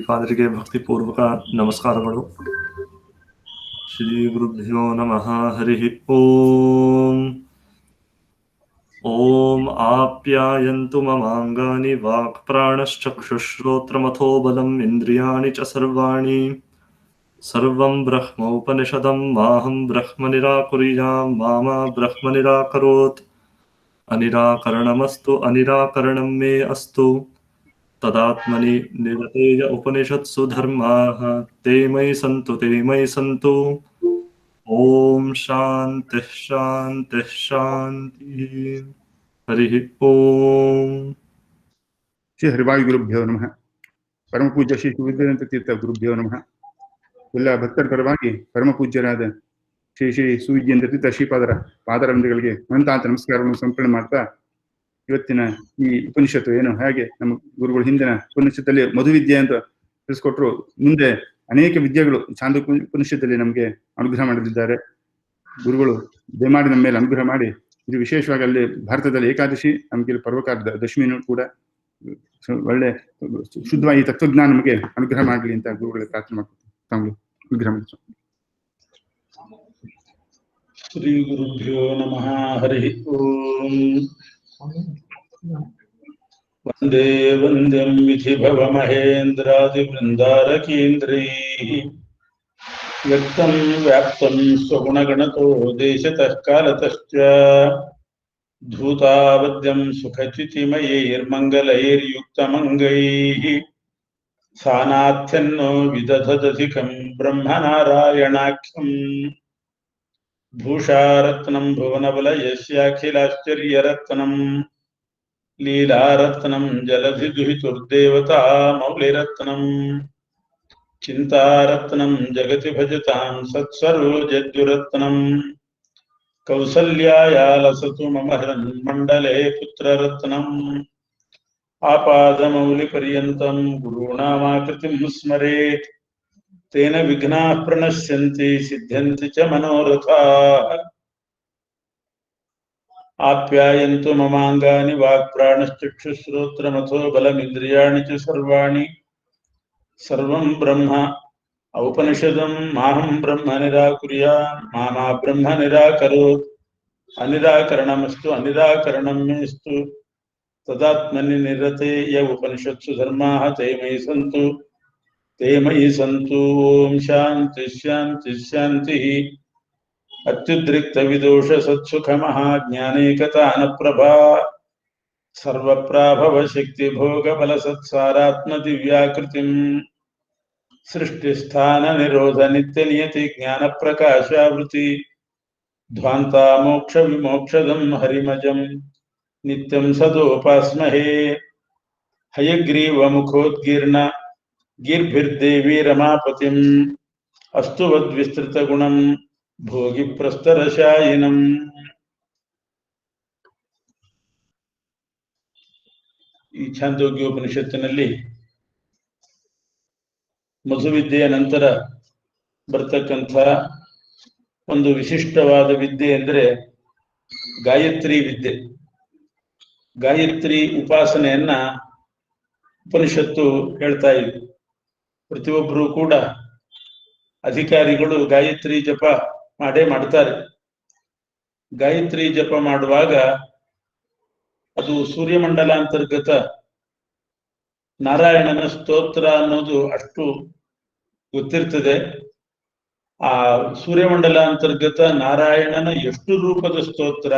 ಫಾದರಿಗೆ ಭಕ್ತಿಪೂರ್ವಕ ನಮಸ್ಕಾರಗಳು. ಶ್ರೀ ಗುರುಭ್ಯೋ ನಮಃ. ಹರಿ ಓಂ. ಓಂ ಆಪ್ಯಾಯಂತು ಮಮಾಂಗಾನಿ ವಾಕ್ ಪ್ರಾಣಶ್ಚಕ್ಷುಶ್ರೋತ್ರಮಥೋ ಬಲಂ ಇಂದ್ರಿಯಾಣಿ ಚ ಸರ್ವಾಣಿ. ಸರ್ವಂ ಬ್ರಹ್ಮ ಉಪನಿಷದಂ ಮಾಹಂ ಬ್ರಹ್ಮ ನಿರಾಕುರ್ಯಾಂ ಮಾ ಬ್ರಹ್ಮ ನಿರಾಕರೋತ್. ಅನಿರಾಕರಣಮಸ್ತು ಅನಿರಾಕರಣಂ ಮೇ ಅಸ್ತು. ತದಾತ್ಮನಿ ನಿರತೇಯ ಉಪನಿಷತ್ಸು ಧರ್ಮಾಃ ತೇ ಮಯಿ ಸಂತು ತೇ ಮಯಿ ಸಂತು. ಓಂ ಶಾಂತಿ ಶಾಂತಿ ಶಾಂತಿ. ಹರಿ ಓಂ. ಶ್ರೀ ಹರಿವಾಯು ಗುರುಭ್ಯೋ ನಮಃ. ಪರಮ ಪೂಜ್ಯ ಶ್ರೀ ಶಿವರುದ್ರೇಂದ್ರ ತೀರ್ಥ ಗುರುಭ್ಯೋ ನಮಃ. ಎಲ್ಲ ಭಕ್ತರ ಪರವಾಗಿ ಪರಮ ಪೂಜ್ಯರಾದ ಶ್ರೀ ಶ್ರೀ ಸೂರ್ಯೇಂದ್ರ ತೀರ್ಥ ಶ್ರೀಪಾದರ ಪಾದರಂಧಗಳಿಗೆ ಅನಂತಾಂತ ನಮಸ್ಕಾರವನ್ನು ಸಮರ್ಪಣೆ ಮಾಡ್ತಾ, ಇವತ್ತಿನ ಈ ಉಪನಿಷತ್ತು ಏನು ಹೇಗೆ ನಮ್ಮ ಗುರುಗಳು ಹಿಂದಿನ ಉಪನಿಷತ್ತಲ್ಲಿ ಮಧುವಿದ್ಯೆ ಅಂತ ತಿಳಿಸ್ಕೊಟ್ರು, ಮುಂದೆ ಅನೇಕ ವಿದ್ಯೆಗಳು ಚಾಂದೋಗ್ಯ ಉಪನಿಷತ್ತಲ್ಲಿ ನಮಗೆ ಅನುಗ್ರಹ ಮಾಡಲಿದ್ದಾರೆ. ಗುರುಗಳು ದಯಮಾಡಿ ನಮ್ಮ ಮೇಲೆ ಅನುಗ್ರಹ ಮಾಡಿ, ಇದು ವಿಶೇಷವಾಗಿ ಅಲ್ಲಿ ಭಾರತದಲ್ಲಿ ಏಕಾದಶಿ, ನಮಗೆ ಪರ್ವಕಾಲ ದಶಮಿನೂ ಕೂಡ ಒಳ್ಳೆ ಶುದ್ಧವಾಗಿ ತತ್ವಜ್ಞಾನ ನಮಗೆ ಅನುಗ್ರಹ ಮಾಡಲಿ ಅಂತ ಗುರುಗಳಿಗೆ ಪ್ರಾರ್ಥನೆ ಮಾಡ್ಕೊಳ್ತೀವಿ. ತಾವು ಅನುಗ್ರಹ ಮಾಡಿ. ಶ್ರೀ ಗುರುಭ್ಯೋ ನಮಃ. ಹರಿ ಓಂ. ವಂದೇ ವಂದ್ಯಂ ವಿಧಿಭವ ಮಹೇಂದ್ರಾದಿ ವೃಂದಾರಕೇಂದ್ರೈಃ ವ್ಯಕ್ತಂ ವ್ಯಾಪ್ತಂ ಸ್ವಗುಣಗಣತೋ ದೇಶತಃ ಕಾಲತಶ್ಚ ಧೂತಾವದ್ಯಂ ಸುಖಚಿತಿಮಯೈರ್ಮಂಗಲೈರ್ಯುಕ್ತಮಂಗೈಃ ಸಾನಾಥ್ಯನ್ನೋ ವಿದಧದಧಿಕಂ ಬ್ರಹ್ಮನಾರಾಯಣಾಖ್ಯಂ ಭೂಷಾರತ್ನಂ ಭುವನಬಲಯಸ್ಯಾಖಿಲಾಶ್ಚರ್ಯರತ್ನಂ ಲೀಲಾರತ್ನಂ ಜಲಧಿದುಹಿತುರ್ದೇವತಾ ಮೌಲಿರತ್ನಂ ಚಿಂತಾರತ್ನಂ ಜಗತಿ ಭಜತಾಂ ಸತ್ಸರೋಜದ್ಯುರತ್ನಂ ಕೌಸಲ್ಯಾಯಾಲಸತು ಮಮ ಹೃನ್ಮಂಡಲೇ ಪುತ್ರರತ್ನಂ ಆಪಾದಮೌಲಿಪರ್ಯಂತಂ ಗುರುಣಾಮಾಕೃತಿಂ ಸ್ಮರೇತ್ ತೇನ ವಿಘ್ನಾಃ ಪ್ರಣಶ್ಯಂತಿ ಸಿದ್ಧ್ಯಂತಿ ಚ ಮನೋರಥಾಃ. ಆಪ್ಯಾಯಂತು ಮಮಾಂಗಾನಿ ವಾಕ್ ಪ್ರಾಣಶ್ಚಕ್ಷುಶ್ರೋತ್ರಮಥೋ ಬಲಮಿಂದ್ರಿಯಾಣಿ ಚ ಸರ್ವಾಣಿ. ಸರ್ವಂ ಬ್ರಹ್ಮ ಔಪನಿಷದಂ ಮಾಹಂ ಬ್ರಹ್ಮ ನಿರಾಕುರ್ಯಾಂ ಮಾ ಬ್ರಹ್ಮ ನಿರಾಕರೋತ್. ಅನಿರಾಕರಣಮಸ್ತು ಅನಿರಾಕರಣಂ ಮೇಸ್ತು. ತದಾತ್ಮನಿ ನಿರತೇಯ ಉಪನಿಷತ್ಸು ಧರ್ಮಾಃ ತೇ ಮಯಿ ಸಂತು ತೇ ಮಯಿ ಸಂತು. ಓಂ ಶಾಂತಿ ಶಾಂತಿ ಶಾಂತಿ. ಅತ್ಯುದ್ರಿಕ್ತ ವಿದೋಷ ಸತ್ಸುಖ ಮಹಾಜ್ಞಾನೇಕತಾನ ಪ್ರಭಾ ಸರ್ವಪ್ರಾಭವ ಶಕ್ತಿ ಭೋಗ ಬಲ ಸತ್ಸಾರಾತ್ಮ ದಿವ್ಯಾಕೃತಿಂ ಸೃಷ್ಟಿಸ್ಥಾನ ನಿರೋಧ ನಿತ್ಯ ನಿಯತಿ ಜ್ಞಾನ ಪ್ರಕಾಶಾವೃತಿ ಧ್ವಾಂತ ಮೋಕ್ಷ ವಿಮೋಕ್ಷದಂ ಹರಿಮಜಂ ನಿತ್ಯಂ ಸದೋಪಾಸ್ಮಹೇ. ಹಯಗ್ರೀವ ಮುಖೋದ್ಗೀರ್ಣ ಗೀರ್ಭಿರ್ದೇವಿ ರಮಾಪತಿಂ ಅಸ್ತು ವದ್ವಿಸ್ತೃತ ಗುಣಂ ಭೋಗಿ ಪ್ರಸ್ತರಶಾಯಿನಂ. ಈ ಛಾಂದೋಗ್ಯೋಪನಿಷತ್ತಿನಲ್ಲಿ ಮಧುವಿದ್ಯೆಯ ನಂತರ ಬರ್ತಕ್ಕಂಥ ಒಂದು ವಿಶಿಷ್ಟವಾದ ವಿದ್ಯೆ ಎಂದರೆ ಗಾಯತ್ರಿ ವಿದ್ಯೆ. ಗಾಯತ್ರಿ ಉಪಾಸನೆಯನ್ನ ಉಪನಿಷತ್ತು ಹೇಳ್ತಾ ಇದೆ. ಪ್ರತಿಯೊಬ್ಬರೂ ಕೂಡ ಅಧಿಕಾರಿಗಳು ಗಾಯತ್ರಿ ಜಪ ಮಾಡೇ ಮಾಡ್ತಾರೆ. ಗಾಯತ್ರಿ ಜಪ ಮಾಡುವಾಗ ಅದು ಸೂರ್ಯಮಂಡಲಾಂತರ್ಗತ ನಾರಾಯಣನ ಸ್ತೋತ್ರ ಅನ್ನೋದು ಅಷ್ಟು ಗೊತ್ತಿರ್ತದೆ. ಆ ಸೂರ್ಯಮಂಡಲಾಂತರ್ಗತ ನಾರಾಯಣನ ಎಷ್ಟು ರೂಪದ ಸ್ತೋತ್ರ,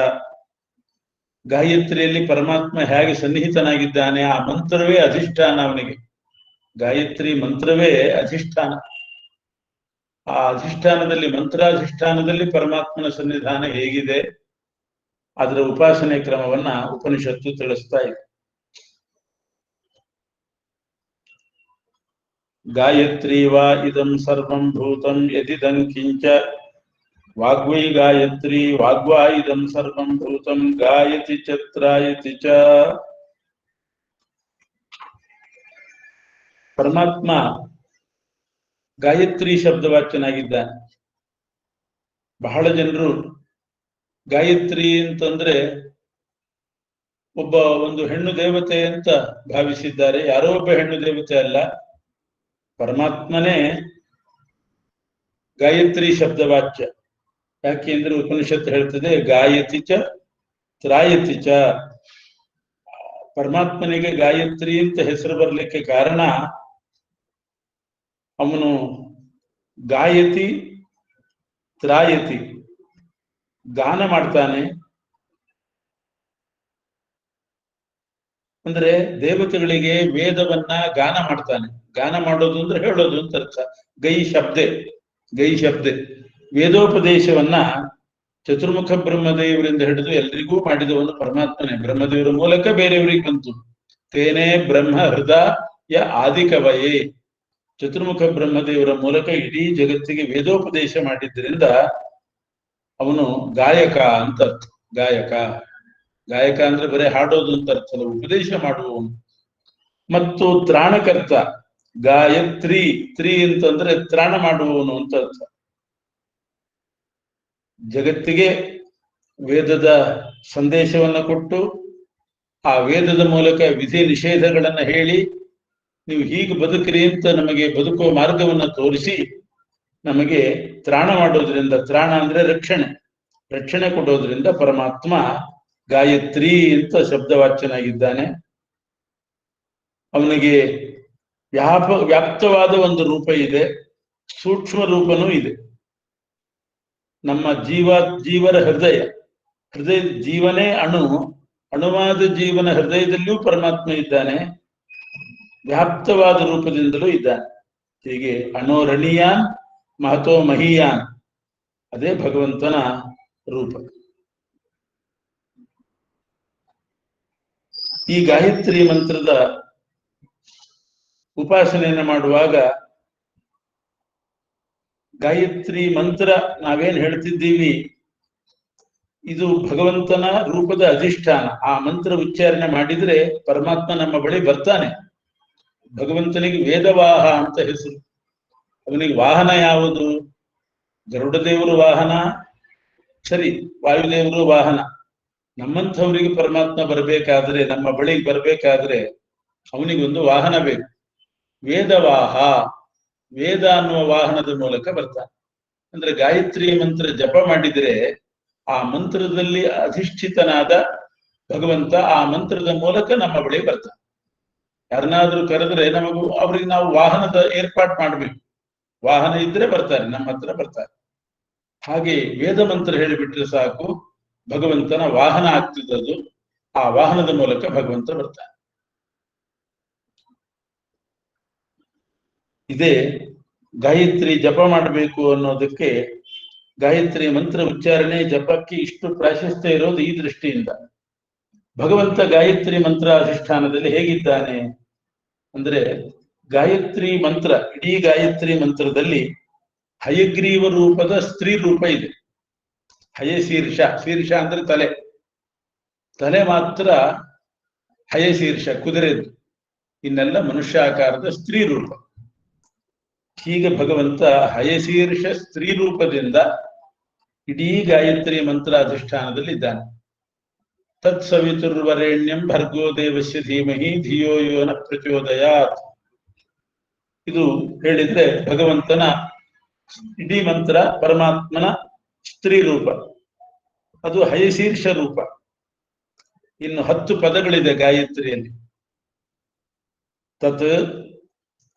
ಗಾಯತ್ರಿಯಲ್ಲಿ ಪರಮಾತ್ಮ ಹೇಗೆ ಸನ್ನಿಹಿತನಾಗಿದ್ದಾನೆ, ಆ ಮಂತ್ರವೇ ಅಧಿಷ್ಠಾನ ಅವನಿಗೆ. ಗಾಯತ್ರಿ ಮಂತ್ರವೇ ಅಧಿಷ್ಠಾನ. ಆ ಅಧಿಷ್ಠಾನದಲ್ಲಿ, ಮಂತ್ರಾಧಿಷ್ಠಾನದಲ್ಲಿ ಪರಮಾತ್ಮನ ಸನ್ನಿಧಾನ ಹೇಗಿದೆ, ಅದರ ಉಪಾಸನೆ ಕ್ರಮವನ್ನ ಉಪನಿಷತ್ತು ತಿಳಿಸ್ತಾ ಇದೆ. ಗಾಯತ್ರಿ ವಾ ಇದಂ ಸರ್ವಂ ಭೂತಂ ಯದಿದಂ ಕಿಂಚ ವಾಗ್ವೈ ಗಾಯತ್ರಿ ವಾಗ್ವಾ ಇದಂ ಸರ್ವಂ ಭೂತಂ ಗಾಯತಿ ಛತ್ರಾಯತಿ ಚ. ಪರಮಾತ್ಮ ಗಾಯತ್ರಿ ಶಬ್ದವಾಚ್ಯನಾಗಿದ್ದಾನೆ. ಬಹಳ ಜನರು ಗಾಯತ್ರಿ ಅಂತಂದ್ರೆ ಒಬ್ಬ ಒಂದು ಹೆಣ್ಣು ದೇವತೆ ಅಂತ ಭಾವಿಸಿದ್ದಾರೆ. ಯಾರೋ ಒಬ್ಬ ಹೆಣ್ಣು ದೇವತೆ ಅಲ್ಲ, ಪರಮಾತ್ಮನೇ ಗಾಯತ್ರಿ ಶಬ್ದವಾಚ್ಯ. ಯಾಕೆಂದ್ರೆ ಉಪನಿಷತ್ತು ಹೇಳ್ತದೆ ಗಾಯತಿ ಚ ತ್ರಾಯತಿ ಚ. ಪರಮಾತ್ಮನಿಗೆ ಗಾಯತ್ರಿ ಅಂತ ಹೆಸರು ಬರಲಿಕ್ಕೆ ಕಾರಣ ಅವನು ಗಾಯತಿ ತ್ರಾಯತಿ, ಗಾನ ಮಾಡ್ತಾನೆ. ಅಂದ್ರೆ ದೇವತೆಗಳಿಗೆ ವೇದವನ್ನ ಗಾನ ಮಾಡ್ತಾನೆ. ಗಾನ ಮಾಡೋದು ಅಂದ್ರೆ ಹೇಳೋದು ಅಂತ ಅರ್ಥ. ಗೈ ಶಬ್ದೆ ವೇದೋಪದೇಶವನ್ನ ಚತುರ್ಮುಖ ಬ್ರಹ್ಮದೇವರಿಂದ ಹಿಡಿದು ಎಲ್ರಿಗೂ ಮಾಡಿದವನು ಪರಮಾತ್ಮನೇ. ಬ್ರಹ್ಮದೇವರ ಮೂಲಕ ಬೇರೆಯವರಿಗೆ ಬಂತು. ತೇನೇ ಬ್ರಹ್ಮ ಹೃದಯ ಆದಿಕವಯೇ. ಚತುರ್ಮುಖ ಬ್ರಹ್ಮದೇವರ ಮೂಲಕ ಇಡೀ ಜಗತ್ತಿಗೆ ವೇದೋಪದೇಶ ಮಾಡಿದ್ರಿಂದ ಅವನು ಗಾಯಕ ಅಂತ ಅರ್ಥ. ಗಾಯಕ ಅಂದ್ರೆ ಬರೀ ಹಾಡೋದು ಅಂತ ಅರ್ಥ ಅಲ್ಲ, ಉಪದೇಶ ಮಾಡುವವನು. ಮತ್ತು ತ್ರಾಣಕರ್ತ, ಗಾಯತ್ರಿ ತ್ರಿ ಅಂತಂದ್ರೆ ತ್ರಾಣ ಮಾಡುವವನು ಅಂತ ಅರ್ಥ. ಜಗತ್ತಿಗೆ ವೇದದ ಸಂದೇಶವನ್ನ ಕೊಟ್ಟು ಆ ವೇದದ ಮೂಲಕ ವಿಧಿ ನಿಷೇಧಗಳನ್ನ ಹೇಳಿ ನೀವು ಹೀಗೆ ಬದುಕ್ರಿ ಅಂತ ನಮಗೆ ಬದುಕುವ ಮಾರ್ಗವನ್ನ ತೋರಿಸಿ ನಮಗೆ ತ್ರಾಣ ಮಾಡೋದ್ರಿಂದ, ತ್ರಾಣ ಅಂದ್ರೆ ರಕ್ಷಣೆ ಕೊಡೋದ್ರಿಂದ ಪರಮಾತ್ಮ ಗಾಯತ್ರಿ ಅಂತ ಶಬ್ದವಾಚ್ಯನಾಗಿದ್ದಾನೆ. ಅವನಿಗೆ ವ್ಯಾಪ್ತವಾದ ಒಂದು ರೂಪ ಇದೆ, ಸೂಕ್ಷ್ಮ ರೂಪನೂ ಇದೆ. ನಮ್ಮ ಜೀವರ ಹೃದಯ ಜೀವನೇ ಅಣುವಾದ ಜೀವನ ಹೃದಯದಲ್ಲಿಯೂ ಪರಮಾತ್ಮ ಇದ್ದಾನೆ, ವ್ಯಾಪ್ತವಾದ ರೂಪದಿಂದಲೂ ಇದ್ದಾನೆ. ಹೀಗೆ ಅಣೋರಣೀಯಾನ್ ಮಹತೋ ಮಹೀಯಾನ್, ಅದೇ ಭಗವಂತನ ರೂಪ. ಈ ಗಾಯತ್ರಿ ಮಂತ್ರದ ಉಪಾಸನೆಯನ್ನು ಮಾಡುವಾಗ ಗಾಯತ್ರಿ ಮಂತ್ರ ನಾವೇನ್ ಹೇಳ್ತಿದ್ದೀವಿ ಇದು ಭಗವಂತನ ರೂಪದ ಅಧಿಷ್ಠಾನ. ಆ ಮಂತ್ರ ಉಚ್ಚಾರಣೆ ಮಾಡಿದ್ರೆ ಪರಮಾತ್ಮ ನಮ್ಮ ಬಳಿ ಬರ್ತಾನೆ. ಭಗವಂತನಿಗೆ ವೇದವಾಹ ಅಂತ ಹೆಸರು. ಅವನಿಗೆ ವಾಹನ ಯಾವುದು? ಗರುಡ ದೇವರು ವಾಹನ, ಸರಿ, ವಾಯುದೇವರು ವಾಹನ. ನಮ್ಮಂಥವರಿಗೆ ಪರಮಾತ್ಮ ಬರಬೇಕಾದ್ರೆ, ನಮ್ಮ ಬಳಿಗೆ ಬರಬೇಕಾದ್ರೆ ಅವನಿಗೊಂದು ವಾಹನ ಬೇಕು. ವೇದವಾಹ, ವೇದ ಅನ್ನುವ ವಾಹನದ ಮೂಲಕ ಬರ್ತಾನೆ. ಅಂದ್ರೆ ಗಾಯತ್ರಿ ಮಂತ್ರ ಜಪ ಮಾಡಿದ್ರೆ ಆ ಮಂತ್ರದಲ್ಲಿ ಅಧಿಷ್ಠಿತನಾದ ಭಗವಂತ ಆ ಮಂತ್ರದ ಮೂಲಕ ನಮ್ಮ ಬಳಿ ಬರ್ತಾನೆ. ಯಾರನ್ನಾದ್ರೂ ಕರೆದ್ರೆ ಅವ್ರಿಗೆ ನಾವು ವಾಹನದ ಏರ್ಪಾಟ್ ಮಾಡ್ಬೇಕು. ವಾಹನ ಇದ್ರೆ ಬರ್ತಾರೆ, ನಮ್ಮ ಹತ್ರ ಬರ್ತಾರೆ. ಹಾಗೆ ವೇದ ಮಂತ್ರ ಹೇಳಿಬಿಟ್ರೆ ಸಾಕು, ಭಗವಂತನ ವಾಹನ ಆಗ್ತಿದ್ದದು. ಆ ವಾಹನದ ಮೂಲಕ ಭಗವಂತ ಬರ್ತಾನೆ. ಇದೇ ಗಾಯತ್ರಿ ಜಪ ಮಾಡಬೇಕು ಅನ್ನೋದಕ್ಕೆ, ಗಾಯತ್ರಿ ಮಂತ್ರ ಉಚ್ಚಾರಣೆ ಜಪಕ್ಕೆ ಇಷ್ಟು ಪ್ರಾಶಸ್ತ್ಯ ಇರೋದು ಈ ದೃಷ್ಟಿಯಿಂದ. ಭಗವಂತ ಗಾಯತ್ರಿ ಮಂತ್ರ ಅಧಿಷ್ಠಾನದಲ್ಲಿ ಹೇಗಿದ್ದಾನೆ ಅಂದ್ರೆ, ಗಾಯತ್ರಿ ಮಂತ್ರ, ಇಡೀ ಗಾಯತ್ರಿ ಮಂತ್ರದಲ್ಲಿ ಹಯಗ್ರೀವ ರೂಪದ ಸ್ತ್ರೀ ರೂಪ ಇದೆ. ಹಯಶೀರ್ಷ, ಶೀರ್ಷ ಅಂದ್ರೆ ತಲೆ ಮಾತ್ರ ಹಯಶೀರ್ಷ, ಕುದುರೆದು. ಇನ್ನೆಲ್ಲ ಮನುಷ್ಯಾಕಾರದ ಸ್ತ್ರೀ ರೂಪ. ಹೀಗೆ ಭಗವಂತ ಹಯಶೀರ್ಷ ಸ್ತ್ರೀ ರೂಪದಿಂದ ಇಡೀ ಗಾಯತ್ರಿ ಮಂತ್ರ ಅಧಿಷ್ಠಾನದಲ್ಲಿ ಇದ್ದಾನೆ. ತತ್ಸವಿತುರ್ವರೆಣ್ಯಂ ಭರ್ಗೋ ದೇವಸ್ಯ ಧೀಮಹಿ ಧಿಯೋ ಯೋ ನ ಪ್ರಚೋದಯಾತ್. ಇದು ಹೇಳಿದ್ರೆ ಭಗವಂತನ ಇಡೀ ಮಂತ್ರ ಪರಮಾತ್ಮನ ಸ್ತ್ರೀ ರೂಪ, ಅದು ಹಯಶೀರ್ಷ ರೂಪ. ಇನ್ನು 10 ಪದಗಳಿದೆ ಗಾಯತ್ರಿಯಲ್ಲಿ. ತತ್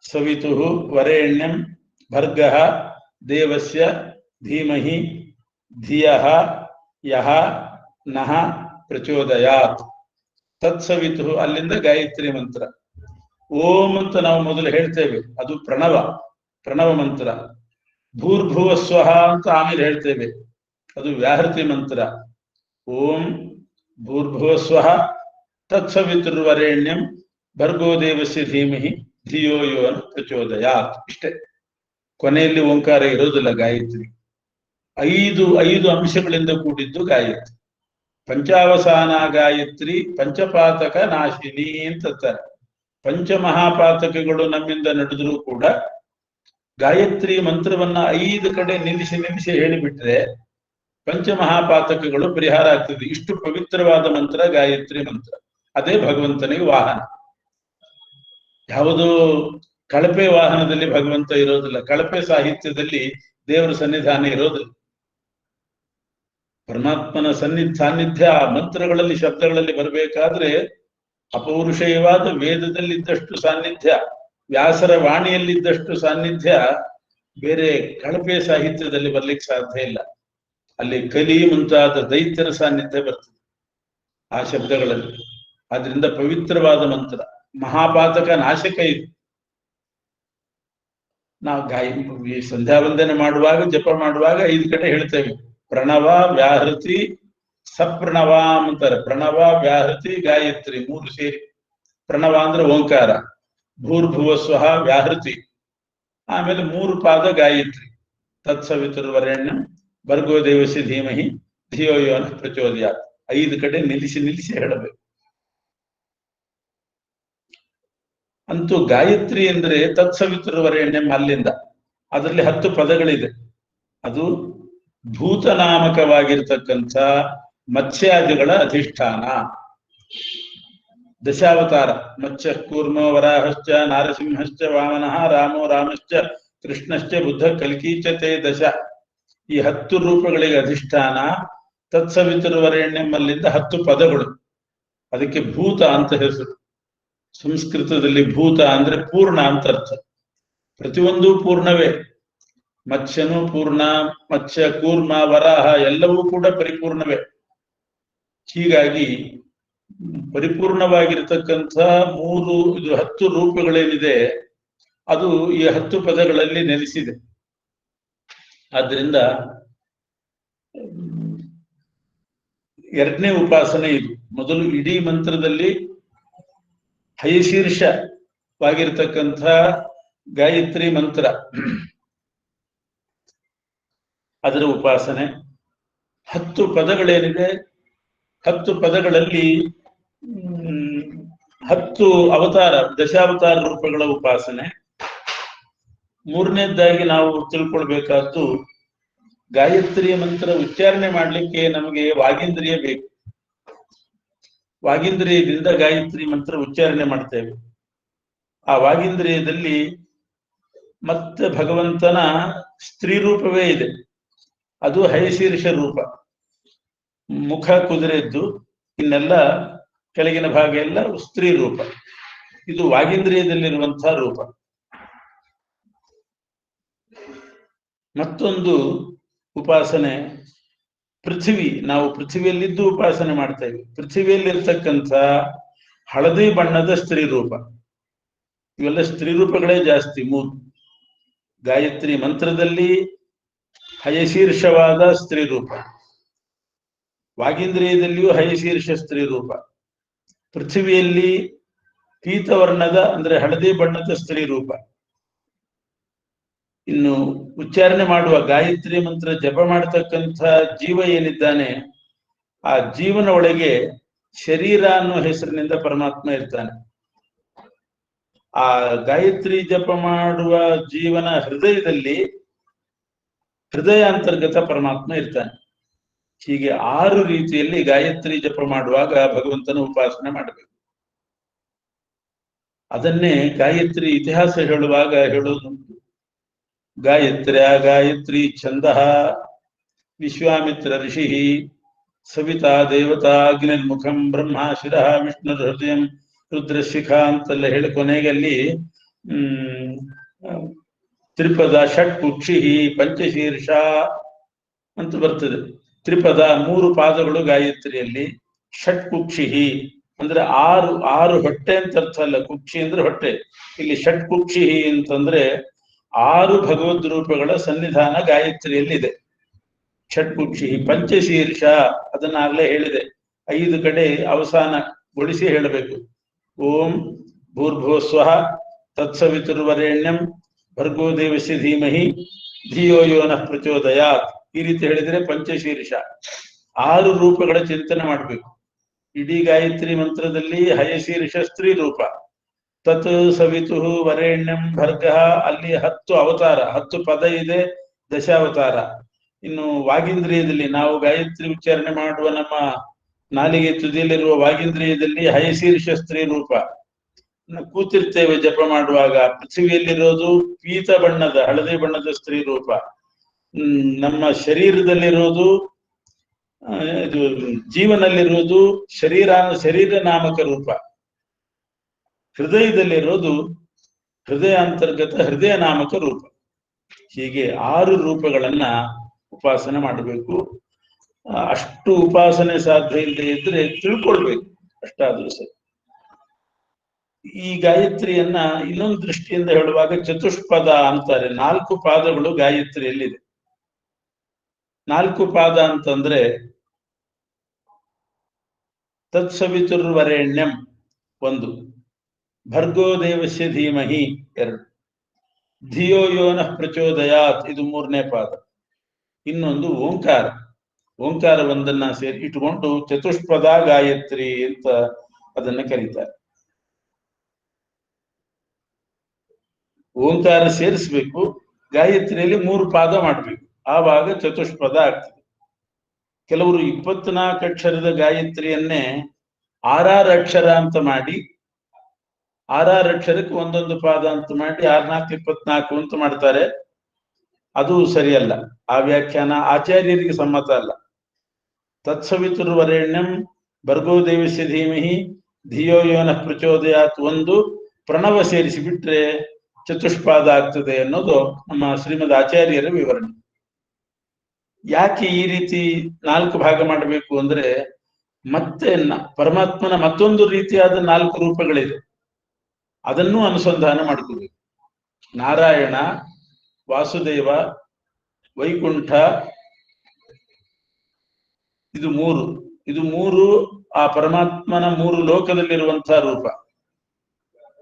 ಸವಿತು ವರೆಣ್ಯಂ ಭರ್ಗಃ ದೇವಸ್ಯ ಧೀಮಹಿ ಧಿಯಃ ಯಃ ನಃ ಪ್ರಚೋದಯಾತ್. ತತ್ಸವಿತು, ಅಲ್ಲಿಂದ ಗಾಯತ್ರಿ ಮಂತ್ರ. ಓಂ ಅಂತ ನಾವು ಮೊದಲು ಹೇಳ್ತೇವೆ, ಅದು ಪ್ರಣವ ಮಂತ್ರ. ಭೂರ್ಭುವ ಸ್ವಹ ಅಂತ ಆಮೇಲೆ ಹೇಳ್ತೇವೆ, ಅದು ವ್ಯಾಹೃತಿ ಮಂತ್ರ. ಓಂ ಭೂರ್ಭುವ ಸ್ವಹ ತತ್ಸವಿತುರ್ವರೆಣ್ಯಂ ಭರ್ಗೋ ದೇವಸ್ಯ ಧೀಮಹಿ ಧಿಯೋ ಯೋ ನ ಪ್ರಚೋದಯಾತ್. ಇಷ್ಟೇ, ಕೊನೆಯಲ್ಲಿ ಓಂಕಾರ ಇರೋದಿಲ್ಲ ಗಾಯತ್ರಿ. 5 ಅಂಶಗಳಿಂದ ಕೂಡಿದ್ದು ಗಾಯತ್ರಿ. ಪಂಚಾವಸಾನ ಗಾಯತ್ರಿ ಪಂಚಪಾತಕ ನಾಶಿನಿ ಅಂತಾರೆ. ಪಂಚಮಹಾಪಾತಕಗಳು ನಮ್ಮಿಂದ ನಡೆದರೂ ಕೂಡ ಗಾಯತ್ರಿ ಮಂತ್ರವನ್ನ 5 ಕಡೆ ನಿಲ್ಲಿಸಿ ಹೇಳಿಬಿಟ್ರೆ ಪಂಚಮಹಾಪಾತಕಗಳು ಪರಿಹಾರ ಆಗ್ತದೆ. ಇಷ್ಟು ಪವಿತ್ರವಾದ ಮಂತ್ರ ಗಾಯತ್ರಿ ಮಂತ್ರ. ಅದೇ ಭಗವಂತನಿಗೆ ವಾಹನ. ಯಾವುದೋ ಕಳಪೆ ವಾಹನದಲ್ಲಿ ಭಗವಂತ ಇರೋದಿಲ್ಲ, ಕಳಪೆ ಸಾಹಿತ್ಯದಲ್ಲಿ ದೇವರ ಸನ್ನಿಧಾನ ಇರೋದಿಲ್ಲ. ಪರಮಾತ್ಮನ ಸಾನ್ನಿಧ್ಯ ಆ ಮಂತ್ರಗಳಲ್ಲಿ ಶಬ್ದಗಳಲ್ಲಿ ಬರಬೇಕಾದ್ರೆ ಅಪೌರುಷೇಯವಾದ ವೇದದಲ್ಲಿದ್ದಷ್ಟು ಸಾನ್ನಿಧ್ಯ, ವ್ಯಾಸರ ವಾಣಿಯಲ್ಲಿದ್ದಷ್ಟು ಸಾನ್ನಿಧ್ಯ ಬೇರೆ ಕಳಪೆ ಸಾಹಿತ್ಯದಲ್ಲಿ ಬರ್ಲಿಕ್ಕೆ ಸಾಧ್ಯ ಇಲ್ಲ. ಅಲ್ಲಿ ಕಲಿ ಮುಂತಾದ ದೈತ್ಯರ ಸಾನ್ನಿಧ್ಯ ಬರ್ತದೆ ಆ ಶಬ್ದಗಳಲ್ಲಿ. ಆದ್ರಿಂದ ಪವಿತ್ರವಾದ ಮಂತ್ರ, ಮಹಾಪಾತಕ ನಾಶಕ ಇದು. ನಾವು ಸಂಧ್ಯಾ ವಂದನೆ ಮಾಡುವಾಗ, ಜಪ ಮಾಡುವಾಗ 5 ಕಡೆ ಹೇಳ್ತೇವೆ, ಪ್ರಣವ ವ್ಯಾಹೃತಿ ಸಪ್ರಣವ ಅಂತಾರೆ. ಪ್ರಣವ ವ್ಯಾಹೃತಿ ಗಾಯತ್ರಿ 3 ಸೇರಿ. ಪ್ರಣವ ಅಂದ್ರೆ ಓಂಕಾರ, ಭೂರ್ಭುವ ಸ್ವಹ ವ್ಯಾಹೃತಿ, ಆಮೇಲೆ 3 ಪಾದ ಗಾಯತ್ರಿ, ತತ್ಸವಿತುರ್ವರೆಣ್ಯಂ ಭರ್ಗೋ ದೇವಸ್ಯ ಧೀಮಹಿ ಧಿಯೋ ಯೋ ನಃ ಪ್ರಚೋದಯಾತ್. 5 ಕಡೆ ನಿಲ್ಲಿಸಿ ಹೇಳಬೇಕು. ಅಂತೂ ಗಾಯತ್ರಿ ಅಂದ್ರೆ ತತ್ಸವಿತುರ್ವರೆಣ್ಯಂ ಅಲ್ಲಿಂದ, ಅದರಲ್ಲಿ 10 ಪದಗಳಿದೆ. ಅದು ಭೂತನಾಮಕವಾಗಿರ್ತಕ್ಕಂಥ ಮತ್ಸ್ಯಾದಿಗಳ ಅಧಿಷ್ಠಾನ. ದಶಾವತಾರ, ಮತ್ಸ್ಯ ಕೂರ್ಮೋ ವರಾಹಶ್ಚ ನಾರಸಿಂಹಶ್ಚ ವಾಮನಃ ರಾಮೋ ರಾಮಶ್ಚ ಕೃಷ್ಣಶ್ಚ ಬುದ್ಧ ಕಲ್ಕೀಚತೆ ದಶ. ಈ 10 ರೂಪಗಳಿಗೆ ಅಧಿಷ್ಠಾನ. ತತ್ಸವಿತುರ್ವರೆಣ್ಯಮ್ಮಲ್ಲಿಂದ 10 ಪದಗಳು. ಅದಕ್ಕೆ ಭೂತ ಅಂತ ಹೆಸರು. ಸಂಸ್ಕೃತದಲ್ಲಿ ಭೂತ ಅಂದ್ರೆ ಪೂರ್ಣ ಅಂತ ಅರ್ಥ. ಪ್ರತಿಯೊಂದು ಪೂರ್ಣವೇ. ಮತ್ಸ್ಯನು ಪೂರ್ಣ, ಮತ್ಸ್ಯ ಕೂರ್ಮ ವರಾಹ ಎಲ್ಲವೂ ಕೂಡ ಪರಿಪೂರ್ಣವೇ. ಹೀಗಾಗಿ ಪರಿಪೂರ್ಣವಾಗಿರ್ತಕ್ಕಂಥ 10 ರೂಪಗಳೇನಿದೆ ಅದು ಈ 10 ಪದಗಳಲ್ಲಿ ನೆಲೆಸಿದೆ. ಆದ್ರಿಂದ 2ನೇ ಉಪಾಸನೆ ಇದು. ಮೊದಲು ಇಡೀ ಮಂತ್ರದಲ್ಲಿ ಹಯಶೀರ್ಷವಾಗಿರ್ತಕ್ಕಂಥ ಗಾಯತ್ರಿ ಮಂತ್ರ, ಅದರ ಉಪಾಸನೆ. 10 ಪದಗಳೇನಿದೆ, 10 ಪದಗಳಲ್ಲಿ 10 ಅವತಾರ, ದಶಾವತಾರ ರೂಪಗಳ ಉಪಾಸನೆ. 3ನೇದ್ದಾಗಿ ನಾವು ತಿಳ್ಕೊಳ್ಬೇಕಾದ್ದು, ಗಾಯತ್ರಿಯ ಮಂತ್ರ ಉಚ್ಚಾರಣೆ ಮಾಡಲಿಕ್ಕೆ ನಮಗೆ ವಾಗೀಂದ್ರಿಯ ಬೇಕು. ವಾಗೀಂದ್ರಿಯದಿಂದ ಗಾಯತ್ರಿ ಮಂತ್ರ ಉಚ್ಚಾರಣೆ ಮಾಡ್ತೇವೆ. ಆ ವಾಗೀಂದ್ರಿಯದಲ್ಲಿ ಮತ್ತೆ ಭಗವಂತನ ಸ್ತ್ರೀ ರೂಪವೇ ಇದೆ. ಅದು ಹಯಶೀರ್ಷ ರೂಪ. ಮುಖ ಕುದುರೆದ್ದು, ಇನ್ನೆಲ್ಲ ಕೆಳಗಿನ ಭಾಗ ಎಲ್ಲ ಸ್ತ್ರೀ ರೂಪ. ಇದು ವಾಗೀಂದ್ರಿಯದಲ್ಲಿರುವಂತಹ ರೂಪ. ಮತ್ತೊಂದು ಉಪಾಸನೆ ಪೃಥ್ವಿ. ನಾವು ಪೃಥ್ವಿಯಲ್ಲಿದ್ದು ಉಪಾಸನೆ ಮಾಡ್ತೇವೆ. ಪೃಥ್ವಿಯಲ್ಲಿರ್ತಕ್ಕಂಥ ಹಳದಿ ಬಣ್ಣದ ಸ್ತ್ರೀ ರೂಪ. ಇವೆಲ್ಲ ಸ್ತ್ರೀ ರೂಪಗಳೇ ಜಾಸ್ತಿ. 3 ಗಾಯತ್ರಿ ಮಂತ್ರದಲ್ಲಿ ಹಯಶೀರ್ಷವಾದ ಸ್ತ್ರೀ ರೂಪ, ವಾಗೀಂದ್ರಿಯದಲ್ಲಿಯೂ ಹಯಶೀರ್ಷ ಸ್ತ್ರೀ ರೂಪ, ಪೃಥ್ವಿಯಲ್ಲಿ ಪೀತವರ್ಣದ ಅಂದ್ರೆ ಹಳದಿ ಬಣ್ಣದ ಸ್ತ್ರೀ ರೂಪ. ಇನ್ನು ಉಚ್ಚಾರಣೆ ಮಾಡುವ ಗಾಯತ್ರಿ ಮಂತ್ರ ಜಪ ಮಾಡತಕ್ಕಂಥ ಜೀವ ಏನಿದ್ದಾನೆ, ಆ ಜೀವನ ಒಳಗೆ ಶರೀರ ಅನ್ನೋ ಹೆಸರಿನಿಂದ ಪರಮಾತ್ಮ ಇರ್ತಾನೆ. ಆ ಗಾಯತ್ರಿ ಜಪ ಮಾಡುವ ಜೀವನ ಹೃದಯದಲ್ಲಿ ಹೃದಯ ಅಂತರ್ಗತ ಪರಮಾತ್ಮ ಇರ್ತಾನೆ. ಹೀಗೆ 6 ರೀತಿಯಲ್ಲಿ ಗಾಯತ್ರಿ ಜಪ ಮಾಡುವಾಗ ಭಗವಂತನ ಉಪಾಸನೆ ಮಾಡಬೇಕು. ಅದನ್ನೇ ಗಾಯತ್ರಿ ಇತಿಹಾಸ ಹೇಳುವಾಗ ಹೇಳೋದುಂಟು. ಗಾಯತ್ರಿ ಛಂದಃ ವಿಶ್ವಾಮಿತ್ರ ಋಷಿ ಸವಿತಾ ದೇವತಾ ಅಗ್ನಿರ್ಮುಖಂ ಬ್ರಹ್ಮ ಶಿರಃ ವಿಷ್ಣು ಹೃದಯಂ ರುದ್ರಶಿಖಾ ಅಂತೆಲ್ಲ ಹೇಳಿ ಕೊನೆಗೆ ಅಲ್ಲಿ ತ್ರಿಪದ ಷಟ್ಕುಕ್ಷಿ ಪಂಚಶೀರ್ಷ ಅಂತ ಬರ್ತದೆ. ತ್ರಿಪದ 3 ಪಾದಗಳು ಗಾಯತ್ರಿಯಲ್ಲಿ. ಷಟ್ಕುಕ್ಷಿ ಅಂದ್ರೆ 6 ಹೊಟ್ಟೆ ಅಂತ ಅರ್ಥ ಅಲ್ಲ. ಕುಕ್ಷಿ ಅಂದ್ರೆ ಹೊಟ್ಟೆ. ಇಲ್ಲಿ ಷಟ್ಕುಕ್ಷಿ ಅಂತಂದ್ರೆ 6 ಭಗವದ್ ರೂಪಗಳ ಸನ್ನಿಧಾನ ಗಾಯತ್ರಿಯಲ್ಲಿದೆ. ಷಟ್ಕುಕ್ಷಿ ಪಂಚಶೀರ್ಷ ಅದನ್ನಾಗಲೇ ಹೇಳಿದೆ. 5 ಕಡೆ ಅವಸಾನಗೊಳಿಸಿ ಹೇಳಬೇಕು. ಓಂ ಭೂರ್ಭುವ ಸ್ವಃ ತತ್ಸವಿತುರ್ವರೆಣ್ಯಂ ಭರ್ಗೋ ದೇವಸ್ಯ ಧೀಮಹಿ ಧಿಯೋ ಯೋ ನಃ ಪ್ರಚೋದಯಾತ್. ಈ ರೀತಿ ಹೇಳಿದರೆ ಪಂಚಶೀರ್ಷ. 6 ರೂಪಗಳ ಚಿಂತನೆ ಮಾಡಬೇಕು. ಇಡೀ ಗಾಯತ್ರಿ ಮಂತ್ರದಲ್ಲಿ ಹಯಶೀರ್ಷ ಸ್ತ್ರೀ ರೂಪ, ತತ್ ಸವಿತು ವರೆಣ್ಯಂ ಭರ್ಗ, ಅಲ್ಲಿ 10 ಅವತಾರ, 10 ಪದ ಇದೆ, ದಶಾವತಾರ. ಇನ್ನು ವಾಗೀಂದ್ರಿಯದಲ್ಲಿ ನಾವು ಗಾಯತ್ರಿ ಉಚ್ಚಾರಣೆ ಮಾಡುವ ನಮ್ಮ ನಾಲಿಗೆ ತುದಿಯಲ್ಲಿರುವ ವಾಗೀಂದ್ರಿಯದಲ್ಲಿ ಹಯಶೀರ್ಷ ಸ್ತ್ರೀ ರೂಪ, ಕೂತಿರ್ತೇವೆ ಜಪ ಮಾಡುವಾಗ, ಪೃಥ್ವಿಯಲ್ಲಿರೋದು ಪೀತ ಬಣ್ಣದ ಹಳದಿ ಬಣ್ಣದ ಸ್ತ್ರೀ ರೂಪ. ನಮ್ಮ ಶರೀರದಲ್ಲಿರೋದು ಇದು ಜೀವನಲ್ಲಿರುವುದು ಶರೀರ ನಾಮಕ ರೂಪ. ಹೃದಯದಲ್ಲಿರೋದು ಹೃದಯಾಂತರ್ಗತ ಹೃದಯ ನಾಮಕ ರೂಪ. ಹೀಗೆ 6 ರೂಪಗಳನ್ನ ಉಪಾಸನೆ ಮಾಡಬೇಕು. ಅಷ್ಟು ಉಪಾಸನೆ ಸಾಧ್ಯ ಇಲ್ಲದೆ ಇದ್ರೆ ತಿಳ್ಕೊಳ್ಬೇಕು, ಅಷ್ಟಾದ್ರೂ ಸರಿ. ಈ ಗಾಯತ್ರಿಯನ್ನ ಇನ್ನೊಂದು ದೃಷ್ಟಿಯಿಂದ ಹೇಳುವಾಗ ಚತುಷ್ಪದ ಅಂತಾರೆ. 4 ಪಾದಗಳು ಗಾಯತ್ರಿಯಲ್ಲಿದೆ. 4 ಪಾದ ಅಂತಂದ್ರೆ ತತ್ಸವಿತುರ್ವರೆಣ್ಯಂ 1, ಭರ್ಗೋ ದೇವಸ್ಯ ಧೀಮಹಿ 2, ಧಿಯೋ ಯೋ ನಃ ಪ್ರಚೋದಯಾತ್ ಇದು 3ನೇ ಪಾದ. ಇನ್ನೊಂದು ಓಂಕಾರ. ಓಂಕಾರ ಒಂದನ್ನ ಸೇರಿ ಇಟ್ಟುಕೊಂಡು ಚತುಷ್ಪದ ಗಾಯತ್ರಿ ಅಂತ ಅದನ್ನ ಕರೀತಾರೆ. ಓಂಕಾರ ಸೇರಿಸ್ಬೇಕು, ಗಾಯತ್ರಿಯಲ್ಲಿ 3 ಪಾದ ಮಾಡ್ಬೇಕು, ಆವಾಗ ಚತುಷ್ಪದ ಆಗ್ತದೆ. ಕೆಲವರು 24 ಅಕ್ಷರದ ಗಾಯತ್ರಿಯನ್ನೇ 6 ಅಕ್ಷರ ಅಂತ ಮಾಡಿ, 6 ಅಕ್ಷರಕ್ಕೆ ಒಂದೊಂದು ಪಾದ ಅಂತ ಮಾಡಿ 6 4 24 ಅಂತ ಮಾಡ್ತಾರೆ. ಅದು ಸರಿಯಲ್ಲ. ಆ ವ್ಯಾಖ್ಯಾನ ಆಚಾರ್ಯರಿಗೆ ಸಮ್ಮತ ಅಲ್ಲ. ತತ್ಸವಿತುರ್ವರೆಣ್ಯಂ ಭರ್ಗೋ ದೇವಸ್ಯ ಧೀಮಹಿ ಧಿಯೋ ಯೋ ನಃ ಪ್ರಚೋದಯಾತ್ 1 ಪ್ರಣವ ಸೇರಿಸಿ ಬಿಟ್ರೆ ಚತುಷ್ಪಾದ ಆಗ್ತದೆ ಅನ್ನೋದು ನಮ್ಮ ಶ್ರೀಮದ್ ಆಚಾರ್ಯರ ವಿವರಣೆ. ಯಾಕೆ ಈ ರೀತಿ 4 ಭಾಗ ಮಾಡಬೇಕು ಅಂದ್ರೆ, ಮತ್ತೆ ಪರಮಾತ್ಮನ ಮತ್ತೊಂದು ರೀತಿಯಾದ 4 ರೂಪಗಳಿದೆ, ಅದನ್ನು ಅನುಸಂಧಾನ ಮಾಡ್ಕೋಬೇಕು. ನಾರಾಯಣ, ವಾಸುದೇವ, ವೈಕುಂಠ, ಇದು 3 ಆ ಪರಮಾತ್ಮನ 3 ಲೋಕದಲ್ಲಿರುವಂತಹ ರೂಪ.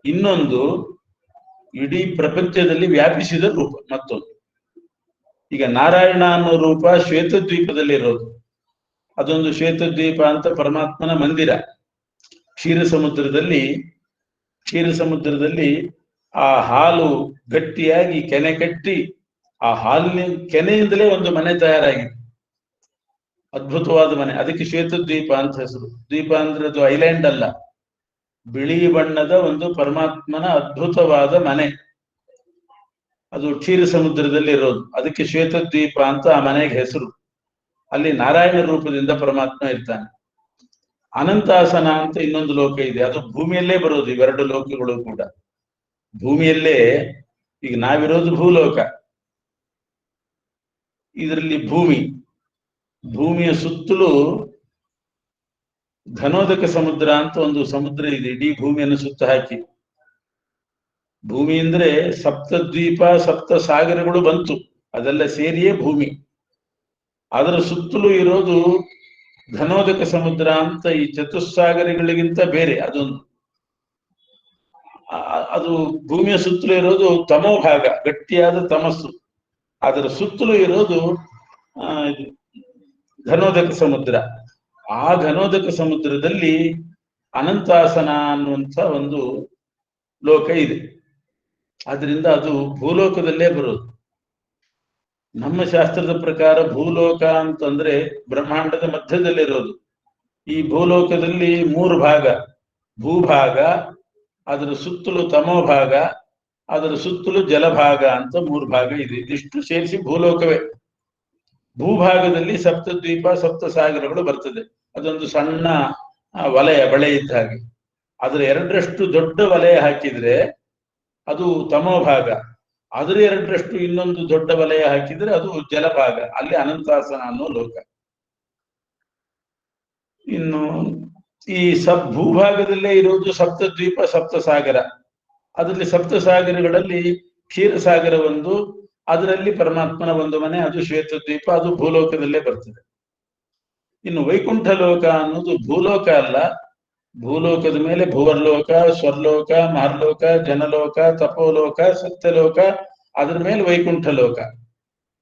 ಇನ್ನೊಂದು ಇಡೀ ಪ್ರಪಂಚದಲ್ಲಿ ವ್ಯಾಪಿಸಿದ ರೂಪ ಮತ್ತೊಂದು. ಈಗ ನಾರಾಯಣ ಅನ್ನೋ ರೂಪ ಶ್ವೇತದ್ವೀಪದಲ್ಲಿರೋದು. ಅದೊಂದು ಶ್ವೇತದ್ವೀಪ ಅಂತ ಪರಮಾತ್ಮನ ಮಂದಿರ. ಕ್ಷೀರ ಸಮುದ್ರದಲ್ಲಿ ಆ ಹಾಲು ಗಟ್ಟಿಯಾಗಿ ಕೆನೆ ಕಟ್ಟಿ, ಆ ಹಾಲಿನ ಕೆನೆಯಿಂದಲೇ ಒಂದು ಮನೆ ತಯಾರಾಗಿದೆ, ಅದ್ಭುತವಾದ ಮನೆ. ಅದಕ್ಕೆ ಶ್ವೇತದ್ವೀಪ ಅಂತ ಹೆಸರು. ದ್ವೀಪ ಅಂದ್ರೆ ಅದು ಐಲ್ಯಾಂಡ್ ಅಲ್ಲ, ಬಿಳಿ ಬಣ್ಣದ ಒಂದು ಪರಮಾತ್ಮನ ಅದ್ಭುತವಾದ ಮನೆ. ಅದು ಕ್ಷೀರ ಸಮುದ್ರದಲ್ಲಿ ಇರೋದು, ಅದಕ್ಕೆ ಶ್ವೇತದ್ವೀಪ ಅಂತ ಆ ಮನೆಗೆ ಹೆಸರು. ಅಲ್ಲಿ ನಾರಾಯಣ ರೂಪದಿಂದ ಪರಮಾತ್ಮ ಇರ್ತಾನೆ. ಅನಂತಾಸನ ಅಂತ ಇನ್ನೊಂದು ಲೋಕ ಇದೆ, ಅದು ಭೂಮಿಯಲ್ಲೇ ಬರೋದು. ಇವೆರಡು ಲೋಕಗಳು ಕೂಡ ಭೂಮಿಯಲ್ಲೇ. ಈಗ ನಾವಿರೋದು ಭೂಲೋಕ, ಇದರಲ್ಲಿ ಭೂಮಿಯ ಸುತ್ತಲೂ ಘನೋದಕ ಸಮುದ್ರ ಅಂತ ಒಂದು ಸಮುದ್ರ ಇದೆ, ಇಡೀ ಭೂಮಿಯನ್ನು ಸುತ್ತ ಹಾಕಿ. ಭೂಮಿ ಅಂದ್ರೆ ಸಪ್ತದ್ವೀಪ 7 ಸಾಗರಗಳು ಬಂತು, ಅದೆಲ್ಲ ಸೇರಿಯೇ ಭೂಮಿ. ಅದರ ಸುತ್ತಲೂ ಇರೋದು ಘನೋದಕ ಸಮುದ್ರ ಅಂತ, ಈ ಚತುಸ್ಸಾಗರಗಳಿಗಿಂತ ಬೇರೆ ಅದೊಂದು. ಅದು ಭೂಮಿಯ ಸುತ್ತಲೂ ಇರೋದು ತಮೋ ಭಾಗ, ಗಟ್ಟಿಯಾದ ತಮಸ್ಸು. ಅದರ ಸುತ್ತಲೂ ಇರೋದು ಘನೋದಕ ಸಮುದ್ರ. ಆ ಘನೋದಕ ಸಮುದ್ರದಲ್ಲಿ ಅನಂತಾಸನ ಅನ್ನುವಂಥ ಒಂದು ಲೋಕ ಇದೆ. ಆದ್ರಿಂದ ಅದು ಭೂಲೋಕದಲ್ಲೇ ಬರೋದು. ನಮ್ಮ ಶಾಸ್ತ್ರದ ಪ್ರಕಾರ ಭೂಲೋಕ ಅಂತಂದ್ರೆ ಬ್ರಹ್ಮಾಂಡದ ಮಧ್ಯದಲ್ಲಿರೋದು. ಈ ಭೂಲೋಕದಲ್ಲಿ 3 ಭಾಗ, ಭೂಭಾಗ, ಅದರ ಸುತ್ತಲೂ ತಮೋಭಾಗ, ಅದರ ಸುತ್ತಲೂ ಜಲಭಾಗ ಅಂತ 3 ಭಾಗ ಇದೆ. ಇದಿಷ್ಟು ಸೇರಿಸಿ ಭೂಲೋಕವೇ. ಭೂಭಾಗದಲ್ಲಿ ಸಪ್ತದ್ವೀಪ 7 ಸಾಗರಗಳು ಬರ್ತದೆ. ಅದೊಂದು ಸಣ್ಣ ಬಳೆ ಇದ್ದ ಹಾಗೆ. ಅದರ 2ರಷ್ಟು ದೊಡ್ಡ ವಲಯ ಹಾಕಿದ್ರೆ ಅದು ತಮೋಭಾಗ, ಅದರ 2ರಷ್ಟು ಇನ್ನೊಂದು ದೊಡ್ಡ ವಲಯ ಹಾಕಿದ್ರೆ ಅದು ಜಲಭಾಗ, ಅಲ್ಲಿ ಅನಂತಾಸನ ಅನ್ನೋ ಲೋಕ. ಇನ್ನು ಈ ಭೂಭಾಗದಲ್ಲೇ ಇರುವುದು ಸಪ್ತದ್ವೀಪ 7 ಸಾಗರ. ಅದರಲ್ಲಿ 7 ಸಾಗರಗಳಲ್ಲಿ ಕ್ಷೀರಸಾಗರ ಒಂದು, ಅದರಲ್ಲಿ ಪರಮಾತ್ಮನ ಒಂದು ಮನೆ, ಅದು ಶ್ವೇತದ್ವೀಪ, ಅದು ಭೂಲೋಕದಲ್ಲೇ ಬರ್ತದೆ. ಇನ್ನು ವೈಕುಂಠ ಲೋಕ ಅನ್ನೋದು ಭೂಲೋಕ ಅಲ್ಲ, ಭೂಲೋಕದ ಮೇಲೆ ಭುವರ್ಲೋಕ, ಸ್ವರ್ಲೋಕ, ಮಹರ್ಲೋಕ, ಜನಲೋಕ, ತಪೋಲೋಕ, ಸತ್ಯಲೋಕ, ಅದ್ರ ಮೇಲೆ ವೈಕುಂಠ ಲೋಕ.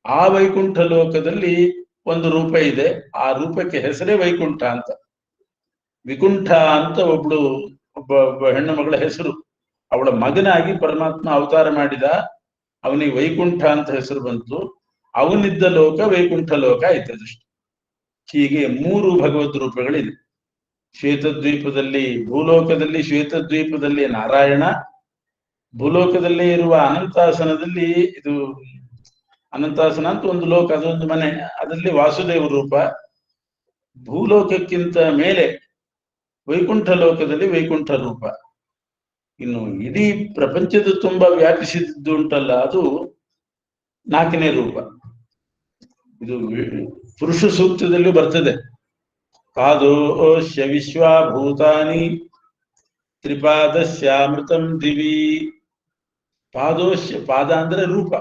ಆ ವೈಕುಂಠ ಲೋಕದಲ್ಲಿ ಒಂದು ರೂಪ ಇದೆ, ಆ ರೂಪಕ್ಕೆ ಹೆಸರೇ ವೈಕುಂಠ ಅಂತ. ವಿಕುಂಠ ಅಂತ ಒಬ್ಬ ಹೆಣ್ಣು ಮಗಳ ಹೆಸರು. ಅವಳ ಮಗನಾಗಿ ಪರಮಾತ್ಮ ಅವತಾರ ಮಾಡಿದ, ಅವನಿಗೆ ವೈಕುಂಠ ಅಂತ ಹೆಸರು ಬಂತು. ಅವನಿದ್ದ ಲೋಕ ವೈಕುಂಠ ಲೋಕ ಆಯ್ತದಷ್ಟು. ಹೀಗೆ 3 ಭಗವದ್ ರೂಪಗಳಿದೆ. ಶ್ವೇತದ್ವೀಪದಲ್ಲಿ ಭೂಲೋಕದಲ್ಲಿ ಶ್ವೇತದ್ವೀಪದಲ್ಲಿ ನಾರಾಯಣ, ಭೂಲೋಕದಲ್ಲೇ ಇರುವ ಅನಂತಾಸನದಲ್ಲಿ ಇದು ಅನಂತಾಸನ ಅಂತ ಒಂದು ಲೋಕ, ಅದೊಂದು ಮನೆ, ಅದರಲ್ಲಿ ವಾಸುದೇವ ರೂಪ. ಭೂಲೋಕಕ್ಕಿಂತ ಮೇಲೆ ವೈಕುಂಠ ಲೋಕದಲ್ಲಿ ವೈಕುಂಠ ರೂಪ. ಇನ್ನು ಇಡೀ ಪ್ರಪಂಚದ ತುಂಬಾ ವ್ಯಾಪಿಸಿದ್ದು ಉಂಟಲ್ಲ, ಅದು 4ನೇ ರೂಪ. ಇದು ಪುರುಷ ಸೂಕ್ತದಲ್ಲೂ ಬರ್ತದೆ. ಪಾದೋಶ್ಯ ವಿಶ್ವಭೂತಾನಿ ತ್ರಿಪಾದಸ್ಯಾಮೃತಂ ದಿವಿ. ಪಾದೋಶ್ಯ, ಪಾದ ಅಂದ್ರೆ ರೂಪ.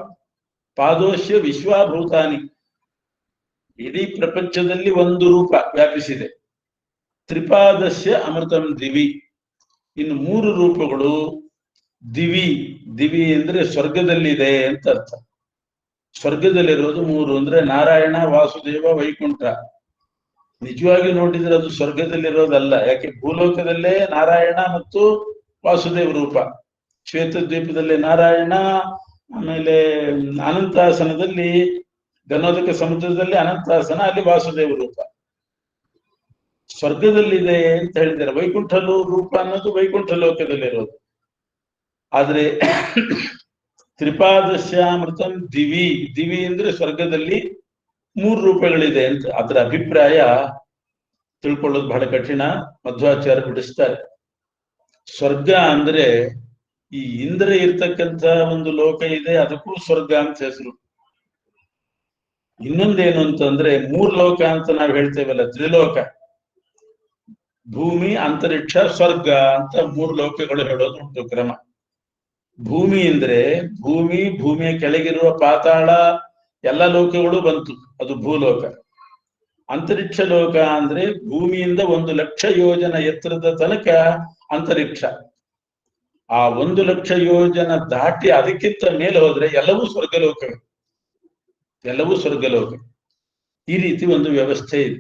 ಪಾದೋಶ್ಯ ವಿಶ್ವಭೂತಾನಿ, ಇಡೀ ಪ್ರಪಂಚದಲ್ಲಿ ಒಂದು ರೂಪ ವ್ಯಾಪಿಸಿದೆ. ತ್ರಿಪಾದಸ್ಯ ಅಮೃತಂ ದಿವಿ, ಇನ್ನು 3 ರೂಪಗಳು ದಿವಿ. ದಿವಿ ಅಂದ್ರೆ ಸ್ವರ್ಗದಲ್ಲಿದೆ ಅಂತ ಅರ್ಥ. ಸ್ವರ್ಗದಲ್ಲಿರೋದು 3 ಅಂದ್ರೆ ನಾರಾಯಣ, ವಾಸುದೇವ, ವೈಕುಂಠ. ನಿಜವಾಗಿ ನೋಡಿದ್ರೆ ಅದು ಸ್ವರ್ಗದಲ್ಲಿರೋದಲ್ಲ. ಯಾಕೆ, ಭೂಲೋಕದಲ್ಲೇ ನಾರಾಯಣ ಮತ್ತು ವಾಸುದೇವ ರೂಪ. ಶ್ವೇತದ್ವೀಪದಲ್ಲಿ ನಾರಾಯಣ, ಆಮೇಲೆ ಅನಂತಾಸನದಲ್ಲಿ ಗಣೋದಕ ಸಮುದ್ರದಲ್ಲಿ ಅನಂತಾಸನ, ಅಲ್ಲಿ ವಾಸುದೇವ ರೂಪ. ಸ್ವರ್ಗದಲ್ಲಿದೆ ಅಂತ ಹೇಳಿದ್ದಾರೆ. ವೈಕುಂಠ ರೂಪ ಅನ್ನೋದು ವೈಕುಂಠ ಲೋಕದಲ್ಲಿರೋದು. ಆದ್ರೆ ತ್ರಿಪಾದಶ್ಯಾಮೃತಂ ದಿವಿ, ದಿವಿ ಅಂದ್ರೆ ಸ್ವರ್ಗದಲ್ಲಿ 3 ರೂಪಗಳಿದೆ ಅಂತ. ಅದರ ಅಭಿಪ್ರಾಯ ತಿಳ್ಕೊಳ್ಳೋದು ಬಹಳ ಕಠಿಣ. ಮಧ್ವಾಚಾರ್ಯ ಬಿಡಿಸ್ತಾರೆ. ಸ್ವರ್ಗ ಅಂದ್ರೆ ಈ ಇಂದ್ರ ಇರ್ತಕ್ಕಂಥ ಒಂದು ಲೋಕ ಇದೆ, ಅದಕ್ಕೂ ಸ್ವರ್ಗ ಅಂತ ಹೆಸರು. ಇನ್ನೊಂದೇನು ಅಂತಂದ್ರೆ 3 ಲೋಕ ಅಂತ ನಾವು ಹೇಳ್ತೇವಲ್ಲ, ತ್ರಿಲೋಕ. ಭೂಮಿ, ಅಂತರಿಕ್ಷ, ಸ್ವರ್ಗ ಅಂತ 3 ಲೋಕಗಳು ಹೇಳೋದು ಉಂಟು ಕ್ರಮ. ಭೂಮಿ ಅಂದ್ರೆ ಭೂಮಿ, ಭೂಮಿಯ ಕೆಳಗಿರುವ ಪಾತಾಳ ಎಲ್ಲ ಲೋಕಗಳು ಬಂತು, ಅದು ಭೂಲೋಕ. ಅಂತರಿಕ್ಷ ಲೋಕ ಅಂದ್ರೆ ಭೂಮಿಯಿಂದ 1,00,000 ಯೋಜನ ಎತ್ತರದ ತನಕ ಅಂತರಿಕ್ಷ. ಆ 1,00,000 ಯೋಜನ ದಾಟಿ ಅದಕ್ಕಿಂತ ಮೇಲೆ ಹೋದ್ರೆ ಎಲ್ಲವೂ ಸ್ವರ್ಗಲೋಕವೇ, ಎಲ್ಲವೂ ಸ್ವರ್ಗಲೋಕ. ಈ ರೀತಿ ಒಂದು ವ್ಯವಸ್ಥೆ ಇದೆ.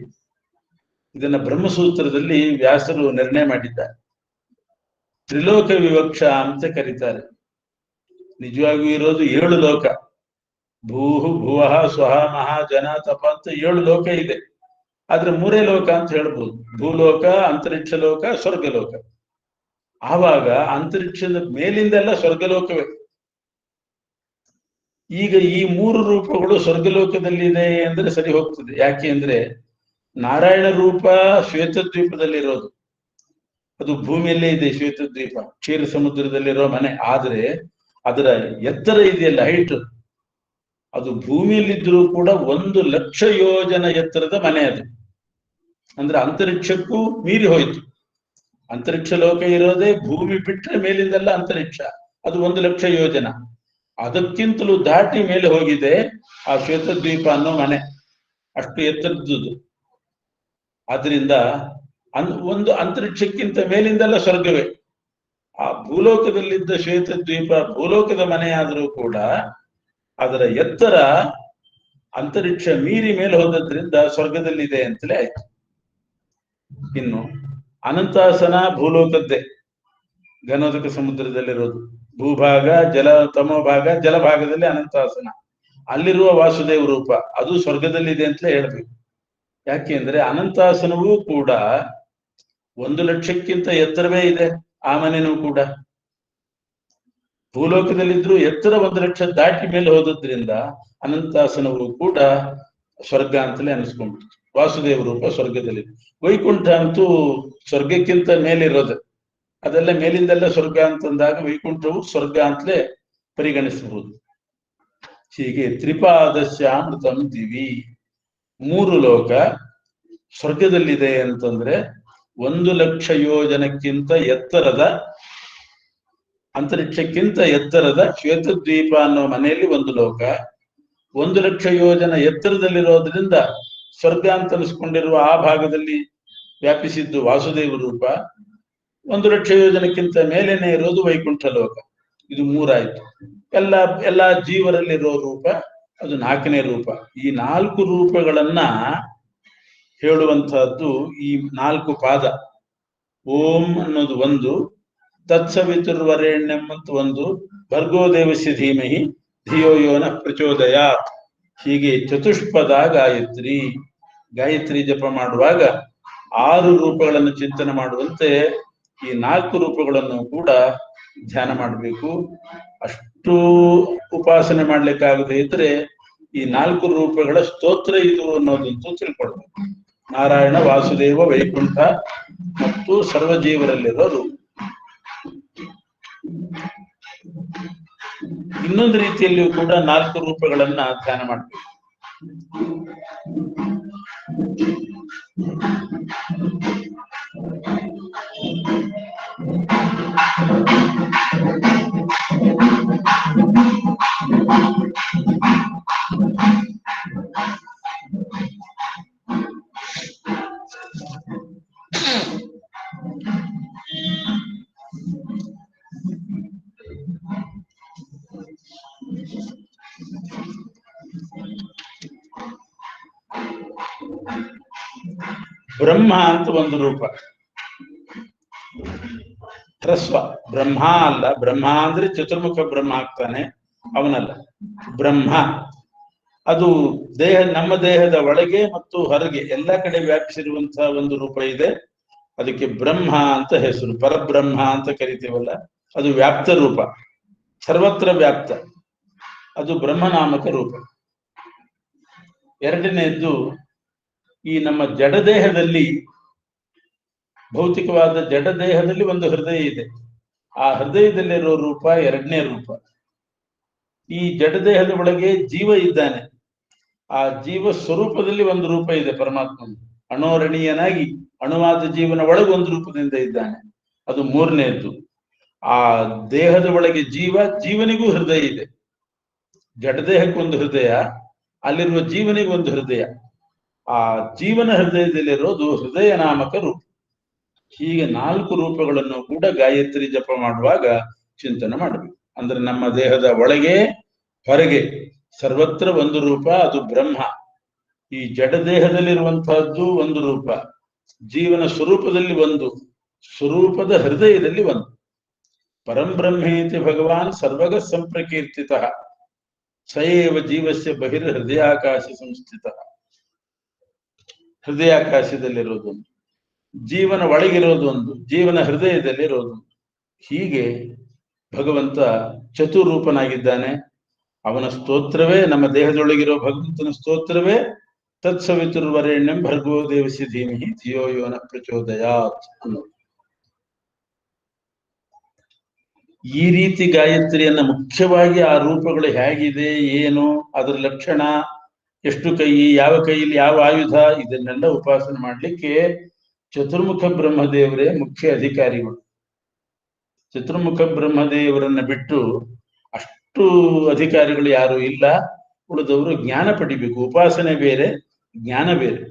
ಇದನ್ನ ಬ್ರಹ್ಮಸೂತ್ರದಲ್ಲಿ ವ್ಯಾಸರು ನಿರ್ಣಯ ಮಾಡಿದ್ದಾರೆ. ತ್ರಿಲೋಕ ವಿವಕ್ಷ ಅಂತ ಕರೀತಾರೆ. ನಿಜವಾಗಿಯೂ ಇರೋದು 7 ಲೋಕ. ಭೂಹು, ಭುವಃ, ಸ್ವಹ, ಮಹಾ, ಜನ, ತಪ ಅಂತ 7 ಲೋಕ ಇದೆ. ಆದ್ರೆ 3 ಲೋಕ ಅಂತ ಹೇಳ್ಬೋದು. ಭೂಲೋಕ, ಅಂತರಿಕ್ಷ ಲೋಕ, ಸ್ವರ್ಗಲೋಕ. ಆವಾಗ ಅಂತರಿಕ್ಷದ ಮೇಲಿಂದೆಲ್ಲ ಸ್ವರ್ಗಲೋಕವೇ. ಈಗ ಈ 3 ರೂಪಗಳು ಸ್ವರ್ಗಲೋಕದಲ್ಲಿದೆ ಅಂದ್ರೆ ಸರಿ ಹೋಗ್ತದೆ. ಯಾಕೆ ಅಂದ್ರೆ ನಾರಾಯಣ ರೂಪ ಶ್ವೇತದ್ವೀಪದಲ್ಲಿರೋದು, ಅದು ಭೂಮಿಯಲ್ಲೇ ಇದೆ. ಶ್ವೇತದ್ವೀಪ ಕ್ಷೀರ ಸಮುದ್ರದಲ್ಲಿರೋ ಮನೆ. ಆದ್ರೆ ಅದರ ಎತ್ತರ ಇದೆಯಲ್ಲ, ಹೈಟ್, ಅದು ಭೂಮಿಯಲ್ಲಿದ್ರೂ ಕೂಡ 1,00,000 ಯೋಜನ ಎತ್ತರದ ಮನೆ ಅದು. ಅಂದ್ರೆ ಅಂತರಿಕ್ಷಕ್ಕೂ ಮೀರಿ ಹೋಯ್ತು. ಅಂತರಿಕ್ಷ ಲೋಕ ಇರೋದೇ ಭೂಮಿ ಬಿಟ್ರೆ ಮೇಲಿಂದೆಲ್ಲ ಅಂತರಿಕ್ಷ, ಅದು 1,00,000 ಯೋಜನ. ಅದಕ್ಕಿಂತಲೂ ದಾಟಿ ಮೇಲೆ ಹೋಗಿದೆ ಆ ಶ್ವೇತದ್ವೀಪ ಅನ್ನೋ ಮನೆ, ಅಷ್ಟು ಎತ್ತರದ್ದು. ಆದ್ರಿಂದ ಒಂದು ಅಂತರಿಕ್ಷಕ್ಕಿಂತ ಮೇಲಿಂದೆಲ್ಲ ಸ್ವರ್ಗವೇ. ಆ ಭೂಲೋಕದಲ್ಲಿದ್ದ ಶ್ವೇತದ್ವೀಪ ಭೂಲೋಕದ ಮನೆಯಾದರೂ ಕೂಡ ಅದರ ಎತ್ತರ ಅಂತರಿಕ್ಷ ಮೀರಿ ಮೇಲೆ ಹೋದದ್ರಿಂದ ಸ್ವರ್ಗದಲ್ಲಿದೆ ಅಂತಲೇ ಆಯ್ತು. ಇನ್ನು ಅನಂತಾಸನ ಭೂಲೋಕದ್ದೇ, ಗಣೋದಕ ಸಮುದ್ರದಲ್ಲಿರೋದು. ಭೂಭಾಗ ಜಲ, ತಮೋಭಾಗ ಜಲಭಾಗದಲ್ಲಿ ಅನಂತಾಸನ. ಅಲ್ಲಿರುವ ವಾಸುದೇವ ರೂಪ ಅದು ಸ್ವರ್ಗದಲ್ಲಿದೆ ಅಂತಲೇ ಹೇಳ್ಬೇಕು. ಯಾಕೆ ಅಂದ್ರೆ ಅನಂತಾಸನವೂ ಕೂಡ 1,00,000ಕ್ಕಿಂತ ಎತ್ತರವೇ ಇದೆ. ಆ ಮನೆನೂ ಕೂಡ ಭೂಲೋಕದಲ್ಲಿದ್ರು ಎತ್ತರ 1,00,000 ದಾಟಿ ಮೇಲೆ ಹೋದದ್ರಿಂದ ಅನಂತಾಸನವು ಕೂಡ ಸ್ವರ್ಗ ಅಂತಲೇ ಅನಿಸ್ಕೊಂಡ್ಬಿಡ್ತು. ವಾಸುದೇವ ರೂಪ ಸ್ವರ್ಗದಲ್ಲಿ. ವೈಕುಂಠ ಅಂತೂ ಸ್ವರ್ಗಕ್ಕಿಂತ ಮೇಲಿರೋದು, ಅದೆಲ್ಲ ಮೇಲಿಂದೆಲ್ಲ ಸ್ವರ್ಗ ಅಂತಂದಾಗ ವೈಕುಂಠವು ಸ್ವರ್ಗ ಅಂತಲೇ ಪರಿಗಣಿಸಬಹುದು. ಹೀಗೆ ತ್ರಿಪಾದಶ್ಯಾಮೃತಂ ದಿವಿ, 3 ಲೋಕ ಸ್ವರ್ಗದಲ್ಲಿದೆ ಅಂತಂದ್ರೆ 1,00,000 ಯೋಜನಕ್ಕಿಂತ ಎತ್ತರದ, ಅಂತರಿಕ್ಷಕ್ಕಿಂತ ಎತ್ತರದ ಶ್ವೇತದ್ವೀಪ ಅನ್ನೋ ಮನೆಯಲ್ಲಿ 1 ಲೋಕ, 1,00,000 ಯೋಜನ ಎತ್ತರದಲ್ಲಿರೋದ್ರಿಂದ ಸ್ವರ್ಗ ಅಂತ ಅನಿಸ್ಕೊಂಡಿರುವ ಆ ಭಾಗದಲ್ಲಿ ವ್ಯಾಪಿಸಿದ್ದು ವಾಸುದೇವ ರೂಪ. 1,00,000 ಯೋಜನಕ್ಕಿಂತ ಮೇಲೇನೆ ಇರೋದು ವೈಕುಂಠ ಲೋಕ. ಇದು 3 ಆಯ್ತು. ಎಲ್ಲ ಜೀವರಲ್ಲಿರೋ ರೂಪ ಅದು 4ನೇ ರೂಪ. ಈ 4 ರೂಪಗಳನ್ನ ಹೇಳುವಂತಹದ್ದು ಈ 4 ಪಾದ. ಓಂ ಅನ್ನೋದು 1, ತತ್ಸವಿತುರ್ವರೆಣ್ಯಂ ಅಂತ 1, ಭರ್ಗೋ ದೇವಸ್ಯ ಧೀಮಹಿ ಧಿಯೋ ಯೋ ನಃ ಪ್ರಚೋದಯಾತ್. ಹೀಗೆ ಚತುಷ್ಪದ ಗಾಯತ್ರಿ. ಗಾಯತ್ರಿ ಜಪ ಮಾಡುವಾಗ 6 ರೂಪಗಳನ್ನು ಚಿಂತನೆ ಮಾಡುವಂತೆ ಈ 4 ರೂಪಗಳನ್ನು ಕೂಡ ಧ್ಯಾನ ಮಾಡಬೇಕು. ಅಷ್ಟು ಉಪಾಸನೆ ಮಾಡ್ಲಿಕ್ಕಾಗದೆ ಇದ್ರೆ ಈ 4 ರೂಪಗಳ ಸ್ತೋತ್ರ ಇದು ಅನ್ನೋದಂತೂ ತಿಳ್ಕೊಳ್ಬೇಕು. ನಾರಾಯಣ, ವಾಸುದೇವ, ವೈಕುಂಠ ಮತ್ತು ಸರ್ವಜೀವರಲ್ಲಿರೋ ರೂಪ. ಇನ್ನೊಂದು ರೀತಿಯಲ್ಲಿಯೂ ಕೂಡ 4 ರೂಪಗಳನ್ನ ಧ್ಯಾನ ಮಾಡಬೇಕು. ಬ್ರಹ್ಮ ಅಂತ ಒಂದು ರೂಪ. ಹ್ರಸ್ವ ಬ್ರಹ್ಮ ಅಲ್ಲ. ಬ್ರಹ್ಮ ಅಂದ್ರೆ ಚತುರ್ಮುಖ ಬ್ರಹ್ಮ ಆಗ್ತಾನೆ, ಅವನಲ್ಲ. ಬ್ರಹ್ಮ ಅದು ನಮ್ಮ ದೇಹದ ಒಳಗೆ ಮತ್ತು ಹೊರಗೆ ಎಲ್ಲ ಕಡೆ ವ್ಯಾಪಿಸಿರುವಂತಹ ಒಂದು ರೂಪ ಇದೆ. ಅದಕ್ಕೆ ಬ್ರಹ್ಮ ಅಂತ ಹೆಸರು. ಪರಬ್ರಹ್ಮ ಅಂತ ಕರಿತೀವಲ್ಲ, ಅದು ವ್ಯಾಪ್ತ ರೂಪ, ಸರ್ವತ್ರ ವ್ಯಾಪ್ತ. ಅದು ಬ್ರಹ್ಮನಾಮಕ ರೂಪ. ಎರಡನೆಯದ್ದು, ಈ ನಮ್ಮ ಜಡದೇಹದಲ್ಲಿ, ಭೌತಿಕವಾದ ಜಡದೇಹದಲ್ಲಿ ಒಂದು ಹೃದಯ ಇದೆ. ಆ ಹೃದಯದಲ್ಲಿರೋ ರೂಪ ಎರಡನೇ ರೂಪ. ಈ ಜಡದೇಹದ ಒಳಗೆ ಜೀವ ಇದ್ದಾನೆ. ಆ ಜೀವ ಸ್ವರೂಪದಲ್ಲಿ ಒಂದು ರೂಪ ಇದೆ ಪರಮಾತ್ಮನ. ಅಣೋರಣೀಯನಾಗಿ ಅಣುವಾದ ಜೀವನ ಒಳಗೆ ಒಂದು ರೂಪದಿಂದ ಇದ್ದಾನೆ. ಅದು ಮೂರನೆಯದ್ದು. ಆ ದೇಹದ ಒಳಗೆ ಜೀವನಿಗೂ ಹೃದಯ ಇದೆ. ಜಡದೇಹಕ್ಕೊಂದು ಹೃದಯ, ಅಲ್ಲಿರುವ ಜೀವನಿಗೆ ಒಂದು ಹೃದಯ. ಆ ಜೀವನ ಹೃದಯದಲ್ಲಿರೋದು ಹೃದಯ ನಾಮಕ ರೂಪ. ಹೀಗೆ 4 ರೂಪಗಳನ್ನು ಕೂಡ ಗಾಯತ್ರಿ ಜಪ ಮಾಡುವಾಗ ಚಿಂತನೆ ಮಾಡಬೇಕು. ಅಂದ್ರೆ ನಮ್ಮ ದೇಹದ ಒಳಗೆ ಹೊರಗೆ ಸರ್ವತ್ರ ಒಂದು ರೂಪ, ಅದು ಬ್ರಹ್ಮ. ಈ ಜಡದೇಹದಲ್ಲಿರುವಂತಹದ್ದು ಒಂದು ರೂಪ, ಜೀವನ ಸ್ವರೂಪದಲ್ಲಿ ಒಂದು, ಸ್ವರೂಪದ ಹೃದಯದಲ್ಲಿ ಒಂದು. ಪರಂಬ್ರಹ್ಮೇತಿ ಭಗವಾನ್ ಸರ್ವಗ ಸಂಪ್ರಕೀರ್ತಿತ ಸಯೇವ ಜೀವಸ್ಯ ಬಹಿರ್ ಹೃದಯಾಕಾಶ ಸಂಸ್ಥಿತ. ಹೃದಯಾಕಾಶದಲ್ಲಿರೋದೊಂದು, ಜೀವನ ಒಳಗಿರೋದು ಒಂದು, ಜೀವನ ಹೃದಯದಲ್ಲಿರೋದು. ಹೀಗೆ ಭಗವಂತ ಚತುರೂಪನಾಗಿದ್ದಾನೆ. ಅವನ ಸ್ತೋತ್ರವೇ, ನಮ್ಮ ದೇಹದೊಳಗಿರೋ ಭಗವಂತನ ಸ್ತೋತ್ರವೇ ತತ್ಸವಿತುರ್ವರೆಣ್ಯಂ ಭರ್ಗೋ ದೇವಸ್ಯ ಧೀಮಹಿ ಧಿಯೋ ಯೋ ನ ಪ್ರಚೋದಯಾತ್ ಅನ್ನೋದು. ಈ ರೀತಿ ಗಾಯತ್ರಿಯನ್ನ ಮುಖ್ಯವಾಗಿ ಆ ರೂಪಗಳು ಹೇಗಿದೆ, ಏನು, ಅದರ ಲಕ್ಷಣ, ಎಷ್ಟು ಕೈ, ಯಾವ ಕೈಯಲ್ಲಿ ಯಾವ ಆಯುಧ, ಇದನ್ನೆಲ್ಲ ಉಪಾಸನೆ ಮಾಡ್ಲಿಕ್ಕೆ ಚತುರ್ಮುಖ ಬ್ರಹ್ಮದೇವರೇ ಮುಖ್ಯ ಅಧಿಕಾರಿಗಳು. ಚತುರ್ಮುಖ ಬ್ರಹ್ಮದೇವರನ್ನ ಬಿಟ್ಟು ಅಷ್ಟು ಅಧಿಕಾರಿಗಳು ಯಾರು ಇಲ್ಲ. ಉಳಿದವರು ಜ್ಞಾನ ಪಡಿಬೇಕು. ಉಪಾಸನೆ ಬೇರೆ, ಜ್ಞಾನ ಬೇರೆ.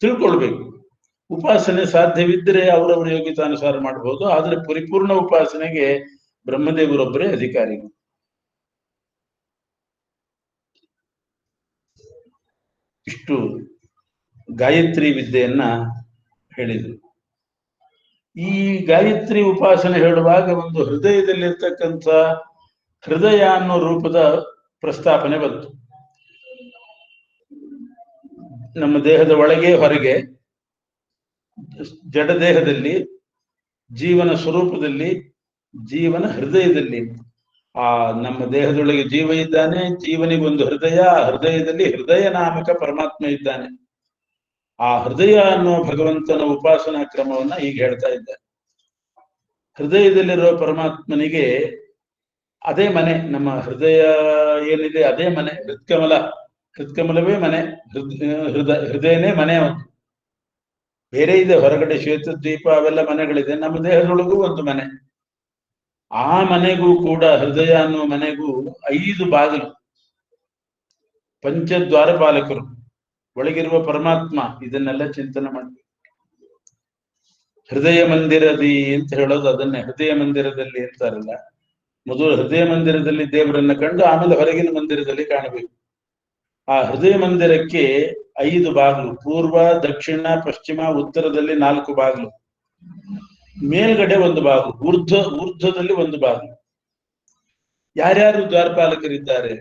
ತಿಳ್ಕೊಳ್ಬೇಕು. ಉಪಾಸನೆ ಸಾಧ್ಯವಿದ್ದರೆ ಅವರವರ ಯೋಗ್ಯತಾನುಸಾರ ಮಾಡಬಹುದು. ಆದ್ರೆ ಪರಿಪೂರ್ಣ ಉಪಾಸನೆಗೆ ಬ್ರಹ್ಮದೇವರೊಬ್ಬರೇ ಅಧಿಕಾರಿಗಳು. ಇಷ್ಟು ಗಾಯತ್ರಿ ವಿದ್ಯೆಯನ್ನ ಹೇಳಿದರು. ಈ ಗಾಯತ್ರಿ ಉಪಾಸನೆ ಹೇಳುವಾಗ ಒಂದು ಹೃದಯದಲ್ಲಿರ್ತಕ್ಕಂಥ ಹೃದಯ ಅನ್ನೋ ರೂಪದ ಪ್ರಸ್ತಾಪನೆ ಬಂತು. ನಮ್ಮ ದೇಹದ ಒಳಗೆ ಹೊರಗೆ, ಜಡದೇಹದಲ್ಲಿ, ಜೀವನ ಸ್ವರೂಪದಲ್ಲಿ, ಜೀವನ ಹೃದಯದಲ್ಲಿ. ಆ ನಮ್ಮ ದೇಹದೊಳಗೆ ಜೀವ ಇದ್ದಾನೆ, ಜೀವನಿಗೊಂದು ಹೃದಯ, ಆ ಹೃದಯದಲ್ಲಿ ಹೃದಯ ನಾಮಕ ಪರಮಾತ್ಮ ಇದ್ದಾನೆ. ಆ ಹೃದಯ ಅನ್ನೋ ಭಗವಂತನ ಉಪಾಸನಾ ಕ್ರಮವನ್ನ ಈಗ ಹೇಳ್ತಾ ಇದ್ದಾರೆ. ಹೃದಯದಲ್ಲಿರೋ ಪರಮಾತ್ಮನಿಗೆ ಅದೇ ಮನೆ. ನಮ್ಮ ಹೃದಯ ಏನಿದೆ ಅದೇ ಮನೆ. ಹೃತ್ಕಮಲವೇ ಮನೆ. ಹೃದಯನೇ ಮನೆ. ಒಂದು ಬೇರೆ ಇದೆ ಹೊರಗಡೆ, ಶ್ವೇತದ್ವೀಪ ಅವೆಲ್ಲ ಮನೆಗಳಿದೆ. ನಮ್ಮ ದೇಹದೊಳಗೂ ಒಂದು ಮನೆ. ಆ ಮನೆಗೂ ಕೂಡ, ಹೃದಯ ಅನ್ನೋ ಮನೆಗೂ 5 ಬಾಗಿಲು, ಪಂಚದ್ವಾರಪಾಲಕರು, ಒಳಗಿರುವ ಪರಮಾತ್ಮ. ಇದನ್ನೆಲ್ಲ ಚಿಂತನೆ ಮಾಡಬೇಕು. ಹೃದಯ ಮಂದಿರದಿ ಅಂತ ಹೇಳೋದು ಅದನ್ನೇ. ಹೃದಯ ಮಂದಿರದಲ್ಲಿ ಅಂತಾರಲ್ಲ, ಮೊದಲು ಹೃದಯ ಮಂದಿರದಲ್ಲಿ ದೇವರನ್ನ ಕಂಡು ಆಮೇಲೆ ಹೊರಗಿನ ಮಂದಿರದಲ್ಲಿ ಕಾಣಬೇಕು. ಆ ಹೃದಯ ಮಂದಿರಕ್ಕೆ 5 ಬಾಗಿಲು. ಪೂರ್ವ, ದಕ್ಷಿಣ, ಪಶ್ಚಿಮ, ಉತ್ತರದಲ್ಲಿ 4 ಬಾಗಿಲು. ಮೇಲ್ಗಡೆ ಒಂದು ಬಾಗಿಲು, ಊರ್ಧ್ವದಲ್ಲಿ ಒಂದು ಬಾಗಿಲು. ಯಾರ್ಯಾರು ದ್ವಾರಪಾಲಕರಿದ್ದಾರೆ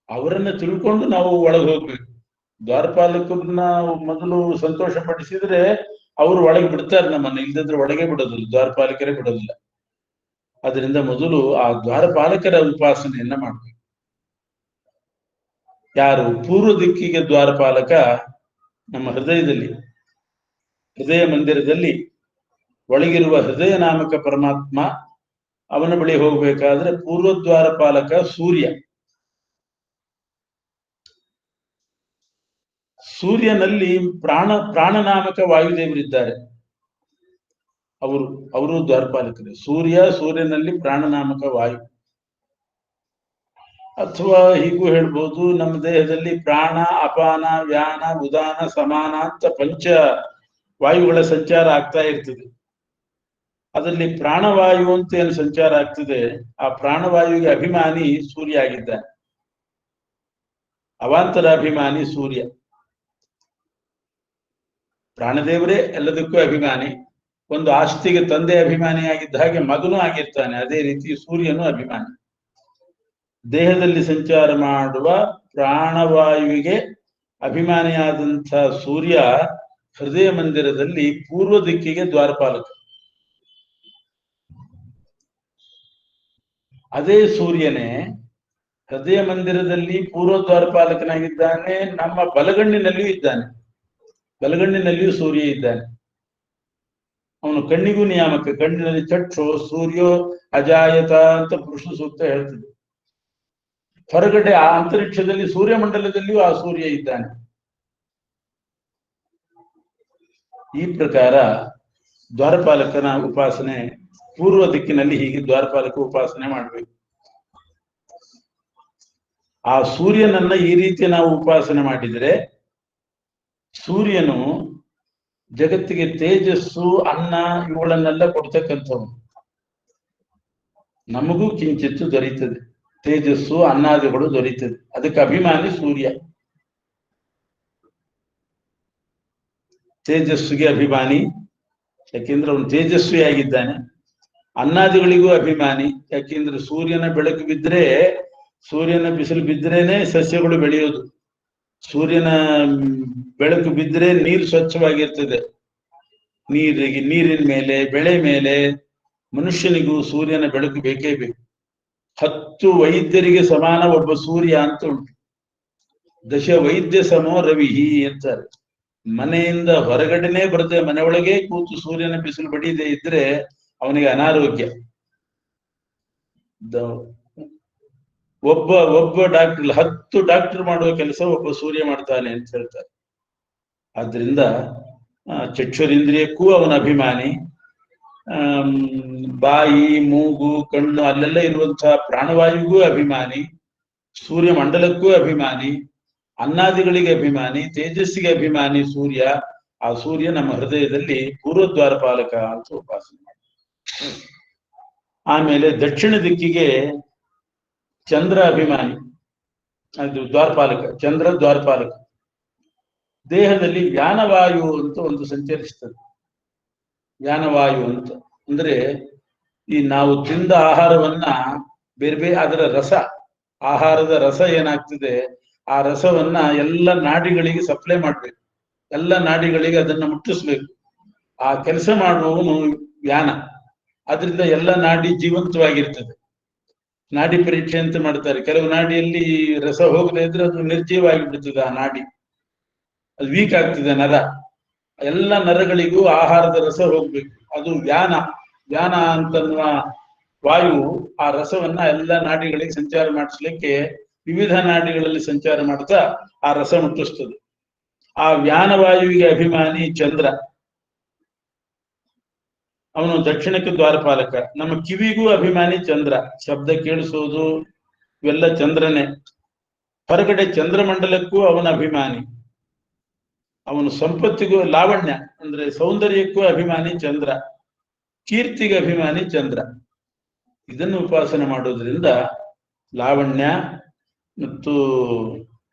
ಅವರನ್ನ ತಿಳ್ಕೊಂಡು ನಾವು ಒಳಗೆ ಹೋಗ್ಬೇಕು. ದ್ವಾರಪಾಲಕರನ್ನ ಮೊದಲು ಸಂತೋಷ ಪಡಿಸಿದ್ರೆ ಅವರು ಒಳಗೆ ಬಿಡ್ತಾರೆ ನಮ್ಮನ್ನು, ಇಲ್ಲದಿದ್ರೆ ಒಳಗೆ ಬಿಡೋದಿಲ್ಲ, ದ್ವಾರಪಾಲಕರೇ ಬಿಡೋದಿಲ್ಲ. ಅದರಿಂದ ಮೊದಲು ಆ ದ್ವಾರಪಾಲಕರ ಉಪಾಸನೆಯನ್ನ ಮಾಡಬೇಕು. ಯಾರು ಪೂರ್ವ ದಿಕ್ಕಿಗೆ ದ್ವಾರಪಾಲಕ, ನಮ್ಮ ಹೃದಯದಲ್ಲಿ, ಹೃದಯ ಮಂದಿರದಲ್ಲಿ ಒಳಗಿರುವ ಹೃದಯ ನಾಮಕ ಪರಮಾತ್ಮ, ಅವನ ಬಳಿ ಹೋಗ್ಬೇಕಾದ್ರೆ ಪೂರ್ವ ದ್ವಾರಪಾಲಕ ಸೂರ್ಯ. ಸೂರ್ಯನಲ್ಲಿ ಪ್ರಾಣನಾಮಕ ವಾಯುದೇವರಿದ್ದಾರೆ, ಅವರು ದ್ವಾರಪಾಲಕರು. ಸೂರ್ಯನಲ್ಲಿ ಪ್ರಾಣನಾಮಕ ವಾಯು. ಅಥವಾ ಹೀಗೂ ಹೇಳ್ಬೋದು, ನಮ್ಮ ದೇಹದಲ್ಲಿ ಪ್ರಾಣ, ಅಪಾನ, ವ್ಯಾನ, ಉದಾನ, ಸಮಾನ ಅಂತ ಪಂಚ ವಾಯುಗಳ ಸಂಚಾರ ಆಗ್ತಾ ಇರ್ತದೆ. ಅದರಲ್ಲಿ ಪ್ರಾಣವಾಯು ಅಂತ ಏನು ಸಂಚಾರ ಆಗ್ತದೆ, ಆ ಪ್ರಾಣವಾಯುವಿಗೆ ಅಭಿಮಾನಿ ಸೂರ್ಯ ಆಗಿದ್ದಾನೆ. ಅವಾಂತರ ಅಭಿಮಾನಿ ಸೂರ್ಯ. ಪ್ರಾಣದೇವರೇ ಎಲ್ಲದಕ್ಕೂ ಅಭಿಮಾನಿ. ಒಂದು ಆಸ್ತಿಗೆ ತಂದೆ ಅಭಿಮಾನಿಯಾಗಿದ್ದ ಹಾಗೆ ಮಗನೂ ಆಗಿರ್ತಾನೆ. ಅದೇ ರೀತಿ ಸೂರ್ಯನು ಅಭಿಮಾನಿ. ದೇಹದಲ್ಲಿ ಸಂಚಾರ ಮಾಡುವ ಪ್ರಾಣವಾಯುವಿಗೆ ಅಭಿಮಾನಿಯಾದಂಥ ಸೂರ್ಯ ಹೃದಯ ಮಂದಿರದಲ್ಲಿ ಪೂರ್ವ ದಿಕ್ಕಿಗೆ ದ್ವಾರಪಾಲಕ. ಅದೇ ಸೂರ್ಯನೇ ಹೃದಯ ಮಂದಿರದಲ್ಲಿ ಪೂರ್ವ ದ್ವಾರಪಾಲಕನಾಗಿದ್ದಾನೆ, ನಮ್ಮ ಬಲಗಣ್ಣಿನಲ್ಲಿಯೂ ಇದ್ದಾನೆ. ಬಲಗಣ್ಣಿನಲ್ಲಿಯೂ ಸೂರ್ಯ ಇದ್ದಾನೆ. ಅವನು ಕಣ್ಣಿಗೂ ನಿಯಾಮಕ. ಕಣ್ಣಿನಲ್ಲಿ ಚಕ್ಷು ಸೂರ್ಯೋ ಅಜಾಯತ ಅಂತ ಪುರುಷ ಸೂಕ್ತ ಹೇಳ್ತದೆ. ಹೊರಗಡೆ ಆ ಅಂತರಿಕ್ಷದಲ್ಲಿ ಸೂರ್ಯಮಂಡಲದಲ್ಲಿಯೂ ಆ ಸೂರ್ಯ ಇದ್ದಾನೆ. ಈ ಪ್ರಕಾರ ದ್ವಾರಪಾಲಕನ ಉಪಾಸನೆ ಪೂರ್ವ ದಿಕ್ಕಿನಲ್ಲಿ ಹೀಗೆ ದ್ವಾರಪಾಲಕ ಉಪಾಸನೆ ಮಾಡಬೇಕು. ಆ ಸೂರ್ಯನನ್ನ ಈ ರೀತಿ ನಾವು ಉಪಾಸನೆ ಮಾಡಿದರೆ, ಸೂರ್ಯನು ಜಗತ್ತಿಗೆ ತೇಜಸ್ಸು, ಅನ್ನ ಇವುಗಳನ್ನೆಲ್ಲ ಕೊಡ್ತಕ್ಕಂಥವನು. ನಮಗೂ ಕಿಂಚಿತ್ತು ದೊರೀತದೆ, ತೇಜಸ್ಸು ಅನ್ನಾದಿಗಳು ದೊರೀತದೆ. ಅದಕ್ಕೆ ಅಭಿಮಾನಿ ಸೂರ್ಯ. ತೇಜಸ್ಸುಗೆ ಅಭಿಮಾನಿ, ಯಾಕೆಂದ್ರೆ ಅವನು ತೇಜಸ್ವಿಯಾಗಿದ್ದಾನೆ. ಅನ್ನಾದಿಗಳಿಗೂ ಅಭಿಮಾನಿ, ಯಾಕೆಂದ್ರೆ ಸೂರ್ಯನ ಬೆಳಕು ಬಿದ್ದರೆ, ಸೂರ್ಯನ ಬಿಸಿಲು ಬಿದ್ರೇನೆ ಸಸ್ಯಗಳು ಬೆಳೆಯೋದು. ಸೂರ್ಯನ ಬೆಳಕು ಬಿದ್ದರೆ ನೀರು ಸ್ವಚ್ಛವಾಗಿರ್ತದೆ. ನೀರಿನ ಮೇಲೆ, ಬೆಳೆ ಮೇಲೆ, ಮನುಷ್ಯನಿಗೂ ಸೂರ್ಯನ ಬೆಳಕು ಬೇಕೇ ಬೇಕು. 10 ವೈದ್ಯರಿಗೆ ಸಮಾನ ಒಬ್ಬ ಸೂರ್ಯ ಅಂತ ಉಂಟು. ದಶ ವೈದ್ಯ ಸಮೋ ರವಿಹಿ ಅಂತಾರೆ. ಮನೆಯಿಂದ ಹೊರಗಡೆನೆ ಬರದೆ ಮನೆಯೊಳಗೆ ಕೂತು ಸೂರ್ಯನ ಬಿಸಿಲು ಬಡಿಯದೆ ಇದ್ರೆ ಅವನಿಗೆ ಅನಾರೋಗ್ಯ. ಒಬ್ಬ ಡಾಕ್ಟರ್ 10 ಡಾಕ್ಟರ್ ಮಾಡುವ ಕೆಲಸ ಒಬ್ಬ ಸೂರ್ಯ ಮಾಡ್ತಾನೆ ಅಂತ ಹೇಳ್ತಾರೆ. ಆದ್ರಿಂದ ಚಕ್ಷುರಿಂದ್ರಿಯಕ್ಕೂ ಅವನ ಅಭಿಮಾನಿ. ಬಾಯಿ, ಮೂಗು, ಕಣ್ಣು ಅಲ್ಲೆಲ್ಲ ಇರುವಂತಹ ಪ್ರಾಣವಾಯುಗೂ ಅಭಿಮಾನಿ. ಸೂರ್ಯ ಮಂಡಲಕ್ಕೂ ಅಭಿಮಾನಿ. ಅನ್ನಾದಿಗಳಿಗೆ ಅಭಿಮಾನಿ, ತೇಜಸ್ಸಿಗೆ ಅಭಿಮಾನಿ ಸೂರ್ಯ. ಆ ಸೂರ್ಯ ನಮ್ಮ ಹೃದಯದಲ್ಲಿ ಪೂರ್ವದ್ವಾರಪಾಲಕ ಅಂತ ಉಪಾಸನೆ ಮಾಡಿ. ಆಮೇಲೆ ದಕ್ಷಿಣ ದಿಕ್ಕಿಗೆ ಚಂದ್ರ ಅಭಿಮಾನಿ, ಅದು ದ್ವಾರಪಾಲಕ. ಚಂದ್ರ ದ್ವಾರಪಾಲಕ. ದೇಹದಲ್ಲಿ ವ್ಯಾನವಾಯು ಅಂತ ಒಂದು ಸಂಚರಿಸ್ತದೆ. ವ್ಯಾನವಾಯು ಅಂತ ಅಂದ್ರೆ ಈ ನಾವು ತಿಂದ ಆಹಾರವನ್ನ ಬೇರೆ ಅದರ ರಸ, ಆಹಾರದ ರಸ ಏನಾಗ್ತದೆ, ಆ ರಸವನ್ನ ಎಲ್ಲ ನಾಡಿಗಳಿಗೆ ಸಪ್ಲೈ ಮಾಡ್ಬೇಕು. ಎಲ್ಲ ನಾಡಿಗಳಿಗೆ ಅದನ್ನ ಮುಟ್ಟಿಸ್ಬೇಕು. ಆ ಕೆಲಸ ಮಾಡುವವನು ವ್ಯಾನ. ಅದರಿಂದ ಎಲ್ಲ ನಾಡಿ ಜೀವಂತವಾಗಿರ್ತದೆ. ನಾಡಿ ಪರೀಕ್ಷೆ ಅಂತ ಮಾಡ್ತಾರೆ. ಕೆಲವು ನಾಡಿಯಲ್ಲಿ ರಸ ಹೋಗದೆ ಇದ್ರೆ ಅದು ನಿರ್ಜೀವವಾಗಿ ಬಿಡ್ತದೆ. ಆ ನಾಡಿ ಅದು ವೀಕ್ ಆಗ್ತದೆ, ನರ. ಎಲ್ಲ ನರಗಳಿಗೂ ಆಹಾರದ ರಸ ಹೋಗ್ಬೇಕು. ಅದು ವ್ಯಾನ. ವ್ಯಾನ ಅಂತನ್ನುವ ವಾಯು ಆ ರಸವನ್ನ ಎಲ್ಲ ನಾಡಿಗಳಿಗೆ ಸಂಚಾರ ಮಾಡಿಸ್ಲಿಕ್ಕೆ ವಿವಿಧ ನಾಡಿಗಳಲ್ಲಿ ಸಂಚಾರ ಮಾಡ್ತಾ ಆ ರಸ ಮುಟ್ಟಿಸ್ತದೆ. ಆ ವ್ಯಾನವಾಯುವಿಗೆ ಅಭಿಮಾನಿ ಚಂದ್ರ. ಅವನು ದಕ್ಷಿಣಕ್ಕೆ ದ್ವಾರಪಾಲಕ. ನಮ್ಮ ಕಿವಿಗೂ ಅಭಿಮಾನಿ ಚಂದ್ರ. ಶಬ್ದ ಕೇಳಿಸೋದು ಇವೆಲ್ಲ ಚಂದ್ರನೇ. ಹೊರಗಡೆ ಚಂದ್ರಮಂಡಲಕ್ಕೂ ಅವನ ಅಭಿಮಾನಿ. ಅವನು ಸಂಪತ್ತಿಗೂ, ಲಾವಣ್ಯ ಅಂದ್ರೆ ಸೌಂದರ್ಯಕ್ಕೂ ಅಭಿಮಾನಿ ಚಂದ್ರ. ಕೀರ್ತಿಗೆ ಅಭಿಮಾನಿ ಚಂದ್ರ. ಇದನ್ನು ಉಪಾಸನೆ ಮಾಡೋದ್ರಿಂದ ಲಾವಣ್ಯ ಮತ್ತು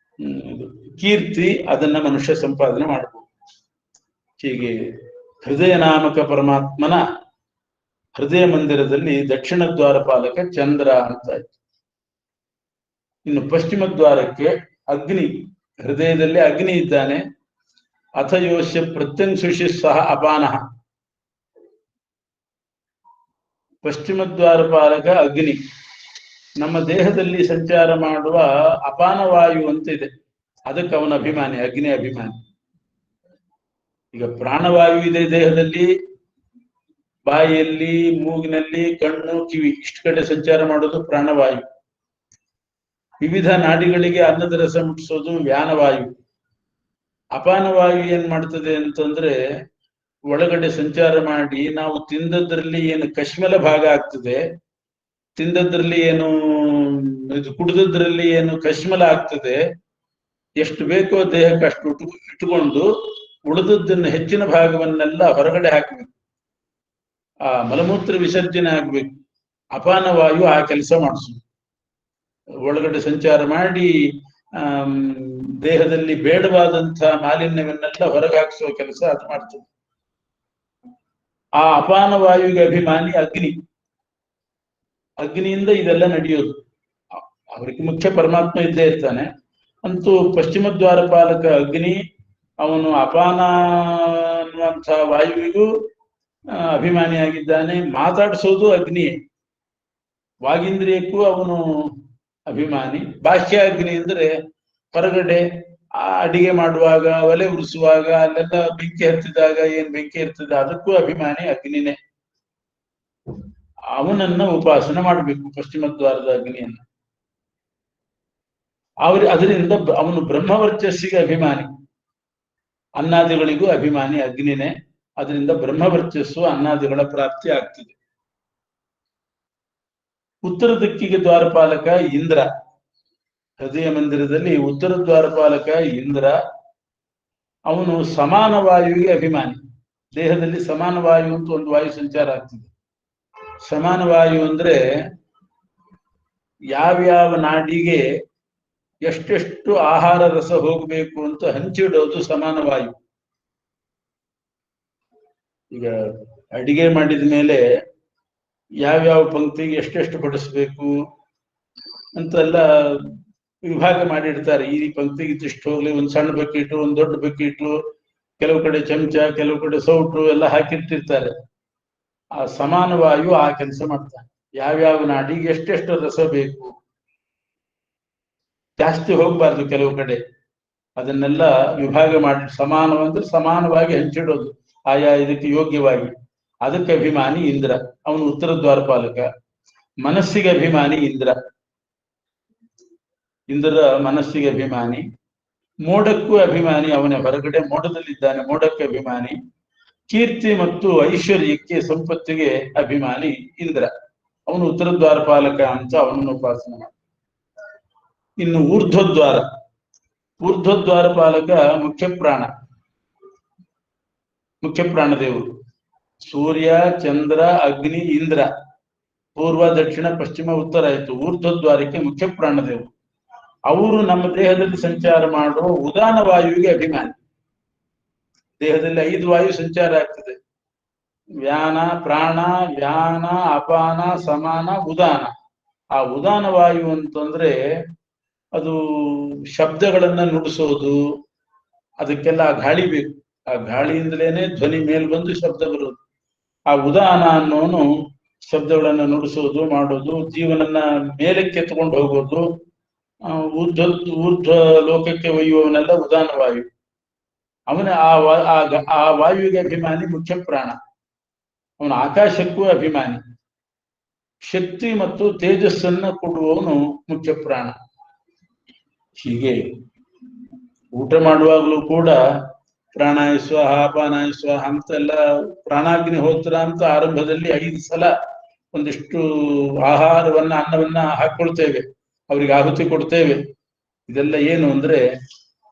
ಕೀರ್ತಿ ಅದನ್ನ ಮನುಷ್ಯ ಸಂಪಾದನೆ ಮಾಡಬಹುದು. ಹೀಗೆ ಹೃದಯ ನಾಮಕ ಪರಮಾತ್ಮನ ಹೃದಯ ಮಂದಿರದಲ್ಲಿ ದಕ್ಷಿಣ ದ್ವಾರಪಾಲಕ ಚಂದ್ರ ಅಂತ ಆಯ್ತು. ಇನ್ನು ಪಶ್ಚಿಮ ದ್ವಾರಕ್ಕೆ ಅಗ್ನಿ. ಹೃದಯದಲ್ಲಿ ಅಗ್ನಿ ಇದ್ದಾನೆ. ಅಥ ಯೋಶ್ಯ ಪ್ರತ್ಯಂಶುಷಿ ಸಹ ಅಪಾನಃ. ಪಶ್ಚಿಮ ದ್ವಾರಪಾಲಕ ಅಗ್ನಿ ನಮ್ಮ ದೇಹದಲ್ಲಿ ಸಂಚಾರ ಮಾಡುವ ಅಪಾನ ವಾಯು ಅಂತ ಇದೆ, ಅದಕ್ಕೆ ಅವನ ಅಭಿಮಾನಿ, ಅಗ್ನಿ ಅಭಿಮಾನಿ. ಈಗ ಪ್ರಾಣವಾಯು ಇದೆ ದೇಹದಲ್ಲಿ, ಬಾಯಿಯಲ್ಲಿ, ಮೂಗಿನಲ್ಲಿ, ಕಣ್ಣು, ಕಿವಿ, ಇಷ್ಟು ಕಡೆ ಸಂಚಾರ ಮಾಡೋದು ಪ್ರಾಣವಾಯು. ವಿವಿಧ ನಾಡಿಗಳಿಗೆ ಅನ್ನದ ರಸ ಮುಟ್ಟಿಸೋದು ವ್ಯಾನವಾಯು. ಅಪಾನವಾಯು ಏನ್ ಮಾಡ್ತದೆ ಅಂತಂದ್ರೆ ಒಳಗಡೆ ಸಂಚಾರ ಮಾಡಿ ನಾವು ತಿಂದದ್ರಲ್ಲಿ ಏನು ಕಶ್ಮಲ ಭಾಗ ಆಗ್ತದೆ, ತಿಂದದ್ರಲ್ಲಿ ಏನು ಇದು ಕುಡಿದದ್ರಲ್ಲಿ ಏನು ಕಶ್ಮಲ ಆಗ್ತದೆ, ಎಷ್ಟು ಬೇಕೋ ದೇಹಕ್ಕೆ ಅಷ್ಟು ಇಟ್ಟುಕೊಂಡು ಉಳಿದದ್ದನ್ನು ಹೆಚ್ಚಿನ ಭಾಗವನ್ನೆಲ್ಲ ಹೊರಗಡೆ ಹಾಕಬೇಕು. ಆ ಮಲಮೂತ್ರ ವಿಸರ್ಜನೆ ಆಗ್ಬೇಕು. ಅಪಾನವಾಯು ಆ ಕೆಲಸ ಮಾಡಿಸು, ಒಳಗಡೆ ಸಂಚಾರ ಮಾಡಿ ದೇಹದಲ್ಲಿ ಬೇಡವಾದಂತಹ ಮಾಲಿನ್ಯವನ್ನೆಲ್ಲ ಹೊರಗೆ ಹಾಕಿಸುವ ಕೆಲಸ ಅದು ಮಾಡ್ತದೆ. ಆ ಅಪಾನವಾಯುವಿಗೆ ಅಭಿಮಾನಿ ಅಗ್ನಿ. ಅಗ್ನಿಯಿಂದ ಇದೆಲ್ಲ ನಡೆಯೋದು. ಅವರಿಗೆ ಮುಖ್ಯ ಪರಮಾತ್ಮ ಇದ್ದೇ ಇರ್ತಾನೆ. ಅಂತೂ ಪಶ್ಚಿಮ ದ್ವಾರಪಾಲಕ ಅಗ್ನಿ ಅವನು ಅಪಾನ ಅನ್ನುವಂತಹ ವಾಯುವಿಗೂ ಅಭಿಮಾನಿಯಾಗಿದ್ದಾನೆ. ಮಾತಾಡಿಸೋದು ಅಗ್ನಿಯೇ. ವಾಗೀಂದ್ರಿಯಕ್ಕೂ ಅವನು ಅಭಿಮಾನಿ. ಬಾಹ್ಯ ಅಗ್ನಿ ಅಂದ್ರೆ ಹೊರಗಡೆ ಅಡಿಗೆ ಮಾಡುವಾಗ, ಒಲೆ ಉರಿಸುವಾಗ, ಅಲ್ಲೆಲ್ಲ ಬೆಂಕಿ ಹತ್ತಿದಾಗ ಏನ್ ಬೆಂಕಿ ಇರ್ತದೆ ಅದಕ್ಕೂ ಅಭಿಮಾನಿ ಅಗ್ನಿನೇ. ಅವನನ್ನ ಉಪಾಸನೆ ಮಾಡಬೇಕು, ಪಶ್ಚಿಮ ದ್ವಾರದ ಅಗ್ನಿಯನ್ನ. ಅದರಿಂದ ಅವನು ಬ್ರಹ್ಮವರ್ಚಸ್ಸಿಗೆ ಅಭಿಮಾನಿ, ಅನ್ನಾದಿಗಳಿಗೂ ಅಭಿಮಾನಿ ಅಗ್ನಿನೇ. ಅದರಿಂದ ಬ್ರಹ್ಮವರ್ಚಸ್ಸು ಅನ್ನಾದಿಗಳ ಪ್ರಾಪ್ತಿ ಆಗ್ತದೆ. ಉತ್ತರ ದಿಕ್ಕಿಗೆ ದ್ವಾರಪಾಲಕ ಇಂದ್ರ. ಹೃದಯ ಮಂದಿರದಲ್ಲಿ ಉತ್ತರ ದ್ವಾರಪಾಲಕ ಇಂದ್ರ. ಅವನು ಸಮಾನ ವಾಯುವಿಗೆ ಅಭಿಮಾನಿ. ದೇಹದಲ್ಲಿ ಸಮಾನ ವಾಯು ಅಂತ ಒಂದು ವಾಯು ಸಂಚಾರ ಆಗ್ತದೆ. ಸಮಾನ ವಾಯು ಅಂದ್ರೆ ಯಾವ್ಯಾವ ನಾಡಿಗೆ ಎಷ್ಟೆಷ್ಟು ಆಹಾರ ರಸ ಹೋಗಬೇಕು ಅಂತ ಹಂಚಿಡೋದು ಸಮಾನ ವಾಯು. ಈಗ ಅಡಿಗೆ ಮಾಡಿದ ಮೇಲೆ ಯಾವ್ಯಾವ ಪಂಕ್ತಿಗೆ ಎಷ್ಟೆಷ್ಟು ಬಡಿಸ್ಬೇಕು ಅಂತೆಲ್ಲ ವಿಭಾಗ ಮಾಡಿಡ್ತಾರೆ. ಈ ಪಂಕ್ತಿಗೆ ಇದಿಷ್ಟು ಹೋಗ್ಲಿ, ಒಂದ್ ಸಣ್ಣ ಬಕೆಟು, ಒಂದ್ ದೊಡ್ಡ ಬಕೆಟು, ಕೆಲವು ಕಡೆ ಚಮಚ, ಕೆಲವು ಕಡೆ ಸೌಟು ಎಲ್ಲ ಹಾಕಿಟ್ಟಿರ್ತಾರೆ. ಆ ಸಮಾನ ವಾಯು ಆ ಕೆಲಸ ಮಾಡ್ತಾನೆ. ಯಾವ್ಯಾವ ನಾಡಿಗೆ ಎಷ್ಟೆಷ್ಟು ರಸ ಬೇಕು, ಜಾಸ್ತಿ ಹೋಗ್ಬಾರ್ದು ಕೆಲವು ಕಡೆ, ಅದನ್ನೆಲ್ಲ ವಿಭಾಗ ಮಾಡಿ ಸಮಾನವಂದ್ರೆ ಸಮಾನವಾಗಿ ಹಂಚಿಡೋದು ಆಯಾ ಇದಕ್ಕೆ ಯೋಗ್ಯವಾಗಿ. ಅದಕ್ಕೆ ಅಭಿಮಾನಿ ಇಂದ್ರ. ಅವನು ಉತ್ತರ ದ್ವಾರಪಾಲಕ. ಮನಸ್ಸಿಗೆ ಅಭಿಮಾನಿ ಇಂದ್ರ. ಇಂದ್ರ ಮನಸ್ಸಿಗೆ ಅಭಿಮಾನಿ. ಮೋಡಕ್ಕೂ ಅಭಿಮಾನಿ ಅವನೇ, ಹೊರಗಡೆ ಮೋಡದಲ್ಲಿದ್ದಾನೆ, ಮೋಡಕ್ಕೆ ಅಭಿಮಾನಿ. ಕೀರ್ತಿ ಮತ್ತು ಐಶ್ವರ್ಯಕ್ಕೆ, ಸಂಪತ್ತಿಗೆ ಅಭಿಮಾನಿ ಇಂದ್ರ. ಅವನು ಉತ್ತರ ದ್ವಾರಪಾಲಕ ಅಂತ ಅವನನ್ನು ಉಪಾಸನೆ ಮಾಡಿ. ಇನ್ನು ಊರ್ಧ್ವದ್ವಾರ. ಊರ್ಧ್ವದ್ವಾರಪಾಲಕ ಮುಖ್ಯ ಪ್ರಾಣ, ಮುಖ್ಯ ಪ್ರಾಣದೇವರು. ಸೂರ್ಯ, ಚಂದ್ರ, ಅಗ್ನಿ, ಇಂದ್ರ, ಪೂರ್ವ, ದಕ್ಷಿಣ, ಪಶ್ಚಿಮ, ಉತ್ತರ ಆಯಿತು. ಊರ್ಧ್ವದ್ವಾರಕ್ಕೆ ಮುಖ್ಯ ಪ್ರಾಣದೇವರು. ಅವರು ನಮ್ಮ ದೇಹದಲ್ಲಿ ಸಂಚಾರ ಮಾಡುವ ಉದಾನ ವಾಯುವಿಗೆ ಅಭಿಮಾನಿ. ದೇಹದಲ್ಲಿ 5 ವಾಯು ಸಂಚಾರ ಆಗ್ತದೆ: ವ್ಯಾನ, ಪ್ರಾಣ, ವ್ಯಾನ, ಅಪಾನ, ಸಮಾನ, ಉದಾನ. ಆ ಉದಾನ ವಾಯು ಅಂತಂದ್ರೆ ಅದು ಶಬ್ದಗಳನ್ನ ನುಡಿಸೋದು, ಅದಕ್ಕೆಲ್ಲ ಗಾಳಿ ಬೇಕು. ಆ ಗಾಳಿಯಿಂದಲೇನೆ ಧ್ವನಿ ಮೇಲ್ ಬಂದು ಶಬ್ದ ಬರೋದು. ಆ ಉದಾನ ಅನ್ನೋನು ಶಬ್ದಗಳನ್ನ ನುಡಿಸೋದು, ಮಾಡೋದು, ಜೀವನನ್ನ ಮೇಲಕ್ಕೆ ಎತ್ಕೊಂಡು ಹೋಗೋದು, ಊರ್ಧ್ವ ಲೋಕಕ್ಕೆ ಒಯ್ಯುವವನೆಲ್ಲ ಉದಾನ ವಾಯು. ಅವನ ಆ ವಾಯುವಿಗೆ ಅಭಿಮಾನಿ ಮುಖ್ಯ ಪ್ರಾಣ. ಅವನ ಆಕಾಶಕ್ಕೂ ಅಭಿಮಾನಿ. ಶಕ್ತಿ ಮತ್ತು ತೇಜಸ್ಸನ್ನ ಕೊಡುವವನು ಮುಖ್ಯ ಪ್ರಾಣ. ಹೀಗೆ ಊಟ ಮಾಡುವಾಗಲೂ ಕೂಡ ಪ್ರಾಣಾಯ ಸ್ವಾಹ, ಅಪಾನಾಯ ಸ್ವಾಹ ಅಂತೆಲ್ಲ, ಪ್ರಾಣಾಗ್ನಿ ಹೋತ್ರ ಅಂತ ಆರಂಭದಲ್ಲಿ 5 ಸಲ ಒಂದಿಷ್ಟು ಆಹಾರವನ್ನ, ಅನ್ನವನ್ನ ಹಾಕೊಳ್ತೇವೆ, ಅವರಿಗೆ ಆಹುತಿ ಕೊಡ್ತೇವೆ. ಇದೆಲ್ಲ ಏನು ಅಂದ್ರೆ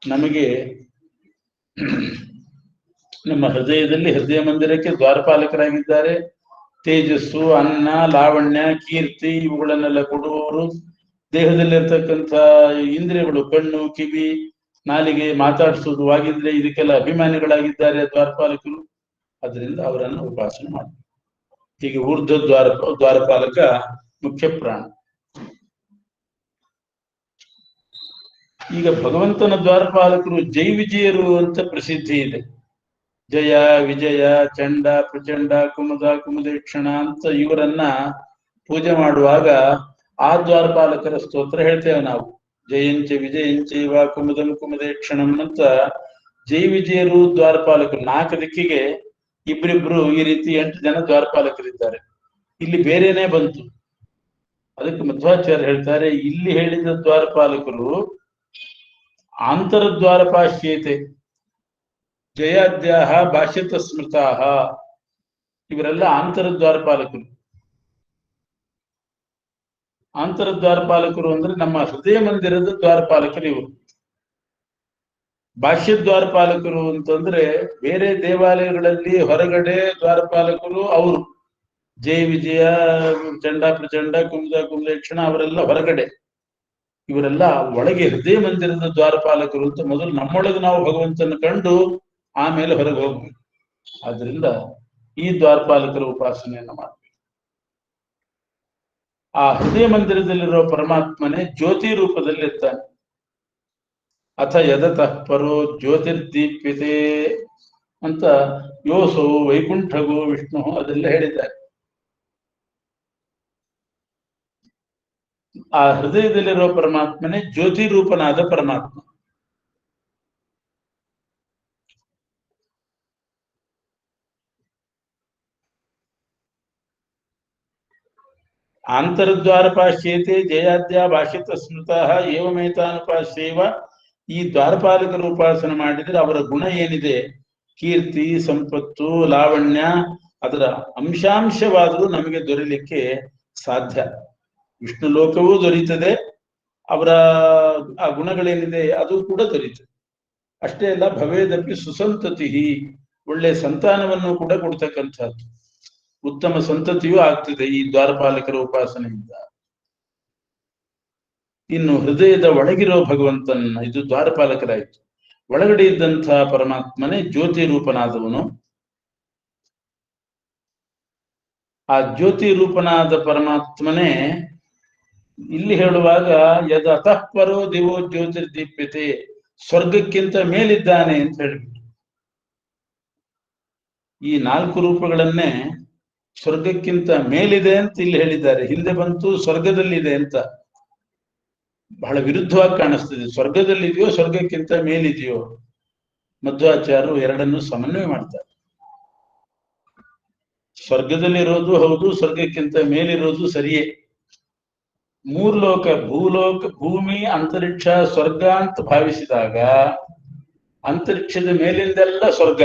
ನಮಗೆ ನಮ್ಮ ಹೃದಯದಲ್ಲಿ, ಹೃದಯ ಮಂದಿರಕ್ಕೆ ದ್ವಾರಪಾಲಕರಾಗಿದ್ದಾರೆ. ತೇಜಸ್ಸು, ಅನ್ನ, ಲಾವಣ್ಯ, ಕೀರ್ತಿ ಇವುಗಳನ್ನೆಲ್ಲ ಕೊಡುವವರು. ದೇಹದಲ್ಲಿರ್ತಕ್ಕಂಥ ಇಂದ್ರಿಯಗಳು, ಕಣ್ಣು, ಕಿವಿ, ನಾಲಿಗೆ, ಮಾತಾಡಿಸೋದು, ವಾಗಿಂದ್ರೆ ಇದಕ್ಕೆಲ್ಲ ಅಭಿಮಾನಿಗಳಾಗಿದ್ದಾರೆ ದ್ವಾರಪಾಲಕರು. ಅದರಿಂದ ಅವರನ್ನು ಉಪಾಸನೆ ಮಾಡಿ. ಹೀಗೆ ಊರ್ಧ್ವ ದ್ವಾರಪಾಲಕ ಮುಖ್ಯ ಪ್ರಾಣ. ಈಗ ಭಗವಂತನ ದ್ವಾರಪಾಲಕರು ಜೈ ವಿಜಯರು ಅಂತ ಪ್ರಸಿದ್ಧಿ ಇದೆ. ಜಯ, ವಿಜಯ, ಚಂಡ, ಪ್ರಚಂಡ, ಕುಮುದ, ಕುಮುದೇಕ್ಷಣ ಅಂತ ಇವರನ್ನ ಪೂಜೆ ಮಾಡುವಾಗ ಆ ದ್ವಾರಪಾಲಕರ ಸ್ತೋತ್ರ ಹೇಳ್ತೇವೆ ನಾವು. ಜಯಂಚ ವಿಜಯಂಚೈವ ಕುಮುದಂ ಕುಮುದೇಕ್ಷಣಂ ಅಂತ ಜೈ ವಿಜಯರು ದ್ವಾರಪಾಲಕರು. 4 ದಿಕ್ಕಿಗೆ ಇಬ್ಬರಿಬ್ರು ಈ ರೀತಿ 8 ಜನ ದ್ವಾರಪಾಲಕರಿದ್ದಾರೆ. ಇಲ್ಲಿ ಬೇರೆನೆ ಬಂತು. ಅದಕ್ಕೆ ಮಧ್ವಾಚಾರ್ಯ ಹೇಳ್ತಾರೆ, ಇಲ್ಲಿ ಹೇಳಿದ ದ್ವಾರಪಾಲಕರು ಆಂತರದ್ವಾರಪಾಶ್ಯೇತೆ ಜಯಾದ್ಯಾಹ ಭಾಷ್ಯತ ಸ್ಮೃತಾಹ. ಇವರೆಲ್ಲ ಆಂತರದ್ವಾರಪಾಲಕರು. ಆಂತರದ್ವಾರಪಾಲಕರು ಅಂದ್ರೆ ನಮ್ಮ ಹೃದಯ ಮಂದಿರದ ದ್ವಾರಪಾಲಕರು ಇವರು. ಭಾಷ್ಯ ದ್ವಾರಪಾಲಕರು ಅಂತಂದ್ರೆ ಬೇರೆ ದೇವಾಲಯಗಳಲ್ಲಿ ಹೊರಗಡೆ ದ್ವಾರಪಾಲಕರು ಅವರು. ಜಯ ವಿಜಯ, ಚಂಡ ಪ್ರಚಂಡ, ಕುಮುದ ಕುಮುದೇಕ್ಷಣ ಅವರೆಲ್ಲ ಹೊರಗಡೆ. ಇವರೆಲ್ಲ ಒಳಗೆ ಹೃದಯ ಮಂದಿರದ ದ್ವಾರಪಾಲಕರು ಅಂತ. ಮೊದಲು ನಮ್ಮೊಳಗೆ ನಾವು ಭಗವಂತನ ಕಂಡು ಆಮೇಲೆ ಹೊರಗೆ ಹೋಗ್ಬೇಕು. ಆದ್ರಿಂದ ಈ ದ್ವಾರಪಾಲಕರ ಉಪಾಸನೆಯನ್ನ ಮಾಡಬೇಕು. ಆ ಹೃದಯ ಮಂದಿರದಲ್ಲಿರುವ ಪರಮಾತ್ಮನೇ ಜ್ಯೋತಿ ರೂಪದಲ್ಲಿ ಇರ್ತಾನೆ. ಅಥ ಯದತಃ ಪರೋ ಜ್ಯೋತಿರ್ದೀಪ್ಯತೆ ಅಂತ ಯೋಸೋ ವೈಕುಂಠಗೋ ವಿಷ್ಣು ಅದೆಲ್ಲ ಹೇಳಿದ್ದಾರೆ. ಆ ಹೃದಯದಲ್ಲಿರುವ ಪರಮಾತ್ಮನೇ ಜ್ಯೋತಿ ರೂಪನಾದ ಪರಮಾತ್ಮ. ಆಂತರದ್ವಾರಪಾಶ್ಯೇತೆ ಜಯಾದ್ಯ ಭಾಷಿತ ಸ್ಮೃತಃ ಏವಮೇತಾನುಪಾಶ್ಯೈವ. ಈ ದ್ವಾರಪಾಲಕರ ಉಪಾಸನೆ ಮಾಡಿದರೆ ಅವರ ಗುಣ ಏನಿದೆ, ಕೀರ್ತಿ, ಸಂಪತ್ತು, ಲಾವಣ್ಯ, ಅದರ ಅಂಶಾಂಶವಾದರೂ ನಮಗೆ ದೊರೆಯಲಿಕ್ಕೆ ಸಾಧ್ಯ. ವಿಷ್ಣು ಲೋಕವೂ ದೊರೀತದೆ, ಅವರ ಆ ಗುಣಗಳೇನಿದೆ ಅದು ಕೂಡ ದೊರೀತದೆ. ಅಷ್ಟೇ ಅಲ್ಲ, ಭವೇದಪಿ ಸುಸಂತತಿ, ಒಳ್ಳೆ ಸಂತಾನವನ್ನು ಕೂಡ ಕೊಡ್ತಕ್ಕಂಥದ್ದು. ಉತ್ತಮ ಸಂತತಿಯೂ ಆಗ್ತದೆ ಈ ದ್ವಾರಪಾಲಕರ ಉಪಾಸನೆಯಿಂದ. ಇನ್ನು ಹೃದಯದ ಒಳಗಿರೋ ಭಗವಂತನ, ಇದು ದ್ವಾರಪಾಲಕರಾಯಿತು. ಒಳಗಡೆ ಇದ್ದಂತಹ ಪರಮಾತ್ಮನೇ ಜ್ಯೋತಿ ರೂಪನಾದವನು. ಆ ಜ್ಯೋತಿ ರೂಪನಾದ ಪರಮಾತ್ಮನೇ ಇಲ್ಲಿ ಹೇಳುವಾಗ ಯದ ಅತಃ ಪರೋ ದಿವೋ ಜ್ಯೋತಿರ್ದೀಪ್ಯತೆ, ಸ್ವರ್ಗಕ್ಕಿಂತ ಮೇಲಿದ್ದಾನೆ ಅಂತ ಹೇಳ್ಬಿಟ್ಟು ಈ 4 ರೂಪಗಳನ್ನೇ ಸ್ವರ್ಗಕ್ಕಿಂತ ಮೇಲಿದೆ ಅಂತ ಇಲ್ಲಿ ಹೇಳಿದ್ದಾರೆ. ಹಿಂದೆ ಬಂತು ಸ್ವರ್ಗದಲ್ಲಿದೆ ಅಂತ. ಬಹಳ ವಿರುದ್ಧವಾಗಿ ಕಾಣಿಸ್ತದೆ. ಸ್ವರ್ಗದಲ್ಲಿದೆಯೋ ಸ್ವರ್ಗಕ್ಕಿಂತ ಮೇಲಿದೆಯೋ? ಮಧ್ವಾಚಾರ್ಯರು ಎರಡನ್ನು ಸಮನ್ವಯ ಮಾಡ್ತಾರೆ. ಸ್ವರ್ಗದಲ್ಲಿರೋದು ಹೌದು, ಸ್ವರ್ಗಕ್ಕಿಂತ ಮೇಲಿರೋದು ಸರಿಯೇ. 3 ಲೋಕ, ಭೂಲೋಕ, ಭೂಮಿ, ಅಂತರಿಕ್ಷ, ಸ್ವರ್ಗ ಅಂತ ಭಾವಿಸಿದಾಗ ಅಂತರಿಕ್ಷದ ಮೇಲಿಂದೆಲ್ಲ ಸ್ವರ್ಗ.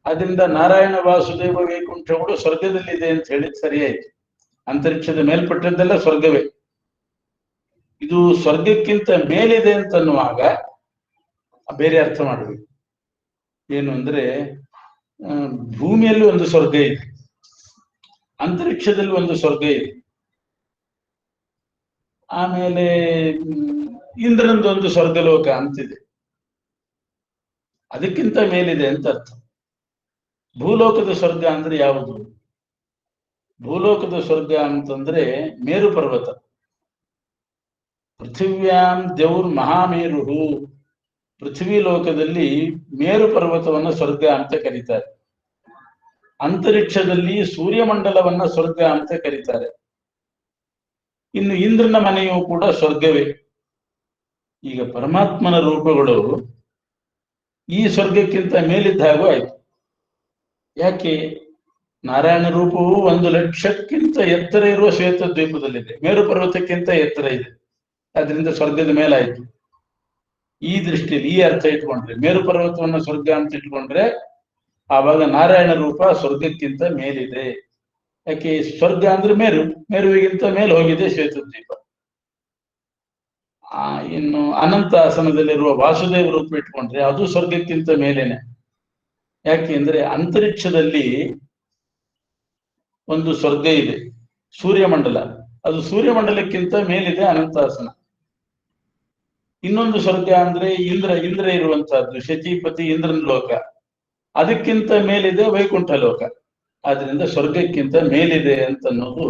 ಅದರಿಂದ ನಾರಾಯಣ ವಾಸುದೇವ ವೈಕುಂಠಗಳು ಸ್ವರ್ಗದಲ್ಲಿದೆ ಅಂತ ಹೇಳಿದ್ ಸರಿಯಾಯ್ತು. ಅಂತರಿಕ್ಷದ ಮೇಲ್ಪಟ್ಟದ್ದೆಲ್ಲ ಸ್ವರ್ಗವೇ. ಇದು ಸ್ವರ್ಗಕ್ಕಿಂತ ಮೇಲಿದೆ ಅಂತನ್ನುವಾಗ ಬೇರೆ ಅರ್ಥ ಮಾಡಬೇಕು. ಏನು ಅಂದ್ರೆ, ಭೂಮಿಯಲ್ಲಿ ಒಂದು ಸ್ವರ್ಗ ಇದೆ, ಅಂತರಿಕ್ಷದಲ್ಲಿ ಒಂದು ಸ್ವರ್ಗ ಇದೆ, ಆಮೇಲೆ ಇಂದ್ರನದೊಂದು ಸ್ವರ್ಗಲೋಕ ಅಂತಿದೆ. ಅದಕ್ಕಿಂತ ಮೇಲಿದೆ ಅಂತ ಅರ್ಥ. ಭೂಲೋಕದ ಸ್ವರ್ಗ ಅಂದ್ರೆ ಯಾವುದು? ಭೂಲೋಕದ ಸ್ವರ್ಗ ಅಂತಂದ್ರೆ ಮೇರು ಪರ್ವತ. ಪೃಥಿವ್ಯಾಂ ದೇವ್ರ ಮಹಾಮೇರು. ಪೃಥ್ವಿ ಲೋಕದಲ್ಲಿ ಮೇರು ಪರ್ವತವನ್ನ ಸ್ವರ್ಗ ಅಂತ ಕರೀತಾರೆ. ಅಂತರಿಕ್ಷದಲ್ಲಿ ಸೂರ್ಯಮಂಡಲವನ್ನ ಸ್ವರ್ಗ ಅಂತ ಕರೀತಾರೆ. ಇನ್ನು ಇಂದ್ರನ ಮನೆಯೂ ಕೂಡ ಸ್ವರ್ಗವೇ. ಈಗ ಪರಮಾತ್ಮನ ರೂಪಗಳು ಈ ಸ್ವರ್ಗಕ್ಕಿಂತ ಮೇಲಿದ್ದ ಹಾಗೂ ಆಯ್ತು. ಯಾಕೆ? ನಾರಾಯಣ ರೂಪವು 1 ಲಕ್ಷಕ್ಕಿಂತ ಎತ್ತರ ಇರುವ ಶ್ವೇತ ದ್ವೀಪದಲ್ಲಿದೆ, ಮೇರು ಪರ್ವತಕ್ಕಿಂತ ಎತ್ತರ ಇದೆ, ಅದರಿಂದ ಸ್ವರ್ಗದ ಮೇಲಾಯ್ತು. ಈ ದೃಷ್ಟಿಯಲ್ಲಿ ಈ ಅರ್ಥ ಇಟ್ಕೊಂಡ್ರೆ, ಮೇರು ಪರ್ವತವನ್ನ ಸ್ವರ್ಗ ಅಂತ ಇಟ್ಕೊಂಡ್ರೆ ಆವಾಗ ನಾರಾಯಣ ರೂಪ ಸ್ವರ್ಗಕ್ಕಿಂತ ಮೇಲಿದೆ. ಯಾಕೆ? ಸ್ವರ್ಗ ಅಂದ್ರೆ ಮೇರು, ಮೇರುವಿಗಿಂತ ಮೇಲೆ ಹೋಗಿದೆ ಶ್ವೇತದ್ವೀಪ. ಇನ್ನು ಅನಂತ ಆಸನದಲ್ಲಿರುವ ವಾಸುದೇವ ರೂಪ ಇಟ್ಕೊಂಡ್ರೆ ಅದು ಸ್ವರ್ಗಕ್ಕಿಂತ ಮೇಲೇನೆ. ಯಾಕೆ ಅಂದ್ರೆ ಅಂತರಿಕ್ಷದಲ್ಲಿ ಒಂದು ಸ್ವರ್ಗ ಇದೆ, ಸೂರ್ಯಮಂಡಲ. ಅದು ಸೂರ್ಯಮಂಡಲಕ್ಕಿಂತ ಮೇಲಿದೆ ಅನಂತಾಸನ. ಇನ್ನೊಂದು ಸ್ವರ್ಗ ಅಂದ್ರೆ ಇಂದ್ರ ಇರುವಂತಹದ್ದು, ಶಚೀಪತಿ ಇಂದ್ರನ ಲೋಕ. ಅದಕ್ಕಿಂತ ಮೇಲಿದೆ ವೈಕುಂಠ ಲೋಕ. ಆದ್ರಿಂದ ಸ್ವರ್ಗಕ್ಕಿಂತ ಮೇಲಿದೆ ಅಂತ ಅನ್ನೋದು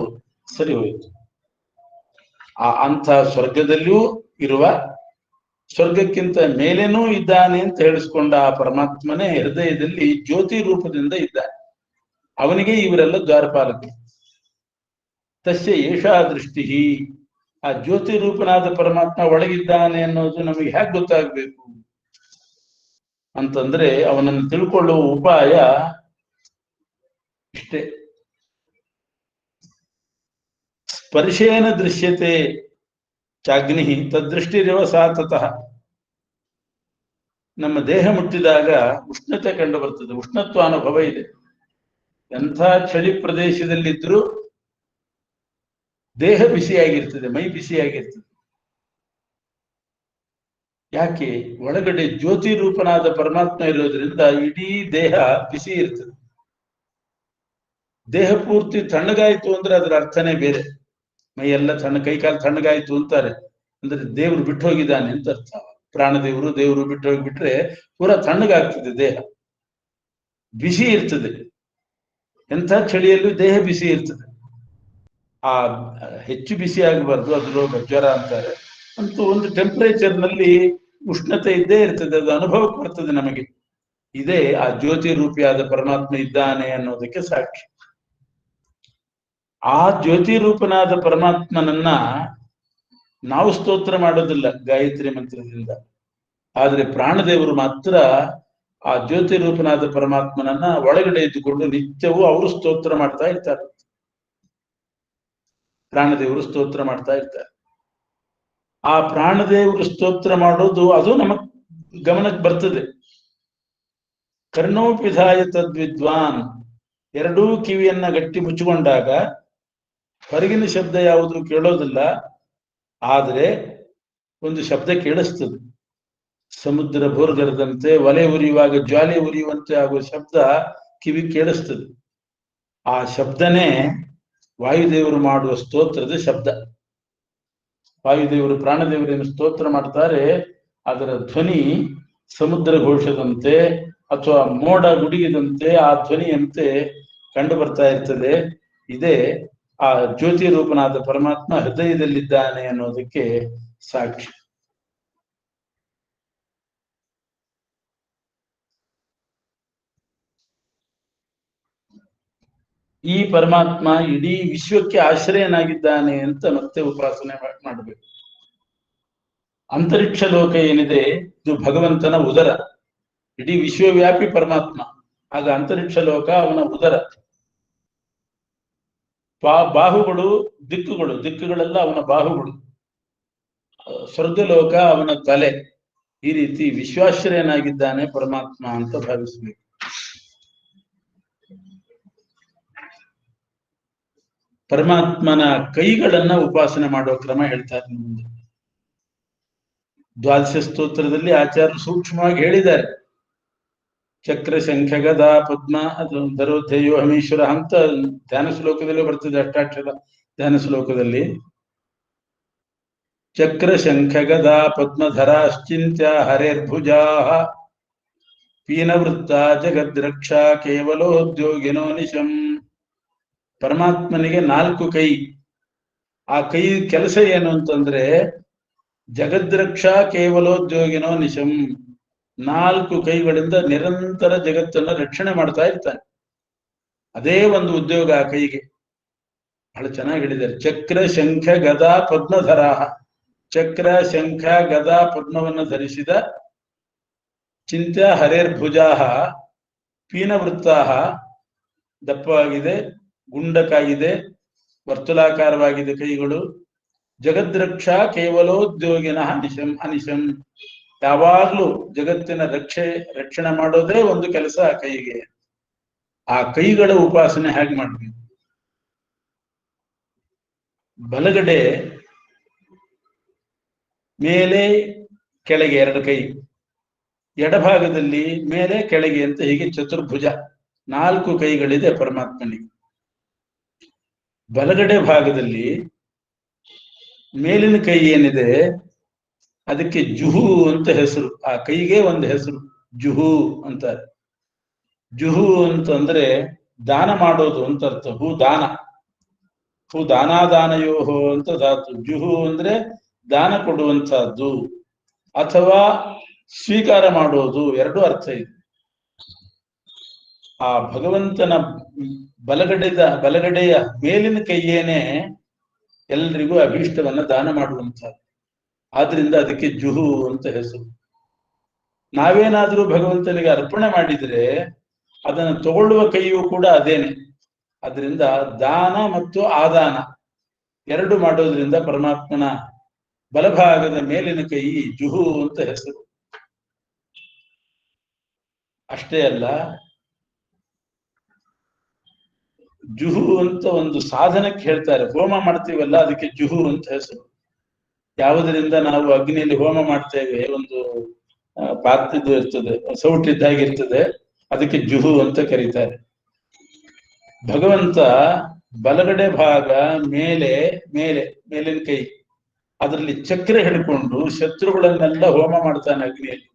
ಸರಿ ಹೋಯಿತು. ಅಂಥ ಸ್ವರ್ಗದಲ್ಲಿಯೂ ಇರುವ ಸ್ವರ್ಗಕ್ಕಿಂತ ಮೇಲೇನೂ ಇದ್ದಾನೆ ಅಂತ ಹೇಳಿಸ್ಕೊಂಡ ಆ ಪರಮಾತ್ಮನೇ ಹೃದಯದಲ್ಲಿ ಜ್ಯೋತಿ ರೂಪದಿಂದ ಇದ್ದಾನೆ. ಅವನಿಗೆ ಇವರೆಲ್ಲ ದ್ವಾರಪಾಲಕರು. ತಸ್ಯ ಏಷಾ ದೃಷ್ಟಿ, ಆ ಜ್ಯೋತಿ ರೂಪನಾದ ಪರಮಾತ್ಮ ಒಳಗಿದ್ದಾನೆ ಅನ್ನೋದು ನಮಗೆ ಹೇಗೆ ಗೊತ್ತಾಗಬೇಕು ಅಂತಂದ್ರೆ ಅವನನ್ನು ತಿಳ್ಕೊಳ್ಳುವ ಉಪಾಯ ಇಷ್ಟೇ. ಸ್ಪರ್ಶೇನ ದೃಶ್ಯತೆ ಚಾಗ್ನಿ ತದ್ದೃಷ್ಟಿರಿವ ಸಾತತಃ. ನಮ್ಮ ದೇಹ ಮುಟ್ಟಿದಾಗ ಉಷ್ಣತೆ ಕಂಡು ಬರ್ತದೆ, ಉಷ್ಣತ್ವ ಅನುಭವ ಇದೆ. ಎಂಥ ಚಳಿ ಪ್ರದೇಶದಲ್ಲಿದ್ರೂ ದೇಹ ಬಿಸಿಯಾಗಿರ್ತದೆ, ಮೈ ಬಿಸಿಯಾಗಿರ್ತದೆ. ಯಾಕೆ? ಒಳಗಡೆ ಜ್ಯೋತಿ ರೂಪನಾದ ಪರಮಾತ್ಮ ಇರೋದ್ರಿಂದ ಇಡೀ ದೇಹ ಬಿಸಿ ಇರ್ತದೆ. ದೇಹ ಪೂರ್ತಿ ತಣ್ಣಗಾಯ್ತು ಅಂದ್ರೆ ಅದರ ಅರ್ಥನೇ ಬೇರೆ. ಮೈ ಎಲ್ಲ ಕೈಕಾಲು ತಣ್ಣಗಾಯ್ತು ಅಂತಾರೆ ಅಂದ್ರೆ ದೇವರು ಬಿಟ್ಟು ಹೋಗಿದ್ದಾನೆ ಅಂತ ಅರ್ಥ. ಪ್ರಾಣದೇವರು ದೇವರು ಬಿಟ್ಟು ಹೋಗಿಬಿಟ್ರೆ ಪೂರಾ ತಣ್ಣಗಾಗ್ತದೆ ದೇಹ, ಬಿಸಿ ಇರ್ತದೆ. ಎಂಥ ಚಳಿಯಲ್ಲೂ ದೇಹ ಬಿಸಿ ಇರ್ತದೆ. ಆ ಹೆಚ್ಚು ಬಿಸಿ ಆಗಬಾರ್ದು, ಅದು ರೋಗ, ಜ್ವರ ಅಂತಾರೆ. ಅಂತೂ ಒಂದು ಟೆಂಪರೇಚರ್ ನಲ್ಲಿ ಉಷ್ಣತೆ ಇದ್ದೇ ಇರ್ತದೆ, ಅದು ಅನುಭವಕ್ಕೆ ಬರ್ತದೆ ನಮಗೆ. ಇದೇ ಆ ಜ್ಯೋತಿ ರೂಪಿಯಾದ ಪರಮಾತ್ಮ ಇದ್ದಾನೆ ಅನ್ನೋದಕ್ಕೆ ಸಾಕ್ಷಿ. ಆ ಜ್ಯೋತಿ ರೂಪನಾದ ಪರಮಾತ್ಮನನ್ನ ನಾವು ಸ್ತೋತ್ರ ಮಾಡೋದಿಲ್ಲ ಗಾಯತ್ರಿ ಮಂತ್ರದಿಂದ, ಆದ್ರೆ ಪ್ರಾಣದೇವರು ಮಾತ್ರ ಆ ಜ್ಯೋತಿ ರೂಪನಾದ ಪರಮಾತ್ಮನನ್ನ ಒಳಗಡೆ ಇದ್ದುಕೊಂಡು ನಿತ್ಯವೂ ಅವರು ಸ್ತೋತ್ರ ಮಾಡ್ತಾ ಇರ್ತಾರೆ. ಪ್ರಾಣದೇವರು ಸ್ತೋತ್ರ ಮಾಡ್ತಾ ಇರ್ತಾರೆ. ಆ ಪ್ರಾಣದೇವರು ಸ್ತೋತ್ರ ಮಾಡೋದು ಅದು ನಮಗ್ ಗಮನಕ್ಕೆ ಬರ್ತದೆ. ಕರ್ಣೋಪಿಧಾಯ ತದ್ವಿದ್ವಾನ್, ಎರಡೂ ಕಿವಿಯನ್ನ ಗಟ್ಟಿ ಮುಚ್ಚಿಕೊಂಡಾಗ ಹೊರಗಿನ ಶಬ್ದ ಯಾವುದು ಕೇಳೋದಿಲ್ಲ, ಆದರೆ ಒಂದು ಶಬ್ದ ಕೇಳಿಸ್ತದೆ. ಸಮುದ್ರ ಭೋರ್ಗರದಂತೆ ಒಲೆ ಉರಿಯುವಾಗ ಜ್ವಾಲೆ ಉರಿಯುವಂತೆ ಆಗುವ ಶಬ್ದ ಕಿವಿ ಕೇಳಿಸ್ತದೆ. ಆ ಶಬ್ದನೇ ವಾಯುದೇವರು ಮಾಡುವ ಸ್ತೋತ್ರದ ಶಬ್ದ. ವಾಯುದೇವರು ಪ್ರಾಣದೇವರನ್ನು ಸ್ತೋತ್ರ ಮಾಡ್ತಾರೆ, ಅದರ ಧ್ವನಿ ಸಮುದ್ರ ಘೋಷದಂತೆ ಅಥವಾ ಮೋಡ ಗುಡುಗಿದಂತೆ ಆ ಧ್ವನಿಯಂತೆ ಕಂಡು ಬರ್ತಾ ಇರ್ತದೆ. ಇದೇ ಆ ಜ್ಯೋತಿ ರೂಪನಾದ ಪರಮಾತ್ಮ ಹೃದಯದಲ್ಲಿದ್ದಾನೆ ಅನ್ನೋದಕ್ಕೆ ಸಾಕ್ಷಿ. ಈ ಪರಮಾತ್ಮ ಇಡೀ ವಿಶ್ವಕ್ಕೆ ಆಶ್ರಯನಾಗಿದ್ದಾನೆ ಅಂತ ಮತ್ತೆ ಉಪಾಸನೆ ಮಾಡಬೇಕು. ಅಂತರಿಕ್ಷ ಲೋಕ ಏನಿದೆ ಇದು ಭಗವಂತನ ಉದರ, ಇಡೀ ವಿಶ್ವವ್ಯಾಪಿ ಪರಮಾತ್ಮ. ಆಗ ಅಂತರಿಕ್ಷ ಲೋಕ ಅವನ ಉದರ. ಬಾಹುಗಳು ದಿಕ್ಕುಗಳೆಲ್ಲ ಅವನ ಬಾಹುಗಳು. ಸ್ವರ್ಗಲೋಕ ಅವನ ತಲೆ. ಈ ರೀತಿ ವಿಶ್ವಾಶ್ರಯನಾಗಿದ್ದಾನೆ ಪರಮಾತ್ಮ ಅಂತ ಭಾವಿಸಬೇಕು. ಪರಮಾತ್ಮನ ಕೈಗಳನ್ನ ಉಪಾಸನೆ ಮಾಡುವ ಕ್ರಮ ಹೇಳ್ತಾರೆ ಮುಂದೆ. ದ್ವಾದಶ ಸ್ತೋತ್ರದಲ್ಲಿ ಆಚಾರ್ಯರು ಸೂಕ್ಷ್ಮವಾಗಿ ಹೇಳಿದ್ದಾರೆ. ಚಕ್ರ ಶಂಖ ಗದಾ ಪದ್ಮ ಅದು ಧರೋಧೇಯೋ ಹಮೀಶ್ವರ ಅಂತ ಧ್ಯಾನ ಶ್ಲೋಕದಲ್ಲಿ ಬರ್ತದೆ, ಅಷ್ಟಾಕ್ಷರ ಧ್ಯಾನ ಶ್ಲೋಕದಲ್ಲಿ. ಚಕ್ರ ಶಂಖ ಗದಾ ಪದ್ಮಧರಾಶ್ಚಿಂತ್ಯ ಹರೇರ್ಭುಜಾ ಪೀನವೃತ್ತ ಜಗದ್ರಕ್ಷ ಕೇವಲೋದ್ಯೋಗಿನೋ ನಿಶಂ. ಪರಮಾತ್ಮನಿಗೆ 4 ಕೈ. ಆ ಕೈ ಕೆಲಸ ಏನು ಅಂತಂದ್ರೆ ಜಗದ್ರಕ್ಷಾ ಕೇವಲೋದ್ಯೋಗಿನೋ ನಿಶಂ. 4 ಕೈಗಳಿಂದ ನಿರಂತರ ಜಗತ್ತನ್ನ ರಕ್ಷಣೆ ಮಾಡ್ತಾ ಇರ್ತಾನೆ. ಅದೇ ಒಂದು ಉದ್ಯೋಗ ಆ ಕೈಗೆ. ಬಹಳ ಚೆನ್ನಾಗಿ ಹೇಳಿದ್ದಾರೆ. ಚಕ್ರ ಶಂಖ ಗದಾ ಪದ್ಮಧರಾಹ. ಚಕ್ರ ಶಂಖ ಗದಾ ಪದ್ಮವನ್ನು ಧರಿಸಿದ, ಚಿಂತ್ಯ ಹರೇರ್ಭುಜಾಹ ಪೀನವೃತ್ತಾಹ, ದಪ್ಪವಾಗಿದೆ, ಗುಂಡಕಾಗಿದೆ, ವರ್ತುಲಾಕಾರವಾಗಿದೆ ಕೈಗಳು. ಜಗದ್ರಕ್ಷಾ ಕೇವಲೋದ್ಯೋಗಿನ ಅನಿಶಂ. ಯಾವಾಗ್ಲೂ ಜಗತ್ತಿನ ರಕ್ಷಣೆ ಮಾಡೋದೇ ಒಂದು ಕೆಲಸ ಆ ಕೈಗೆ. ಆ ಕೈಗಳ ಉಪಾಸನೆ ಹೇಗೆ ಮಾಡ್ಬೇಕು? ಬಲಗಡೆ ಮೇಲೆ ಕೆಳಗೆ 2 ಕೈ, ಎಡಭಾಗದಲ್ಲಿ ಮೇಲೆ ಕೆಳಗೆ ಅಂತ ಹೀಗೆ ಚತುರ್ಭುಜ 4 ಕೈಗಳಿದೆ ಪರಮಾತ್ಮನಿಗೆ. ಬಲಗಡೆ ಭಾಗದಲ್ಲಿ ಮೇಲಿನ ಕೈ ಏನಿದೆ ಅದಕ್ಕೆ ಜುಹು ಅಂತ ಹೆಸರು. ಆ ಕೈಗೆ ಒಂದು ಹೆಸರು ಜುಹು ಅಂತಾರೆ. ಜುಹು ಅಂತಂದ್ರೆ ದಾನ ಮಾಡೋದು ಅಂತ ಅರ್ಥ. ಹೂ ದಾನಾದಾನಯೋಹೋ ಅಂತ ಧಾತು. ಜುಹು ಅಂದ್ರೆ ದಾನ ಕೊಡುವಂತಹದ್ದು. ಅಥವಾ ಸ್ವೀಕಾರ ಮಾಡೋದು, ಎರಡೂ ಅರ್ಥ ಇದೆ. ಆ ಭಗವಂತನ ಬಲಗಡೆಯ ಮೇಲಿನ ಕೈಯೇನೆ ಎಲ್ರಿಗೂ ಅಭೀಷ್ಟವನ್ನ ದಾನ ಮಾಡುವಂಥದ್ದು. ಆದ್ರಿಂದ ಅದಕ್ಕೆ ಜುಹು ಅಂತ ಹೆಸರು. ನಾವೇನಾದ್ರೂ ಭಗವಂತನಿಗೆ ಅರ್ಪಣೆ ಮಾಡಿದ್ರೆ ಅದನ್ನು ತಗೊಳ್ಳುವ ಕೈಯೂ ಕೂಡ ಅದೇನೆ. ಅದರಿಂದ ದಾನ ಮತ್ತು ಆದಾನ ಎರಡು ಮಾಡೋದ್ರಿಂದ ಪರಮಾತ್ಮನ ಬಲಭಾಗದ ಮೇಲಿನ ಕೈ ಜುಹು ಅಂತ ಹೆಸರು. ಅಷ್ಟೇ ಅಲ್ಲ, ಜುಹು ಅಂತ ಒಂದು ಸಾಧನಕ್ಕೆ ಹೇಳ್ತಾರೆ. ಹೋಮ ಮಾಡ್ತೀವಲ್ಲ, ಅದಕ್ಕೆ ಜುಹು ಅಂತ ಹೆಸರು. ಯಾವುದರಿಂದ ನಾವು ಅಗ್ನಿಯಲ್ಲಿ ಹೋಮ ಮಾಡ್ತೇವೆ, ಒಂದು ಪಾತ್ರಿದ್ದು ಇರ್ತದೆ, ಸೌಟಿದ್ದಾಗಿರ್ತದೆ, ಅದಕ್ಕೆ ಜುಹು ಅಂತ ಕರೀತಾರೆ. ಭಗವಂತ ಬಲಗಡೆ ಭಾಗ ಮೇಲಿನ ಕೈ, ಅದರಲ್ಲಿ ಚಕ್ರ ಹಿಡ್ಕೊಂಡು ಶತ್ರುಗಳನ್ನೆಲ್ಲ ಹೋಮ ಮಾಡ್ತಾನೆ, ಅಗ್ನಿಯಲ್ಲಿ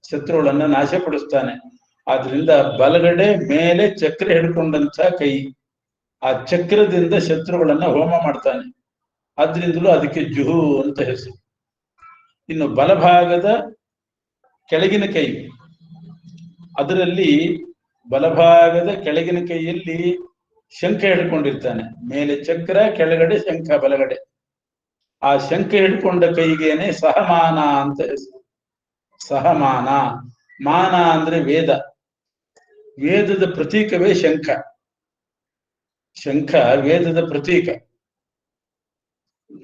ಶತ್ರುಗಳನ್ನ ನಾಶಪಡಿಸ್ತಾನೆ. ಆದ್ರಿಂದ ಬಲಗಡೆ ಮೇಲೆ ಚಕ್ರ ಹಿಡ್ಕೊಂಡಂತ ಕೈ, ಆ ಚಕ್ರದಿಂದ ಶತ್ರುಗಳನ್ನ ಹೋಮ ಮಾಡ್ತಾನೆ. ಆದ್ರಿಂದಲೂ ಅದಕ್ಕೆ ಜುಹು ಅಂತ ಹೆಸರು. ಇನ್ನು ಬಲಭಾಗದ ಕೆಳಗಿನ ಕೈ, ಅದರಲ್ಲಿ ಬಲಭಾಗದ ಕೆಳಗಿನ ಕೈಯಲ್ಲಿ ಶಂಖ ಹಿಡ್ಕೊಂಡಿರ್ತಾನೆ. ಮೇಲೆ ಚಕ್ರ, ಕೆಳಗಡೆ ಶಂಖ, ಬಲಗಡೆ. ಆ ಶಂಖ ಹಿಡ್ಕೊಂಡ ಕೈಗೇನೆ ಸಹಮಾನ ಅಂತ ಹೆಸರು. ಸಹಮಾನ, ಮಾನ ಅಂದ್ರೆ ವೇದ, ವೇದದ ಪ್ರತೀಕವೇ ಶಂಖ. ಶಂಖ ವೇದದ ಪ್ರತೀಕ.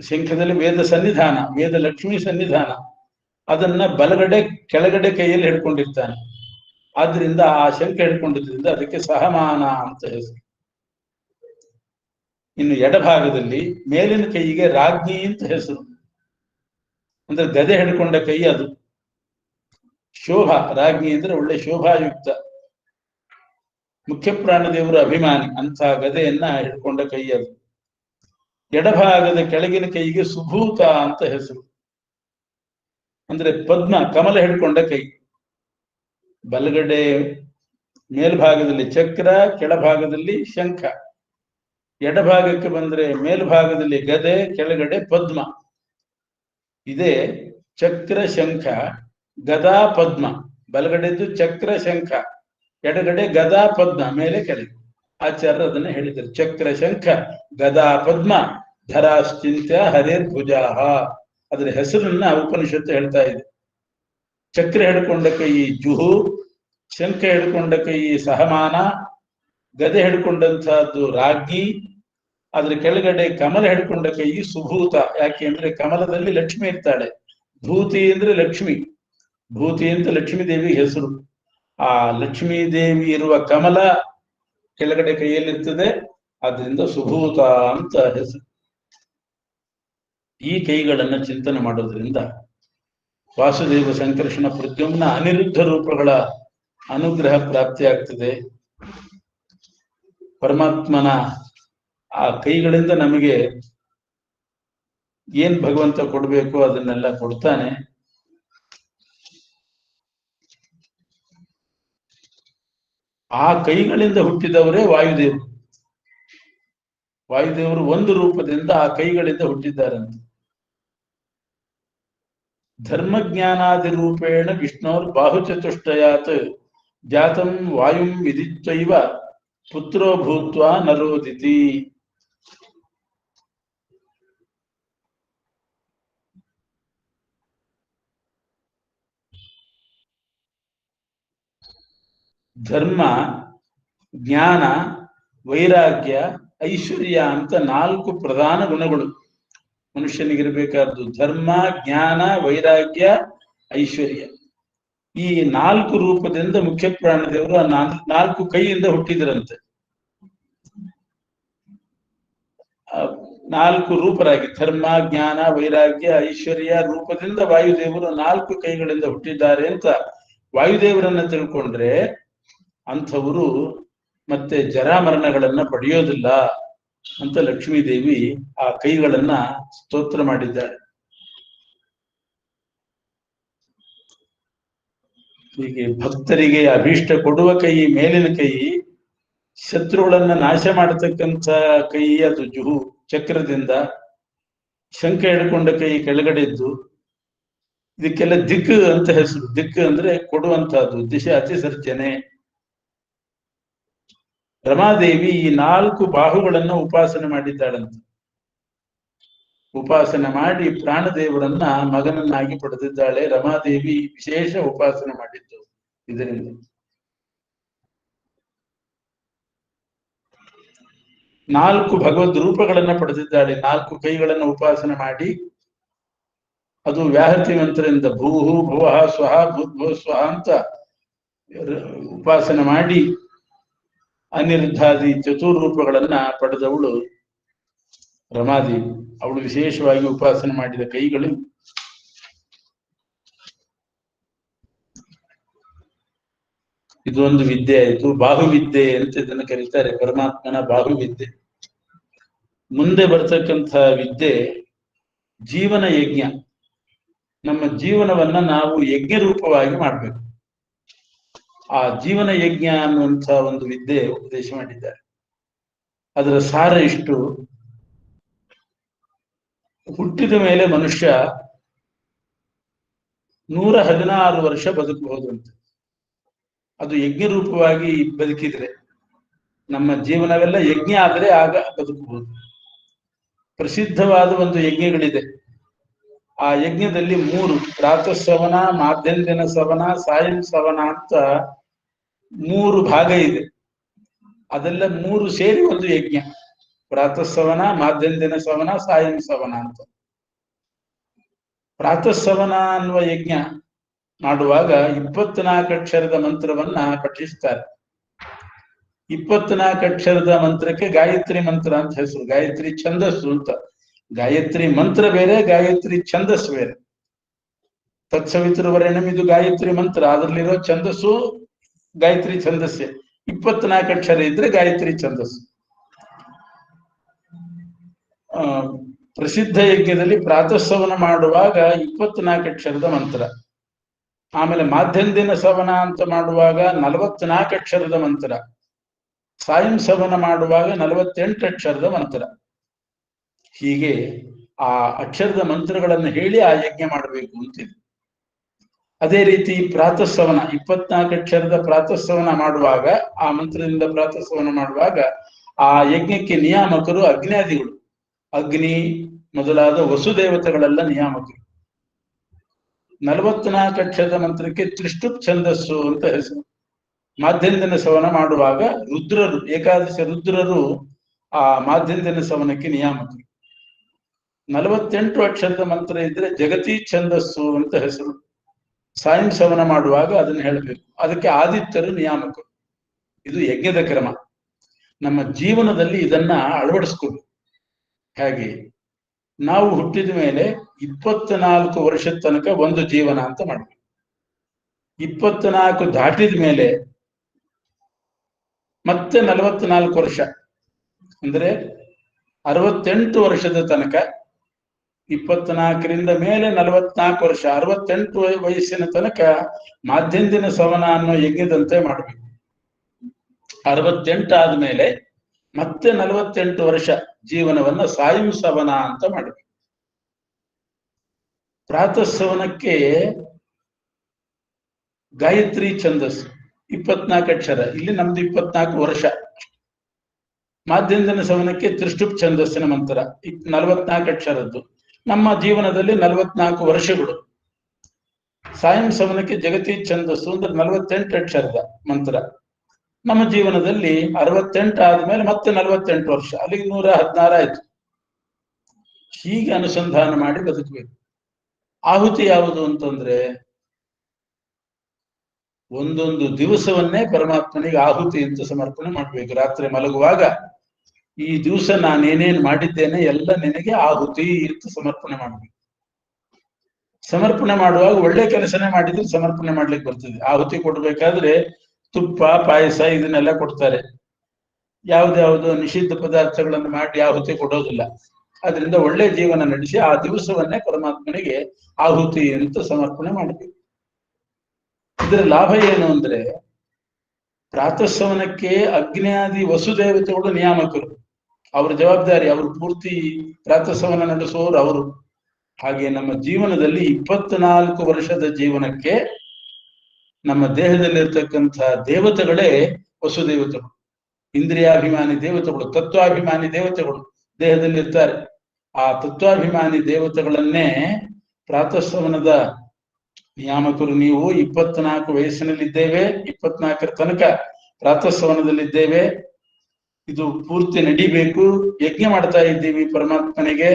ಶಂಖದಲ್ಲಿ ವೇದ ಸನ್ನಿಧಾನ, ವೇದ ಲಕ್ಷ್ಮಿ ಸನ್ನಿಧಾನ. ಅದನ್ನ ಬಲಗಡೆ ಕೆಳಗಡೆ ಕೈಯಲ್ಲಿ ಹಿಡ್ಕೊಂಡಿರ್ತಾನೆ. ಆದ್ರಿಂದ ಆ ಶಂಖ ಹಿಡ್ಕೊಂಡಿದ್ರಿಂದ ಅದಕ್ಕೆ ಸಹಮಾನ ಅಂತ ಹೆಸರು. ಇನ್ನು ಎಡಭಾಗದಲ್ಲಿ ಮೇಲಿನ ಕೈಗೆ ರಾಜ್ಞಿ ಅಂತ ಹೆಸರು. ಅಂದ್ರೆ ಗದೆ ಹಿಡ್ಕೊಂಡ ಕೈ ಅದು. ಶೋಭಾ, ರಾಜ್ಞಿ ಅಂದ್ರೆ ಒಳ್ಳೆ ಶೋಭಾಯುಕ್ತ, ಮುಖ್ಯ ಪ್ರಾಣದೇವರ ಅಭಿಮಾನಿ, ಅಂತ ಗದೆಯನ್ನ ಹಿಡ್ಕೊಂಡ ಕೈ ಅದು. ಎಡಭಾಗದ ಕೆಳಗಿನ ಕೈಗೆ ಸುಭೂತ ಅಂತ ಹೆಸರು. ಅಂದ್ರೆ ಪದ್ಮ, ಕಮಲ ಹಿಡ್ಕೊಂಡ ಕೈ. ಬಲಗಡೆ ಮೇಲ್ಭಾಗದಲ್ಲಿ ಚಕ್ರ, ಕೆಳಭಾಗದಲ್ಲಿ ಶಂಖ. ಎಡಭಾಗಕ್ಕೆ ಬಂದ್ರೆ ಮೇಲ್ಭಾಗದಲ್ಲಿ ಗದೆ, ಕೆಳಗಡೆ ಪದ್ಮ. ಇದೇ ಚಕ್ರ ಶಂಖ ಗದಾ ಪದ್ಮ. ಬಲಗಡೆದ್ದು ಚಕ್ರ ಶಂಖ, ಎಡಗಡೆ ಗದಾ ಪದ್ಮ, ಮೇಲೆ ಕೆಳಗೆ. ಆಚಾರ್ಯರು ಅದನ್ನ ಹೇಳಿದ್ದಾರೆ. ಚಕ್ರ ಶಂಖ ಗದಾ ಪದ್ಮ ಧರಾಶ್ಚಿಂತ್ಯ ಹರೇರ್ ಭುಜಾಹ. ಅದರ ಹೆಸರನ್ನ ಉಪನಿಷತ್ತು ಹೇಳ್ತಾ ಇದೆ. ಚಕ್ರ ಹಿಡ್ಕೊಂಡ ಕೈ ಜುಹು, ಶಂಖ ಹಿಡ್ಕೊಂಡ ಕೈ ಸಹಮಾನ, ಗದೆ ಹಿಡ್ಕೊಂಡಂತಹದ್ದು ರಾಜ್ಞಿ, ಅದ್ರ ಕೆಳಗಡೆ ಕಮಲ ಹಿಡ್ಕೊಂಡ ಕೈ ಸುಭೂತ. ಯಾಕೆ ಅಂದ್ರೆ ಕಮಲದಲ್ಲಿ ಲಕ್ಷ್ಮಿ ಇರ್ತಾಳೆ. ಭೂತಿ ಅಂದ್ರೆ ಲಕ್ಷ್ಮಿ, ಭೂತಿ ಅಂತ ಲಕ್ಷ್ಮೀ ದೇವಿ ಹೆಸರು. ಆ ಲಕ್ಷ್ಮೀ ದೇವಿ ಇರುವ ಕಮಲ ಕೆಳಗಡೆ ಕೈಯಲ್ಲಿರ್ತದೆ, ಆದ್ರಿಂದ ಸುಭೂತ ಅಂತ ಹೆಸರು. ಈ ಕೈಗಳನ್ನ ಚಿಂತನೆ ಮಾಡೋದ್ರಿಂದ ವಾಸುದೇವ ಸಂಕರ್ಷಣ ಪ್ರದ್ಯುಮ್ನ ಅನಿರುದ್ಧ ರೂಪಗಳ ಅನುಗ್ರಹ ಪ್ರಾಪ್ತಿಯಾಗ್ತದೆ. ಪರಮಾತ್ಮನ ಆ ಕೈಗಳಿಂದ ನಮಗೆ ಏನ್ ಭಗವಂತ ಕೊಡ್ಬೇಕು ಅದನ್ನೆಲ್ಲ ಕೊಡ್ತಾನೆ. ಆ ಕೈಗಳಿಂದ ಹುಟ್ಟಿದವರೇ ವಾಯುದೇವರು. ವಾಯುದೇವರು ಒಂದು ರೂಪದಿಂದ ಆ ಕೈಗಳಿಂದ ಹುಟ್ಟಿದ್ದಾರಂತೆ. ಧರ್ಮಜ್ಞಾನಾದಿ ರೂಪೇಣ ವಿಷ್ಣೋರ್ ಬಾಹುಚತುಷ್ಟಯಾತ್ ಜಾತಂ ವಾಯುಂ ವಿದಿತ್ವೈವ ಪುತ್ರೋ ಭೂತ್ವಾ ನರೋದಿತಿ. ಧರ್ಮ, ಜ್ಞಾನ, ವೈರಾಗ್ಯ, ಐಶ್ವರ್ಯ ಅಂತ 4 ಪ್ರಧಾನ ಗುಣಗಳು ಮನುಷ್ಯನಿಗಿರ್ಬೇಕಾದ್ದು. ಧರ್ಮ, ಜ್ಞಾನ, ವೈರಾಗ್ಯ, ಐಶ್ವರ್ಯ. ಈ 4 ರೂಪದಿಂದ ಮುಖ್ಯ ಪ್ರಾಣದೇವರು ಆ 4 ಕೈಯಿಂದ ಹುಟ್ಟಿದರಂತೆ. 4 ರೂಪರಾಗಿ ಧರ್ಮ, ಜ್ಞಾನ, ವೈರಾಗ್ಯ, ಐಶ್ವರ್ಯ ರೂಪದಿಂದ ವಾಯುದೇವರು 4 ಕೈಗಳಿಂದ ಹುಟ್ಟಿದ್ದಾರೆ ಅಂತ ವಾಯುದೇವರನ್ನ ತಿಳ್ಕೊಂಡ್ರೆ ಅಂಥವರು ಮತ್ತೆ ಜರಾಮರಣಗಳನ್ನ ಪಡೆಯೋದಿಲ್ಲ ಅಂತ ಲಕ್ಷ್ಮೀದೇವಿ ಆ ಕೈಗಳನ್ನ ಸ್ತೋತ್ರ ಮಾಡಿದ್ದಾರೆ. ಹೀಗೆ ಭಕ್ತರಿಗೆ ಅಭೀಷ್ಟ ಕೊಡುವ ಕೈ ಮೇಲಿನ ಕೈ, ಶತ್ರುಗಳನ್ನ ನಾಶ ಮಾಡತಕ್ಕಂಥ ಕೈ ಅದು ಜುಹು ಚಕ್ರದಿಂದ. ಶಂಖ ಹಿಡ್ಕೊಂಡ ಕೈ ಕೆಳಗಡೆದ್ದು, ಇದಕ್ಕೆಲ್ಲ ದಿಕ್ಕು ಅಂತ ಹೆಸರು. ದಿಕ್ಕು ಅಂದ್ರೆ ಕೊಡುವಂತಹದ್ದು, ದಿಶೆ ಅತಿಸರ್ಜನೆ. ರಮಾದೇವಿ ಈ 4 ಬಾಹುಗಳನ್ನ ಉಪಾಸನೆ ಮಾಡಿದ್ದಾಳಂತೆ. ಉಪಾಸನೆ ಮಾಡಿ ಪ್ರಾಣದೇವರನ್ನ ಮಗನನ್ನಾಗಿ ಪಡೆದಿದ್ದಾಳೆ. ರಮಾದೇವಿ ವಿಶೇಷ ಉಪಾಸನೆ ಮಾಡಿದ್ದು ಇದರಿಂದ. 4 ಭಗವದ್ ರೂಪಗಳನ್ನ ಪಡೆದಿದ್ದಾಳೆ. 4 ಕೈಗಳನ್ನ ಉಪಾಸನೆ ಮಾಡಿ, ಅದು ವ್ಯಾಹೃತಿ ಮಂತ್ರದಿಂದ ಭೂಹು ಭುವಃ ಸ್ವಹ ಭೂರ್ಭುವ ಸ್ವಹ ಅಂತ ಉಪಾಸನೆ ಮಾಡಿ ಅನಿರುದ್ಧಾದಿ ಚತುರ್ರೂಪಗಳನ್ನ ಪಡೆದವಳು ರಮಾದೇವಿ. ಅವಳು ವಿಶೇಷವಾಗಿ ಉಪಾಸನೆ ಮಾಡಿದ ಕೈಗಳು. ಇದು ಒಂದು ವಿದ್ಯೆ ಆಯಿತು. ಬಾಹುವಿದ್ಯೆ ಅಂತ ಇದನ್ನು ಕರೀತಾರೆ, ಪರಮಾತ್ಮನ ಬಾಹುವಿದ್ಯೆ. ಮುಂದೆ ಬರ್ತಕ್ಕಂಥ ವಿದ್ಯೆ ಜೀವನ ಯಜ್ಞ. ನಮ್ಮ ಜೀವನವನ್ನ ನಾವು ಯಜ್ಞ ರೂಪವಾಗಿ ಮಾಡಬೇಕು. ಆ ಜೀವನ ಯಜ್ಞ ಅನ್ನುವಂಥ ಒಂದು ವಿದ್ಯೆ ಉಪದೇಶ ಮಾಡಿದ್ದಾರೆ. ಅದರ ಸಾರ ಇಷ್ಟು: ಹುಟ್ಟಿದ ಮೇಲೆ ಮನುಷ್ಯ 116 ವರ್ಷ ಬದುಕಬಹುದು ಅಂತ. ಅದು ಯಜ್ಞ ರೂಪವಾಗಿ ಬದುಕಿದ್ರೆ, ನಮ್ಮ ಜೀವನವೆಲ್ಲ ಯಜ್ಞ ಆದರೆ ಆಗ ಬದುಕಬಹುದು. ಪ್ರಸಿದ್ಧವಾದ ಒಂದು ಯಜ್ಞಗಳಿದೆ. ಆ ಯಜ್ಞದಲ್ಲಿ 3 ಪ್ರಾತಃ ಸವನ, ಮಾಧ್ಯಂದಿನ ಸವನ, ಸಾಯಂ ಸವನ ಅಂತ 3 ಭಾಗ ಇದೆ. ಅದೆಲ್ಲ 3 ಸೇರಿ ಒಂದು ಯಜ್ಞ. ಪ್ರಾತಃ ಸವನ, ಮಾಧ್ಯಂದಿನ ಸವನ, ಸಾಯಂ ಸವನ ಅಂತ. ಪ್ರಾತಃ ಸವನ ಅನ್ನುವ ಯಜ್ಞ ಮಾಡುವಾಗ 24 ಅಕ್ಷರದ ಮಂತ್ರವನ್ನ ಪಠಿಸ್ತಾರೆ. 24 ಅಕ್ಷರದ ಮಂತ್ರಕ್ಕೆ ಗಾಯತ್ರಿ ಮಂತ್ರ ಅಂತ ಹೆಸರು. ಗಾಯತ್ರಿ ಛಂದಸ್ಸು ಅಂತ. ಗಾಯತ್ರಿ ಮಂತ್ರ ಬೇರೆ, ಗಾಯತ್ರಿ ಛಂದಸ್ಸು ಬೇರೆ. ತತ್ಸವಿತೃವರೆಣ್ಯಂ ಇದು ಗಾಯತ್ರಿ ಮಂತ್ರ, ಅದರಲ್ಲಿರೋ ಛಂದಸ್ಸು ಗಾಯತ್ರಿ ಛಂದಸ್ಸೆ. 24 ಅಕ್ಷರ ಇದ್ರೆ ಗಾಯತ್ರಿ ಛಂದಸ್ಸು. ಪ್ರಸಿದ್ಧ ಯಜ್ಞದಲ್ಲಿ ಪ್ರಾತಃಸವನ ಮಾಡುವಾಗ 24 ಅಕ್ಷರದ ಮಂತ್ರ. ಆಮೇಲೆ ಮಾಧ್ಯಂದಿನ ಸವನ ಅಂತ ಮಾಡುವಾಗ 44 ಅಕ್ಷರದ ಮಂತ್ರ. ಸಾಯಂ ಸವನ ಮಾಡುವಾಗ 48 ಅಕ್ಷರದ ಮಂತ್ರ. ಹೀಗೆ ಆ ಅಕ್ಷರದ ಮಂತ್ರಗಳನ್ನು ಹೇಳಿ ಆ ಯಜ್ಞ ಮಾಡಬೇಕು ಅಂತಿದೆ. ಅದೇ ರೀತಿ ಪ್ರಾತಃಸವನ 24 ಅಕ್ಷರದ ಪ್ರಾತಃಸವನ ಮಾಡುವಾಗ, ಆ ಮಂತ್ರದಿಂದ ಪ್ರಾತಃಸವನ ಮಾಡುವಾಗ ಆ ಯಜ್ಞಕ್ಕೆ ನಿಯಾಮಕರು ಅಗ್ನ್ಯಾದಿಗಳು. ಅಗ್ನಿ ಮೊದಲಾದ ವಸುದೇವತೆಗಳೆಲ್ಲ ನಿಯಾಮಕರು. 44 ಅಕ್ಷರದ ಮಂತ್ರಕ್ಕೆ ತ್ರಿಷ್ಟುಪ್ ಛಂದಸ್ಸು ಅಂತ ಹೆಸರು. ಮಾಧ್ಯಂದಿನ ಸವನ ಮಾಡುವಾಗ ರುದ್ರರು, ಏಕಾದಶ ರುದ್ರರು ಆ ಮಾಧ್ಯಂದಿನ ಸವನಕ್ಕೆ ನಿಯಾಮಕರು. 48 ಅಕ್ಷರದ ಮಂತ್ರ ಇದ್ರೆ ಜಗತಿ ಛಂದಸ್ಸು ಅಂತ ಹೆಸರು. ಸಾಯಂ ಸವನ ಮಾಡುವಾಗ ಅದನ್ನು ಹೇಳಬೇಕು. ಅದಕ್ಕೆ ಆದಿತ್ಯರು ನಿಯಾಮಕರು. ಇದು ಯಜ್ಞದ ಕ್ರಮ. ನಮ್ಮ ಜೀವನದಲ್ಲಿ ಇದನ್ನ ಅಳವಡಿಸ್ಕೋಬೇಕು. ಹಾಗೆ ನಾವು ಹುಟ್ಟಿದ ಮೇಲೆ 24 ವರ್ಷದ ತನಕ ಒಂದು ಜೀವನ ಅಂತ ಮಾಡಬೇಕು. 24 ದಾಟಿದ ಮೇಲೆ ಮತ್ತೆ 44 ವರ್ಷ ಅಂದ್ರೆ 68 ವರ್ಷದ ತನಕ, 24ರಿಂದ ಮೇಲೆ 44 ವರ್ಷ, 68 ವಯಸ್ಸಿನ ತನಕ ಮಾಧ್ಯಂದಿನ ಸವನ ಅನ್ನೋ ಯಜ್ಞದಂತೆ ಮಾಡಬೇಕು. 68 ಆದ್ಮೇಲೆ ಮತ್ತೆ 48 ವರ್ಷ ಜೀವನವನ್ನ ಸಾಯಂ ಸವನ ಅಂತ ಮಾಡಬೇಕು. ಪ್ರಾತಃ ಸವನಕ್ಕೆ ಗಾಯತ್ರಿ ಛಂದಸ್ಸು 24 ಅಕ್ಷರ, ಇಲ್ಲಿ ನಮ್ದು 24 ವರ್ಷ. ಮಾಧ್ಯಂದಿನ ಸವನಕ್ಕೆ ತ್ರಿಷ್ಟುಪ್ ಛಂದಸ್ಸಿನ ಮಂತ್ರ 44 ಅಕ್ಷರದ್ದು. ನಮ್ಮ ಜೀವನದಲ್ಲಿ 44 ವರ್ಷಗಳು. ಸಾಯಂ ಸವನಕ್ಕೆ ಜಗತಿ ಛಂದಸ್ಸು ಅಂದ್ರೆ 48 ಅಕ್ಷರದ ಮಂತ್ರ. ನಮ್ಮ ಜೀವನದಲ್ಲಿ 68 ಆದ್ಮೇಲೆ ಮತ್ತೆ 48 ವರ್ಷ, ಅಲ್ಲಿಗೆ 116 ಆಯ್ತು. ಹೀಗೆ ಅನುಸಂಧಾನ ಮಾಡಿ ಬದುಕಬೇಕು. ಆಹುತಿ ಯಾವುದು ಅಂತಂದ್ರೆ, ಒಂದೊಂದು ದಿವಸವನ್ನೇ ಪರಮಾತ್ಮನಿಗೆ ಆಹುತಿ ಅಂತ ಸಮರ್ಪಣೆ ಮಾಡ್ಬೇಕು. ರಾತ್ರಿ ಮಲಗುವಾಗ ಈ ದಿವಸ ನಾನೇನೇನು ಮಾಡಿದ್ದೇನೆ ಎಲ್ಲ ನಿನಗೆ ಆಹುತಿ ಅಂತ ಸಮರ್ಪಣೆ ಮಾಡ್ಬೇಕು. ಸಮರ್ಪಣೆ ಮಾಡುವಾಗ ಒಳ್ಳೆ ಕೆಲಸನೇ ಮಾಡಿದ್ರೆ ಸಮರ್ಪಣೆ ಮಾಡ್ಲಿಕ್ಕೆ ಬರ್ತದೆ. ಆಹುತಿ ಕೊಡ್ಬೇಕಾದ್ರೆ ತುಪ್ಪ, ಪಾಯಸ ಇದನ್ನೆಲ್ಲ ಕೊಡ್ತಾರೆ. ಯಾವ್ದ್ಯಾವ್ದು ನಿಷಿದ್ಧ ಪದಾರ್ಥಗಳನ್ನು ಮಾಡಿ ಆಹುತಿ ಕೊಡೋದಿಲ್ಲ. ಅದರಿಂದ ಒಳ್ಳೆ ಜೀವನ ನಡೆಸಿ ಆ ದಿವಸವನ್ನೇ ಪರಮಾತ್ಮನಿಗೆ ಆಹುತಿ ಅಂತ ಸಮರ್ಪಣೆ ಮಾಡಬೇಕು. ಇದರ ಲಾಭ ಏನು ಅಂದ್ರೆ, ಪ್ರಾತಃಸವನಕ್ಕೆ ಅಗ್ನ್ಯಾದಿ ವಸುದೇವತೆಗಳು ನಿಯಾಮಕರು. ಅವ್ರ ಜವಾಬ್ದಾರಿ, ಅವರು ಪೂರ್ತಿ ಪ್ರಾತಃಸವನ ನಡೆಸುವವರು ಅವರು. ಹಾಗೆ ನಮ್ಮ ಜೀವನದಲ್ಲಿ 24 ವರ್ಷದ ಜೀವನಕ್ಕೆ ನಮ್ಮ ದೇಹದಲ್ಲಿರ್ತಕ್ಕಂಥ ದೇವತೆಗಳೇ ವಸುದೇವತೆಗಳು, ಇಂದ್ರಿಯಾಭಿಮಾನಿ ದೇವತೆಗಳು, ತತ್ವಾಭಿಮಾನಿ ದೇವತೆಗಳು ದೇಹದಲ್ಲಿರ್ತಾರೆ. ಆ ತತ್ವಾಭಿಮಾನಿ ದೇವತೆಗಳನ್ನೇ ಪ್ರಾತಃಶ್ರವಣದ ನಿಯಾಮಕರು. ನೀವು 24 ವಯಸ್ಸಿನಲ್ಲಿದ್ದೇವೆ, 24ರ ತನಕ ಪ್ರಾತಃಶ್ರವಣದಲ್ಲಿದ್ದೇವೆ, ಇದು ಪೂರ್ತಿ ನಡಿಬೇಕು, ಯಜ್ಞ ಮಾಡ್ತಾ ಇದ್ದೀವಿ ಪರಮಾತ್ಮನಿಗೆ,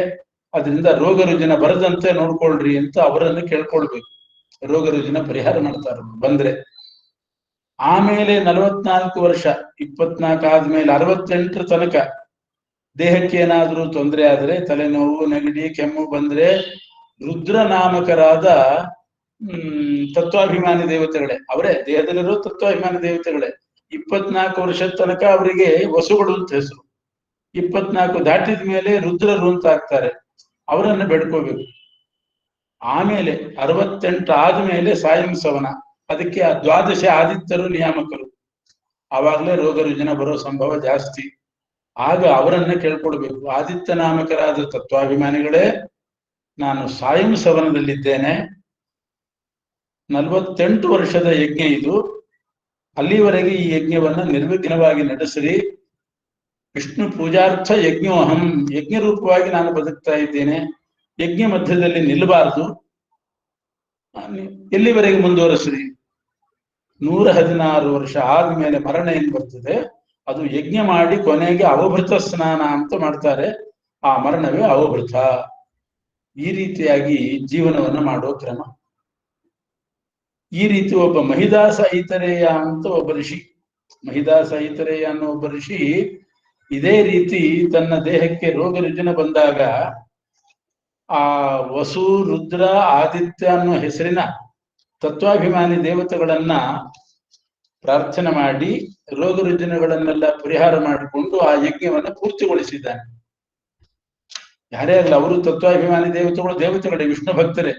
ಅದರಿಂದ ರೋಗ ರುಜಿನ ಬರದಂತೆ ನೋಡ್ಕೊಳ್ರಿ ಅಂತ ಅವರನ್ನು ಕೇಳ್ಕೊಳ್ಬೇಕು. ರೋಗ ರುಜಿನ ಪರಿಹಾರ ಮಾಡ್ತಾರ ಬಂದ್ರೆ. ಆಮೇಲೆ 44 ವರ್ಷ, 24 ಆದ್ಮೇಲೆ 68ರ ತನಕ ದೇಹಕ್ಕೆ ಏನಾದ್ರೂ ತೊಂದರೆ ಆದ್ರೆ, ತಲೆನೋವು, ನೆಗಡಿ, ಕೆಮ್ಮು ಬಂದ್ರೆ ರುದ್ರನಾಮಕರಾದ ತತ್ವಾಭಿಮಾನಿ ದೇವತೆಗಳೇ, ಅವರೇ ದೇಹದಲ್ಲಿರೋ ತತ್ವಾಭಿಮಾನಿ ದೇವತೆಗಳೇ 24 ವರ್ಷದ ತನಕ ಅವರಿಗೆ ವಸುಗಳು ಅಂತ ಹೆಸರು. 24 ದಾಟಿದ ಮೇಲೆ ರುದ್ರರು ಅಂತ ಆಗ್ತಾರೆ, ಅವರನ್ನು ಬೇಡ್ಕೋಬೇಕು. ಆಮೇಲೆ 68 ಆದ್ಮೇಲೆ ಸಾಯಂ ಸವನ, ಅದಕ್ಕೆ ಆ 12 ಆದಿತ್ಯರು ನಿಯಾಮಕರು. ಆವಾಗಲೇ ರೋಗ ರುಜಿನ ಬರೋ ಸಂಭವ ಜಾಸ್ತಿ. ಆಗ ಅವರನ್ನ ಕೇಳ್ಕೊಳ್ಬೇಕು. ಆದಿತ್ಯ ನಾಮಕರಾದ ತತ್ವಾಭಿಮಾನಿಗಳೇ, ನಾನು ಸಾಯಂ ಸವನದಲ್ಲಿದ್ದೇನೆ, 48 ವರ್ಷದ ಯಜ್ಞ ಇದು, ಅಲ್ಲಿವರೆಗೆ ಈ ಯಜ್ಞವನ್ನ ನಿರ್ವಿಘ್ನವಾಗಿ ನಡೆಸಿರಿ. ವಿಷ್ಣು ಪೂಜಾರ್ಥ ಯಜ್ಞೋಹಂ, ಯಜ್ಞ ರೂಪವಾಗಿ ನಾನು ಬದುಕ್ತಾ ಇದ್ದೇನೆ, ಯಜ್ಞ ಮಧ್ಯದಲ್ಲಿ ನಿಲ್ಲಬಾರದು, ಎಲ್ಲಿವರೆಗೆ ಮುಂದುವರೆಸ್ರಿ. 116 ವರ್ಷ ಆದ್ಮೇಲೆ ಮರಣ ಏನ್ ಬರ್ತದೆ, ಅದು ಯಜ್ಞ ಮಾಡಿ ಕೊನೆಗೆ ಅವಭೃತ ಸ್ನಾನ ಅಂತ ಮಾಡ್ತಾರೆ, ಆ ಮರಣವೇ ಅವಭೃತ. ಈ ರೀತಿಯಾಗಿ ಜೀವನವನ್ನ ಮಾಡೋ ಕ್ರಮ. ಈ ರೀತಿ ಒಬ್ಬ ಮಹಿದಾಸ ಐತರೇಯ ಅಂತ ಒಬ್ಬ ಋಷಿ, ಮಹಿದಾಸ ಐತರೇಯ ಅನ್ನೋ ಒಬ್ಬ ಋಷಿ ಇದೇ ರೀತಿ ತನ್ನ ದೇಹಕ್ಕೆ ರೋಗ ರುಜಿನ ಬಂದಾಗ ಆ ವಸು, ರುದ್ರ, ಆದಿತ್ಯ ಅನ್ನೋ ಹೆಸರಿನ ತತ್ವಾಭಿಮಾನಿ ದೇವತೆಗಳನ್ನ ಪ್ರಾರ್ಥನೆ ಮಾಡಿ ರೋಗ ರುಜಿನಗಳನ್ನೆಲ್ಲ ಪರಿಹಾರ ಮಾಡಿಕೊಂಡು ಆ ಯಜ್ಞವನ್ನ ಪೂರ್ತಿಗೊಳಿಸಿದ್ದಾನೆ. ಯಾರೇ ಆಗಲ್ಲ, ಅವರು ತತ್ವಾಭಿಮಾನಿ ದೇವತೆಗಳೇ, ವಿಷ್ಣು ಭಕ್ತರೇ.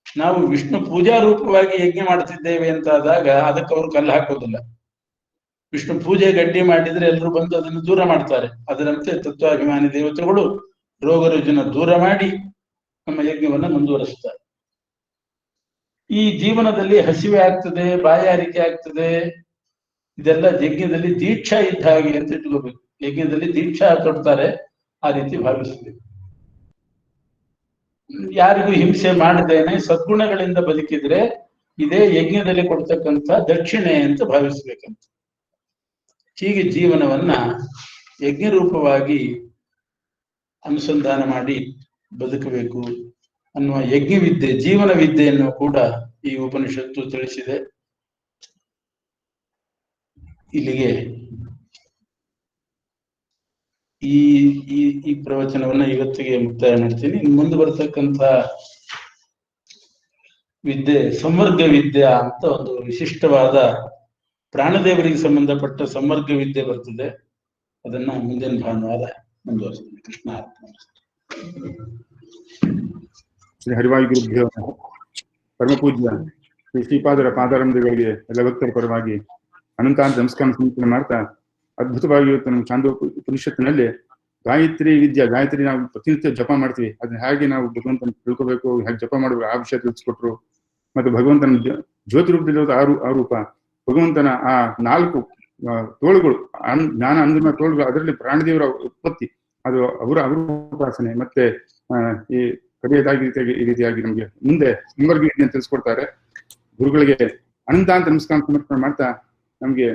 ನಾವು ವಿಷ್ಣು ಪೂಜಾ ರೂಪವಾಗಿ ಯಜ್ಞ ಮಾಡ್ತಿದ್ದೇವೆ ಅಂತ ಆದಾಗ ಅದಕ್ಕೆ ಅವರು ಕಲ್ಲು ಹಾಕೋದಿಲ್ಲ. ವಿಷ್ಣು ಪೂಜೆ ಗಡ್ಡಿ ಮಾಡಿದ್ರೆ ಎಲ್ಲರೂ ಬಂದು ಅದನ್ನು ದೂರ ಮಾಡ್ತಾರೆ. ಅದರಂತೆ ತತ್ವಾಭಿಮಾನಿ ದೇವತೆಗಳು ರೋಗ ರುಜಿನ ದೂರ ಮಾಡಿ ನಮ್ಮ ಯಜ್ಞವನ್ನ ಮುಂದುವರಿಸ್ತಾರೆ. ಈ ಜೀವನದಲ್ಲಿ ಹಸಿವೆ ಆಗ್ತದೆ, ಬಾಯಾರಿಕೆ ಆಗ್ತದೆ, ಇದೆಲ್ಲ ಯಜ್ಞದಲ್ಲಿ ದೀಕ್ಷಾ ಇದ್ದ ಹಾಗೆ ಅಂತ ಇಟ್ಕೋಬೇಕು. ಯಜ್ಞದಲ್ಲಿ ದೀಕ್ಷಾ ಕೊಡ್ತಾರೆ, ಆ ರೀತಿ ಭಾವಿಸಬೇಕು. ಯಾರಿಗೂ ಹಿಂಸೆ ಮಾಡದೇನೆ ಸದ್ಗುಣಗಳಿಂದ ಬದುಕಿದ್ರೆ ಇದೇ ಯಜ್ಞದಲ್ಲಿ ಕೊಡ್ತಕ್ಕಂಥ ದಕ್ಷಿಣೆ ಅಂತ ಭಾವಿಸ್ಬೇಕಂತ. ಹೀಗೆ ಜೀವನವನ್ನ ಯಜ್ಞ ರೂಪವಾಗಿ ಅನುಸಂಧಾನ ಮಾಡಿ ಬದುಕಬೇಕು ಅನ್ನುವ ಯಜ್ಞವಿದ್ಯೆ, ಜೀವನ ವಿದ್ಯೆಯನ್ನು ಕೂಡ ಈ ಉಪನಿಷತ್ತು ತಿಳಿಸಿದೆ. ಇಲ್ಲಿಗೆ ಈ ಪ್ರವಚನವನ್ನ ಇವತ್ತಿಗೆ ಮುಕ್ತಾಯ ಮಾಡ್ತೀನಿ. ಮುಂದೆ ಬರ್ತಕ್ಕಂಥ ವಿದ್ಯೆ ಸಂವರ್ಗ ವಿದ್ಯಾ ಅಂತ ಒಂದು ವಿಶಿಷ್ಟವಾದ ಪ್ರಾಣದೇವರಿಗೆ ಸಂಬಂಧಪಟ್ಟ ಸಂವರ್ಗ ವಿದ್ಯೆ ಬರ್ತದೆ. ಅದನ್ನ ಮುಂದಿನ ಭಾನುವಾರ ಮುಂದುವರಿಸ್ತೀನಿ. ಕೃಷ್ಣ ಶ್ರೀ ಹರಿವಾಯುಗುರುಭ್ಯೋ ಪರಮಪೂಜ್ಯ ಶ್ರೀ ಶ್ರೀಪಾದರ ಪಾದಾರಂಭಗಳಿಗೆ ಎಲ್ಲ ಭಕ್ತರ ಪರವಾಗಿ ಅನಂತಾಂತ ನಮಸ್ಕಾರ ಸಮರ್ಪಣೆ ಮಾಡ್ತಾ, ಅದ್ಭುತವಾಗಿ ಇವತ್ತು ನಮ್ಮ ಚಾಂದೋ ಉಪನಿಷತ್ತಿನಲ್ಲಿ ಗಾಯತ್ರಿ ವಿದ್ಯಾ, ಗಾಯತ್ರಿ ನಾವು ಪ್ರತಿನಿತ್ಯ ಜಪ ಮಾಡ್ತೀವಿ, ಅದನ್ನ ಹೇಗೆ ನಾವು ಭಗವಂತನ ತಿಳ್ಕೋಬೇಕು, ಹೇಗೆ ಜಪ ಮಾಡಬೇಕು ಆ ವಿಷಯ ತಿಳಿಸ್ಕೊಟ್ರು. ಮತ್ತು ಭಗವಂತನ ಜ್ಯೋತಿ ರೂಪದಲ್ಲಿರೋದು ಆ ರೂಪ, ಭಗವಂತನ ಆ 4 ತೋಳುಗಳು, ಜ್ಞಾನ ಅಂದಿನ ತೋಳುಗಳು, ಅದರಲ್ಲಿ ಪ್ರಾಣದೇವರ ಉತ್ಪತ್ತಿ, ಅದು ಅವರ ಉಪಾಸನೆ. ಮತ್ತೆ ಈ ಕಡೆಯದಾಗಿ ಈ ರೀತಿಯಾಗಿ ನಮ್ಗೆ ಮುಂದೆ ಸಂವರ್ಗ ವಿದ್ಯೆಯನ್ನು ತಿಳಿಸ್ಕೊಡ್ತಾರೆ. ಗುರುಗಳಿಗೆ ಅನಂತಾಂತ ನಮಸ್ಕಾರ ಸಮರ್ಪಣೆ ಮಾಡ್ತಾ, ನಮ್ಗೆ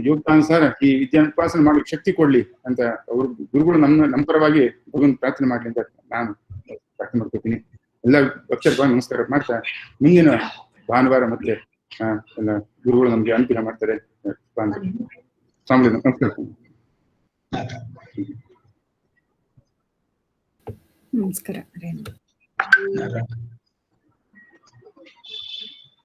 ಯೋಗ್ಯಾನುಸಾರ ಈ ವಿದ್ಯಾನುಪಾಸನೆ ಮಾಡ್ಲಿಕ್ಕೆ ಶಕ್ತಿ ಕೊಡ್ಲಿ ಅಂತ ಅವರು ಗುರುಗಳು ನಮ್ಮ ಪರವಾಗಿ ಭಗವಂತ ಪ್ರಾರ್ಥನೆ ಮಾಡ್ಲಿ ಅಂತ ನಾನು ಪ್ರಾರ್ಥನೆ ಮಾಡ್ಕೊತೀನಿ. ಎಲ್ಲ ಭಕ್ತರ ನಮಸ್ಕಾರ ಮಾಡ್ತಾ, ಮುಂದಿನ ಭಾನುವಾರ ಮತ್ತೆ ಎಲ್ಲ ಗುರುಗಳು ನಮ್ಗೆ ಅನುಕೂಲ ಮಾಡ್ತಾರೆ. ನಮಸ್ಕಾರ. ನಮಸ್ಕಾರ.